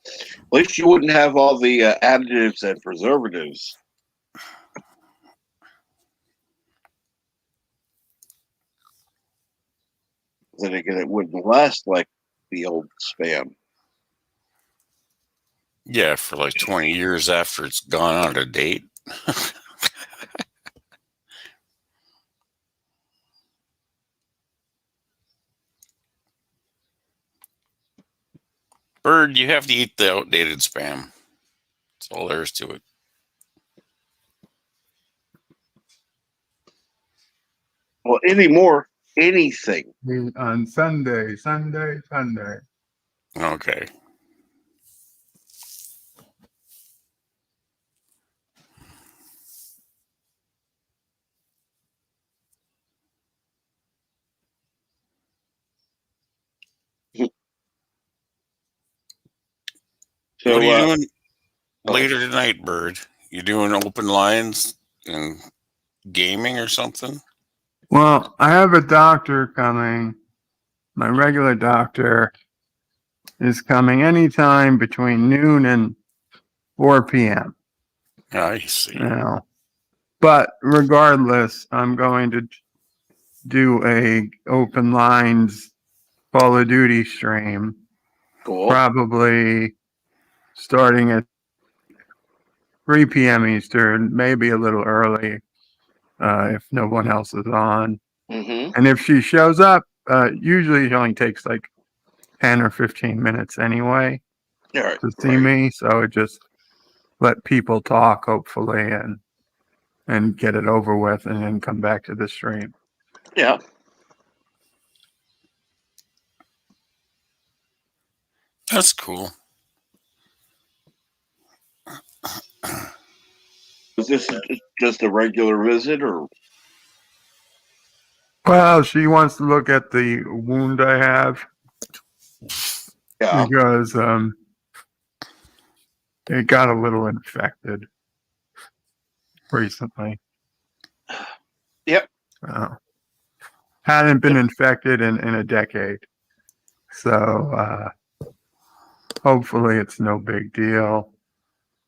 At least you wouldn't have all the additives and preservatives. Then again, it wouldn't last like the old spam. Yeah, for like 20 years after it's gone out of date. Bird, you have to eat the outdated spam. That's all there is to it. Well, anymore, anything. On Sunday. Okay. So, what are you doing later tonight, Bird? You doing open lines and gaming or something? Well, I have a doctor coming. My regular doctor is coming anytime between noon and 4 p.m. I see. But regardless, I'm going to do a open lines Call of Duty stream. Cool. Probably starting at 3 p.m. Eastern, maybe a little early if no one else is on. Mm-hmm. And if she shows up, usually it only takes like 10 or 15 minutes anyway to see me. So just let people talk, hopefully, and get it over with and then come back to the stream. Yeah. That's cool. Is this just a regular visit, or? Well, she wants to look at the wound I have Yeah. because it got a little infected recently. Yep. Hadn't been infected in a decade. So hopefully it's no big deal.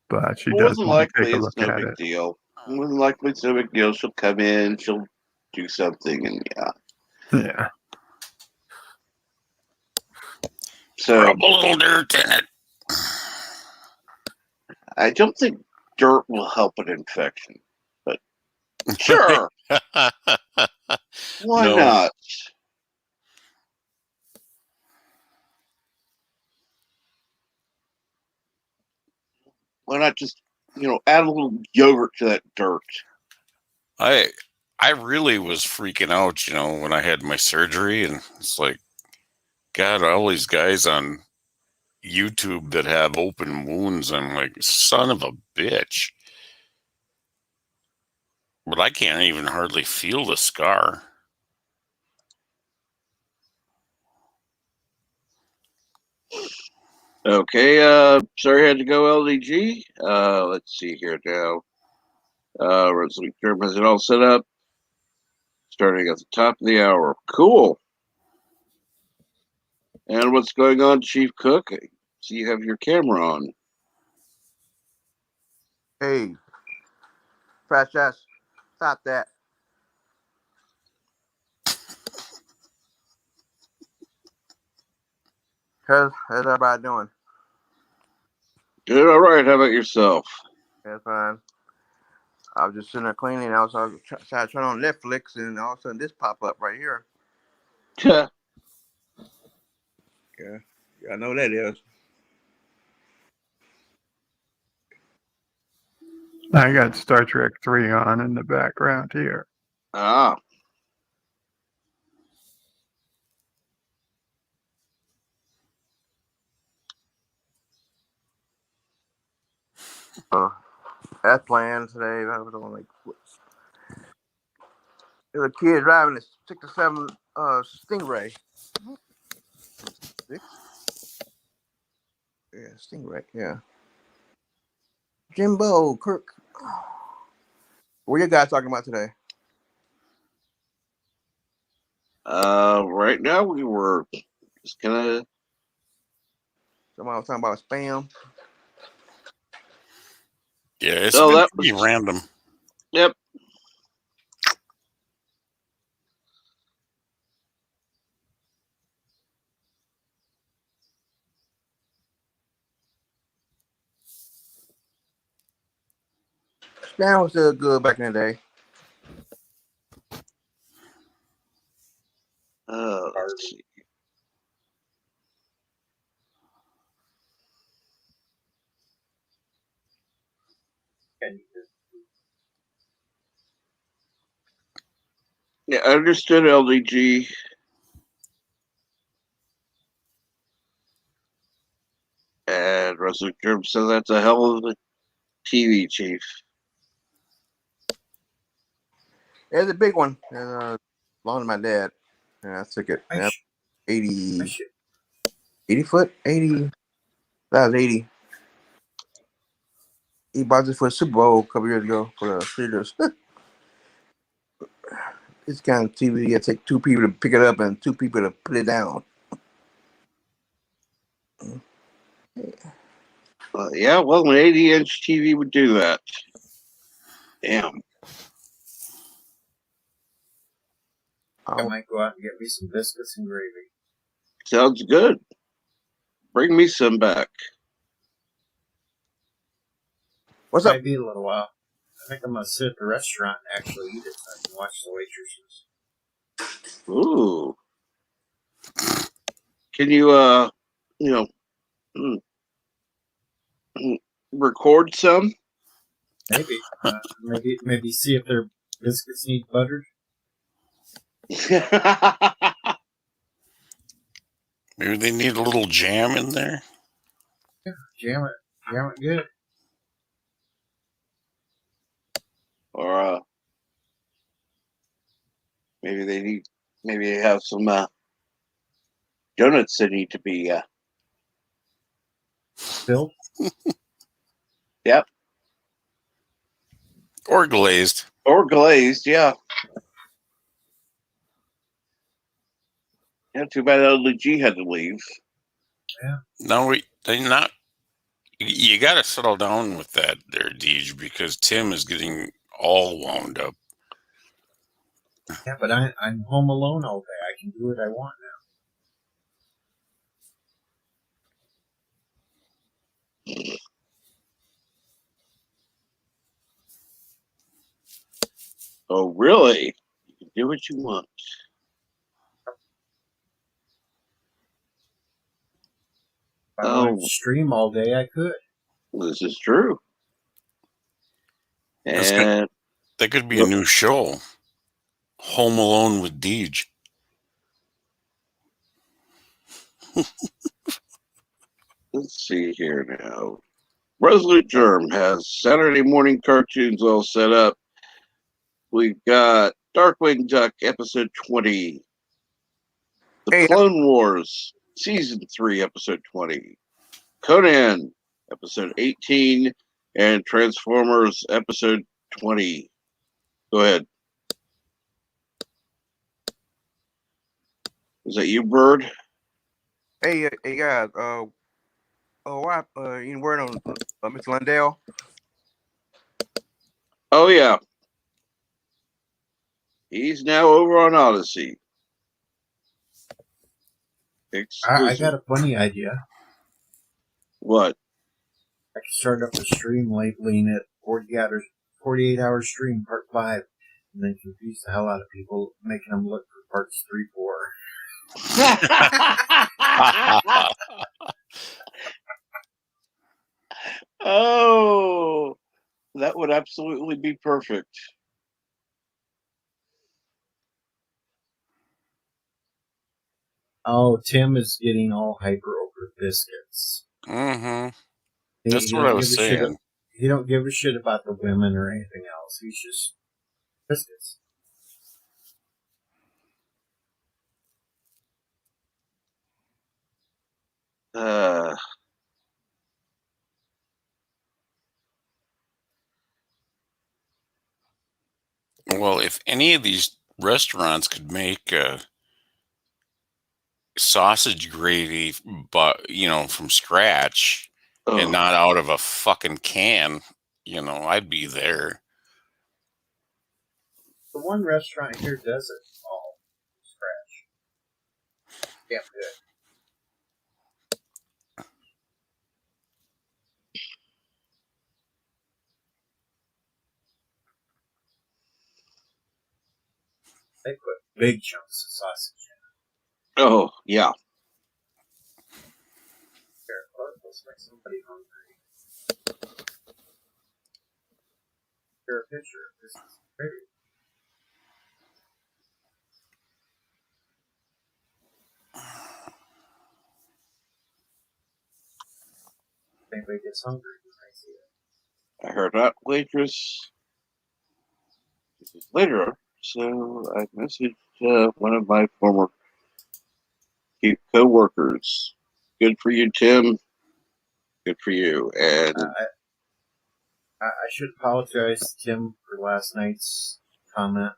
But she More does than want to take likely, a it's look no at big it. deal. More than likely, it's no big deal. She'll come in, she'll do something, and yeah. Yeah. So Rub a little dirt in it. I don't think dirt will help an infection, but sure, why No. not? Why not just add a little yogurt to that dirt? I really was freaking out, when I had my surgery, and it's like, God, all these guys on YouTube that have open wounds, I'm like, son of a bitch. But I can't even hardly feel the scar. Okay, sorry I had to go LDG. Let's see here now. Resolution Germ has it all set up. Starting at the top of the hour. Cool. And what's going on, Chief Cook? So you have your camera on. Hey, Fresh ass, stop that. How's everybody doing? Good, all right. How about yourself? That's fine. I was just sitting there cleaning. I was trying to turn on Netflix, and all of a sudden this pop up right here. Yeah, I know what that is. I got Star Trek 3 on in the background here. Ah. That's playing today. I was on there's a kid driving a 67 Stingray. 6? Yeah, Stingray. Yeah. Jimbo Kirk. What you guys talking about today? Right now we were just gonna. Somebody was talking about spam. Yeah, it's been that pretty was random. Yep. Spam was still good back in the day. Let's see. Yeah, I understood LDG. And Russell Germ said that's a hell of a TV, Chief. It's a big one. Belonged to my dad. And I took it. 80 foot? 80. That was 80. He bought this for the Super Bowl a couple years ago for the Steelers. This kind of TV, you take two people to pick it up and two people to put it down. Yeah, well, an 80-inch TV would do that. Damn. I might go out and get me some biscuits and gravy. Sounds good. Bring me some back. What's up? Might be a little while. I think I'm gonna sit at the restaurant and actually eat it so I can watch the waitresses. Ooh. Can you, record some? Maybe see if their biscuits need buttered. Maybe they need a little jam in there. Jam it good. Or maybe they have some donuts that need to be Bill? Yep. Or glazed. Or glazed, yeah. Yeah, too bad only G had to leave. Yeah. No, they not. You got to settle down with that there, Deej, because Tim is getting all wound up. Yeah, but I'm home alone all day. I can do what I want now. Oh, really? You can do what you want. If I wanted to stream all day, I could. This is true. That could be a new show. Home Alone with Deej. Let's see here now. Resolute Germ has Saturday morning cartoons all set up. We've got Darkwing Duck episode 20. The Clone Wars season 3 episode 20. Conan episode 18 and Transformers episode 20. Go ahead. Is that you, Bird? Hey guys. What? Any word on Mr. Lundell? Oh yeah, he's now over on Odyssey. I got a funny idea. What? I could start up a stream labeling it 48 hour stream part 5, and then confuse the hell out of people, making them look for parts 3, 4. Oh, that would absolutely be perfect. Oh, Tim is getting all hyper over biscuits. Mm-hmm. That's what I was saying. He don't give a shit about the women or anything else. He's just biscuits. Well, if any of these restaurants could make sausage gravy, but from scratch and not out of a fucking can, I'd be there. The one restaurant here does it all from scratch. Damn good. They put big chunks of sausage in it. Oh, yeah. Here, let's make somebody hungry. Here, a picture of this gravy. If anybody gets hungry, you might see it. I heard that, waitress. This is later, so I messaged one of my former co-workers. Good for you, Tim. Good for you. And I should apologize to Tim for last night's comment.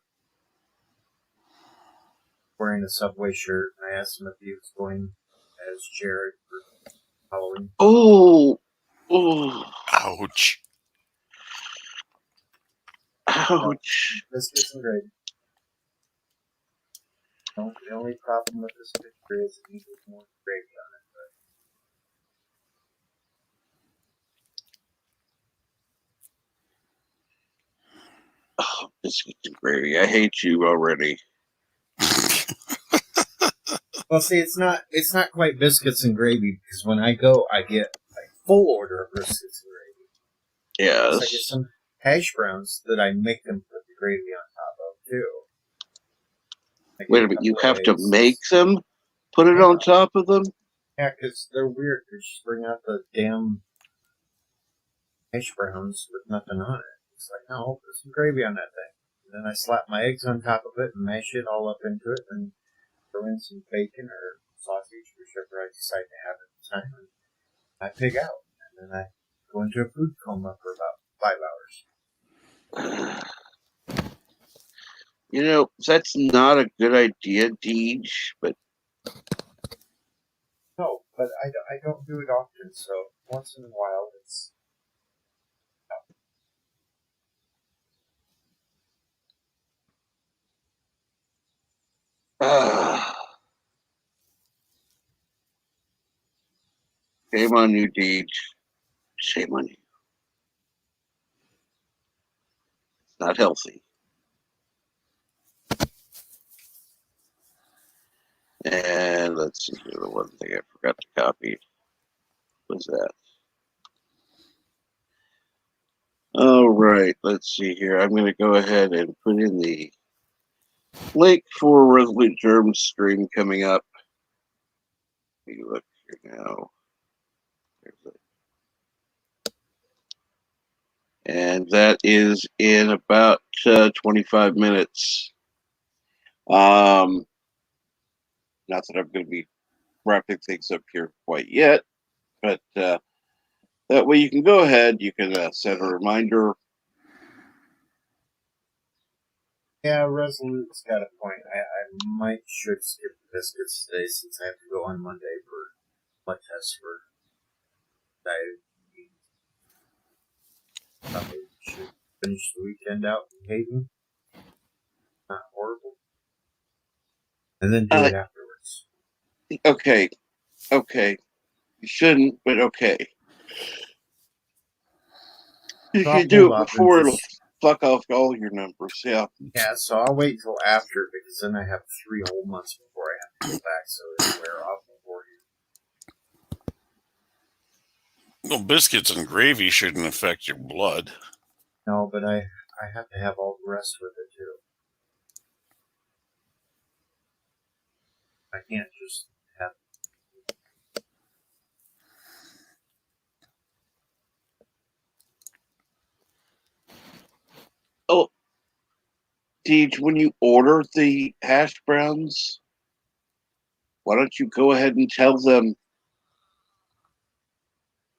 Wearing a Subway shirt, and I asked him if he was going as Jared for Halloween. Oh, ouch! Ouch! Biscuits and gravy. The only problem with this picture is it needs more gravy on it. Oh, biscuits and gravy. I hate you already. Well, see, it's not quite biscuits and gravy, because when I go, I get a full order of biscuits and gravy. Yes. So I get some hash browns that I make them put the gravy on top of, too. Wait a minute, you have to make them? Put it on top of them? Yeah, because they're weird. They just bring out the damn hash browns with nothing on it. It's like, no, put some gravy on that thing. And then I slap my eggs on top of it and mash it all up into it and throw in some bacon or sausage, whichever I decide to have at the time. And I pig out. And then I go into a food coma for about 5 hours. You know, that's not a good idea, Deej, but... No, but I don't do it often, so once in a while it's... Shame on you, Deej. Shame on you. It's not healthy. And let's see here. The one thing I forgot to copy was that. All right. Let's see here. I'm going to go ahead and put in the link for Resolute Germ stream coming up. Let me look here now. There's it. And that is in about 25 minutes. Not that I'm going to be wrapping things up here quite yet, but that way you can go ahead. You can set a reminder. Yeah, Resolute's got a point. I should skip the biscuits today since I have to go on Monday for blood tests for diabetes. Probably should finish the weekend out in Hayden. Not horrible. And then do it afterwards. Okay. You shouldn't, but okay. If you do it before, it'll fuck off all your numbers, yeah. Yeah, so I'll wait till after, because then I have 3 whole months before I have to go back, so it'll wear off before you. Well, biscuits and gravy shouldn't affect your blood. No, but I have to have all the rest with it, too. I can't just have... Oh, Deej, when you order the hash browns, why don't you go ahead and tell them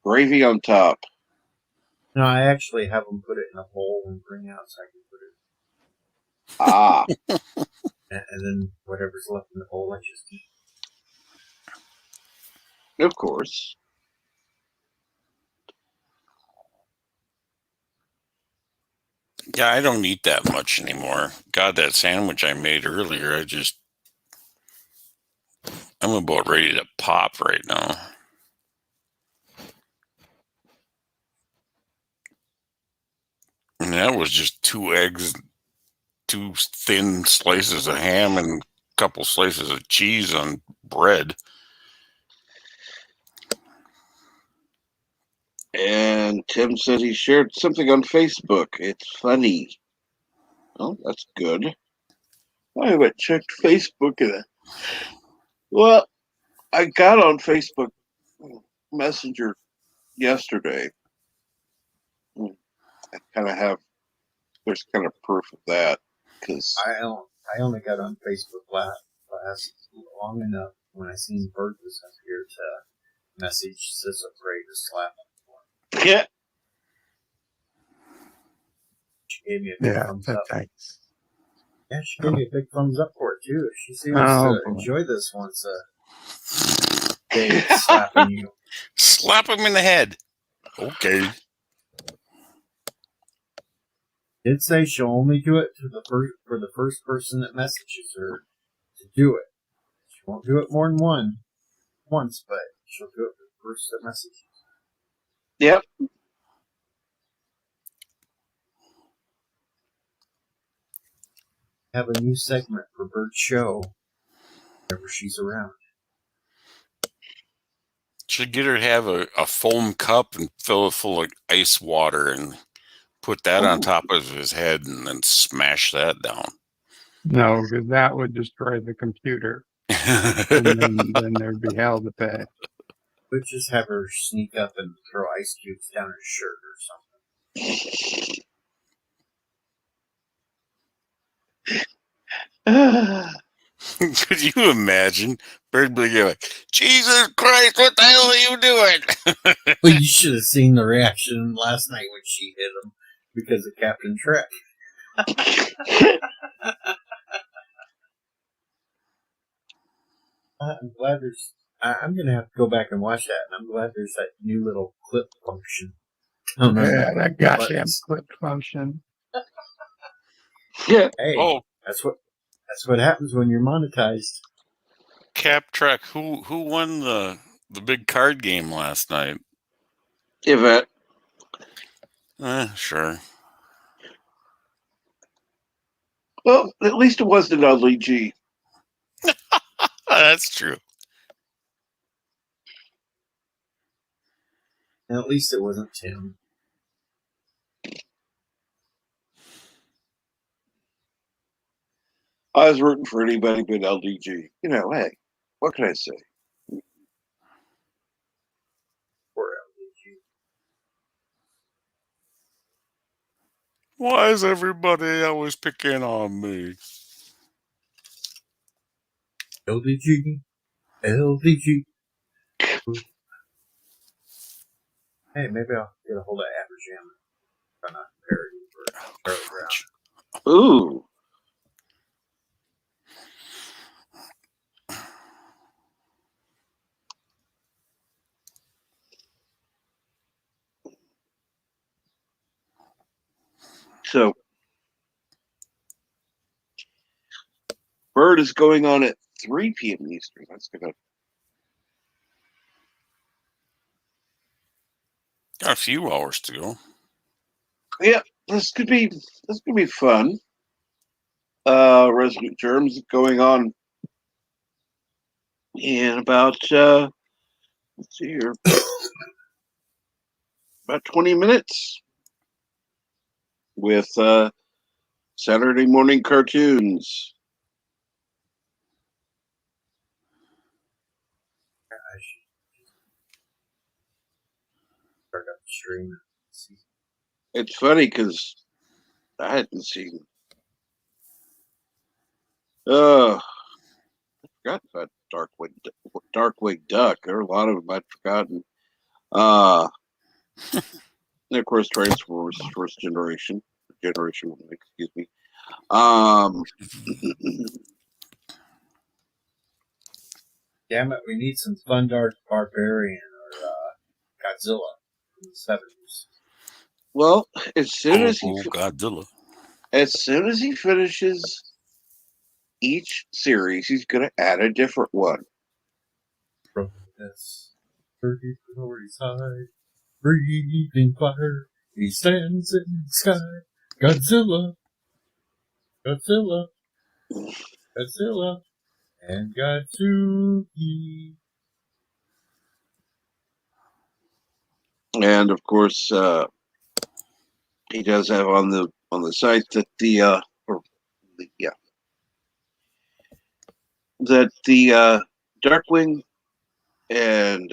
gravy on top? No, I actually have them put it in a bowl and bring out so I can put it. Ah. And then whatever's left in the bowl, I just eat. Of course. Yeah, I don't eat that much anymore. God, that sandwich I made earlier, I'm about ready to pop right now. And that was just 2 eggs, 2 thin slices of ham, and a couple slices of cheese on bread. And Tim said he shared something on Facebook. It's funny. Oh, that's good. I haven't checked Facebook in it. Well, I got on Facebook Messenger yesterday. I kind of have, there's kind of proof of that. Because I only got on Facebook last long enough when I seen Bert was up here to message Sis afraid to slap him. Yeah. She gave me a big thumbs up. Thanks. Yeah, she gave me a big thumbs up for it too. She seems to enjoy this once a day slapping you. Slap him in the head. Okay. Did say she'll only do it to for the first person that messages her to do it. She won't do it more than once, but she'll do it for the first that messages. Yep. Have a new segment for Bert's show whenever she's around. Should get her to have a foam cup and fill it full of ice water and put that on top of his head and then smash that down. No, because that would destroy the computer. And then there'd be hell to pay. Would just have her sneak up and throw ice cubes down her shirt or something. Could you imagine? Bird would be like, Jesus Christ, what the hell are you doing? Well, you should have seen the reaction last night when she hit him because of Captain Trek. I'm glad there's. I'm going to have to go back and watch that, and I'm glad there's that new little clip function. Yeah, that goddamn clip function. Yeah. Oh, that's what happens when you're monetized. Cap Trek, who won the big card game last night? Yvette. Sure. Well, at least it wasn't LDG. That's true. And at least it wasn't Tim. I was rooting for anybody but LDG. You know, hey, what can I say? Poor LDG. Why is everybody always picking on me? LDG. LDG. Hey, maybe I'll get a hold of Aberjam and run a parody for Charlie Brown. Ooh. So, Bird is going on at 3 p.m. Eastern. That's gonna. Got a few hours to go. Yeah, this could be fun. Resident Germs going on in about let's see here, about 20 minutes with Saturday morning cartoons. I should start up the stream. It's funny because I hadn't seen. I forgot about Darkwing Duck. There are a lot of them I'd forgotten. And of course, Transformers first generation, excuse me. Damn it, we need some Fun Dark Barbarian or Godzilla from the 70s. Well, as soon as Godzilla. As soon as he finishes each series, he's going to add a different one. From this 30 stories high, breathing fire, he stands in the sky. Godzilla, Godzilla, Godzilla, and Gatsuki. And of course, he does have on the site that the Darkwing and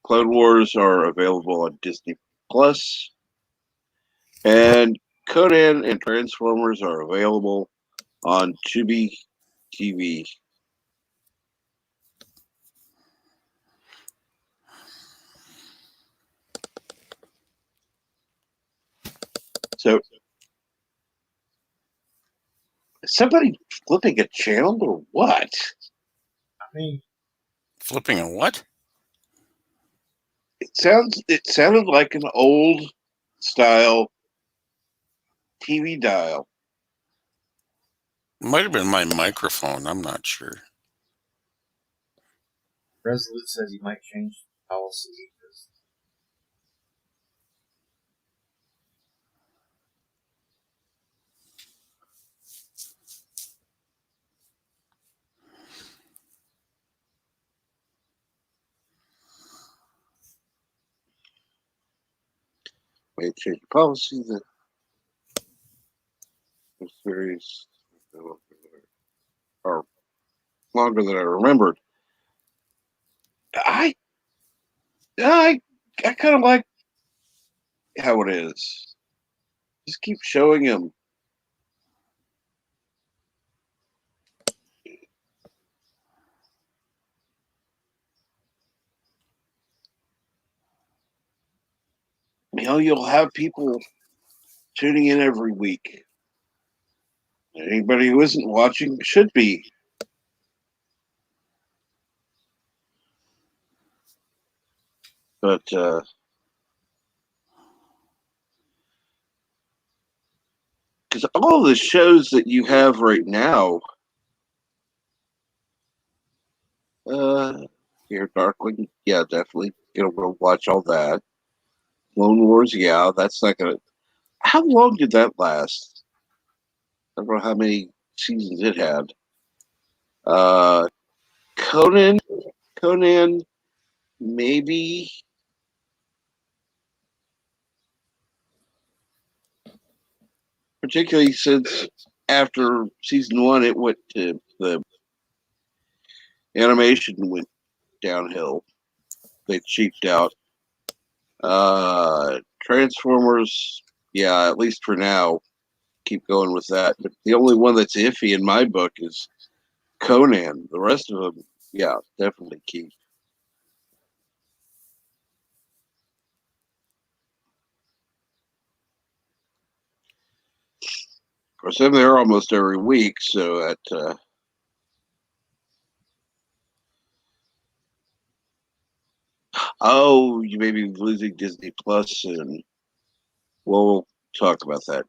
Clone Wars are available on Disney Plus, and Conan and Transformers are available on Tubi TV. So, is somebody flipping a channel or what? I mean, flipping a what? It sounded like an old style TV dial. It might have been my microphone. I'm not sure. Resolute says he might change the policy. May change the policy that the series are longer than I remembered. I kind of like how it is. Just keep showing him. You'll have people tuning in every week. Anybody who isn't watching should be. But because all the shows that you have right now, here, Darkwing, yeah, definitely gonna go watch all that. Clone Wars, yeah, that's not gonna. How long did that last? I don't know how many seasons it had. Uh, Conan, Conan, maybe. Particularly since after season one, it went to the animation went downhill. They cheaped out. Transformers, yeah, at least for now, keep going with that. But the only one that's iffy in my book is Conan. The rest of them, yeah, definitely keep. Of course, I'm there almost every week, so that. Oh, you may be losing Disney Plus soon. We'll talk about that.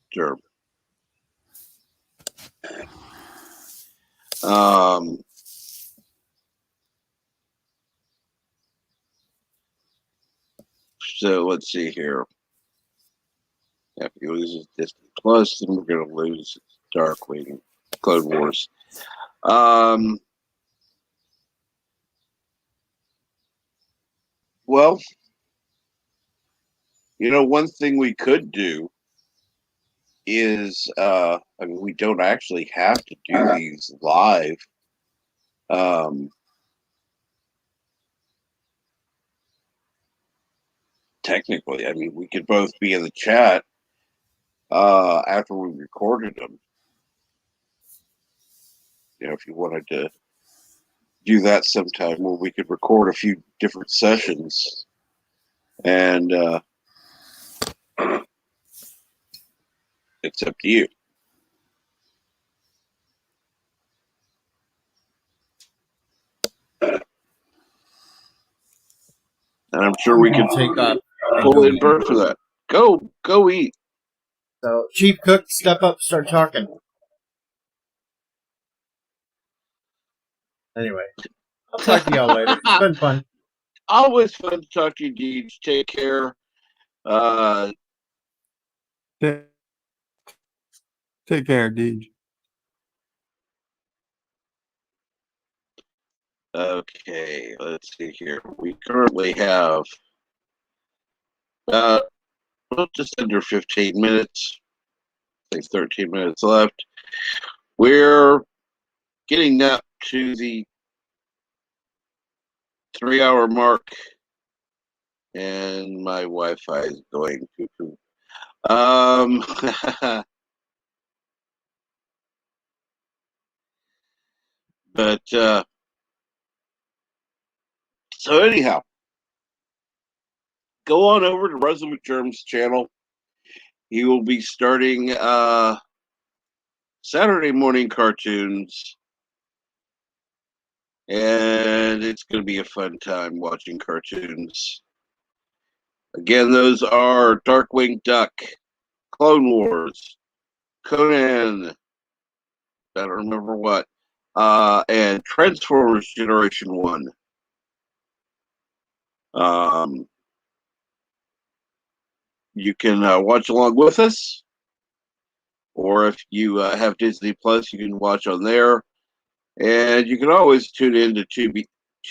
Sure. So let's see here. If he loses Disney Plus, then we're going to lose Darkwing, Clone Wars. Well, one thing we could do is, I mean, we don't actually have to do these live. Technically, I mean, we could both be in the chat after we recorded them. If you wanted to do that sometime where we could record a few different sessions and it's up to you. And I'm sure we can take up pull in Bert for that. Go eat. So, Chief Cook, step up, start talking. Anyway, I'll talk to y'all later. It's been fun. Always fun to talk to you, Deej. Take care. Take care, Deej. Okay, let's see here. We currently have just under 15 minutes. I think 13 minutes left. We're getting up to the 3-hour mark, and my Wi-Fi is going cuckoo. But so anyhow, go on over to Russell McGerm's channel. He will be starting Saturday morning cartoons, and it's going to be a fun time watching cartoons. Again, those are Darkwing Duck, Clone Wars, Conan, I don't remember what, and Transformers Generation 1. You can watch along with us, or if you have Disney Plus, you can watch on there. And you can always tune in to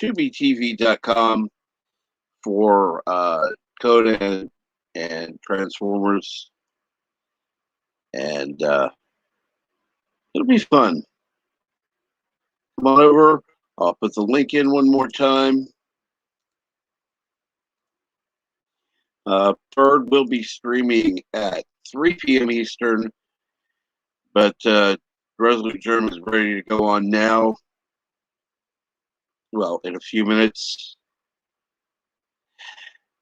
TubiTV.com for Conan and Transformers. And it'll be fun. Come on over. I'll put the link in one more time. Bird will be streaming at 3 p.m. Eastern, but Resolute Germ is ready to go on now. Well, in a few minutes.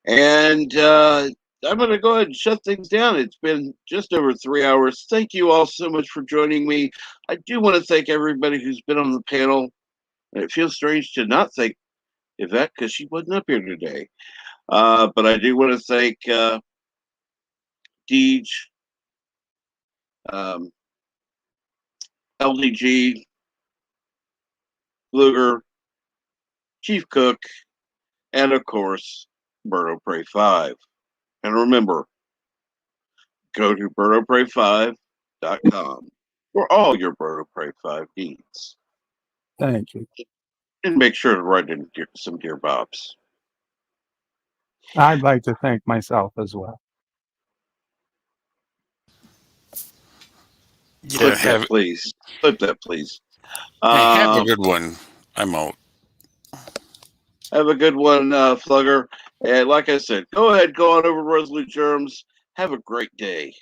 And I'm going to go ahead and shut things down. It's been just over 3 hours. Thank you all so much for joining me. I do want to thank everybody who's been on the panel. And it feels strange to not thank Yvette because she wasn't up here today. But I do want to thank Deej, LDG, Luger, Chief Cook, and of course, Birdo Prey 5. And remember, go to birdopray5.com for all your Birdo Prey 5 needs. Thank you. And make sure to write in some Dear Bobs. I'd like to thank myself as well. Yeah, That, please. Flip that, please. have a good one. I'm out. Have a good one, Flugger. And like I said, go ahead, go on over to Resolute Germs. Have a great day.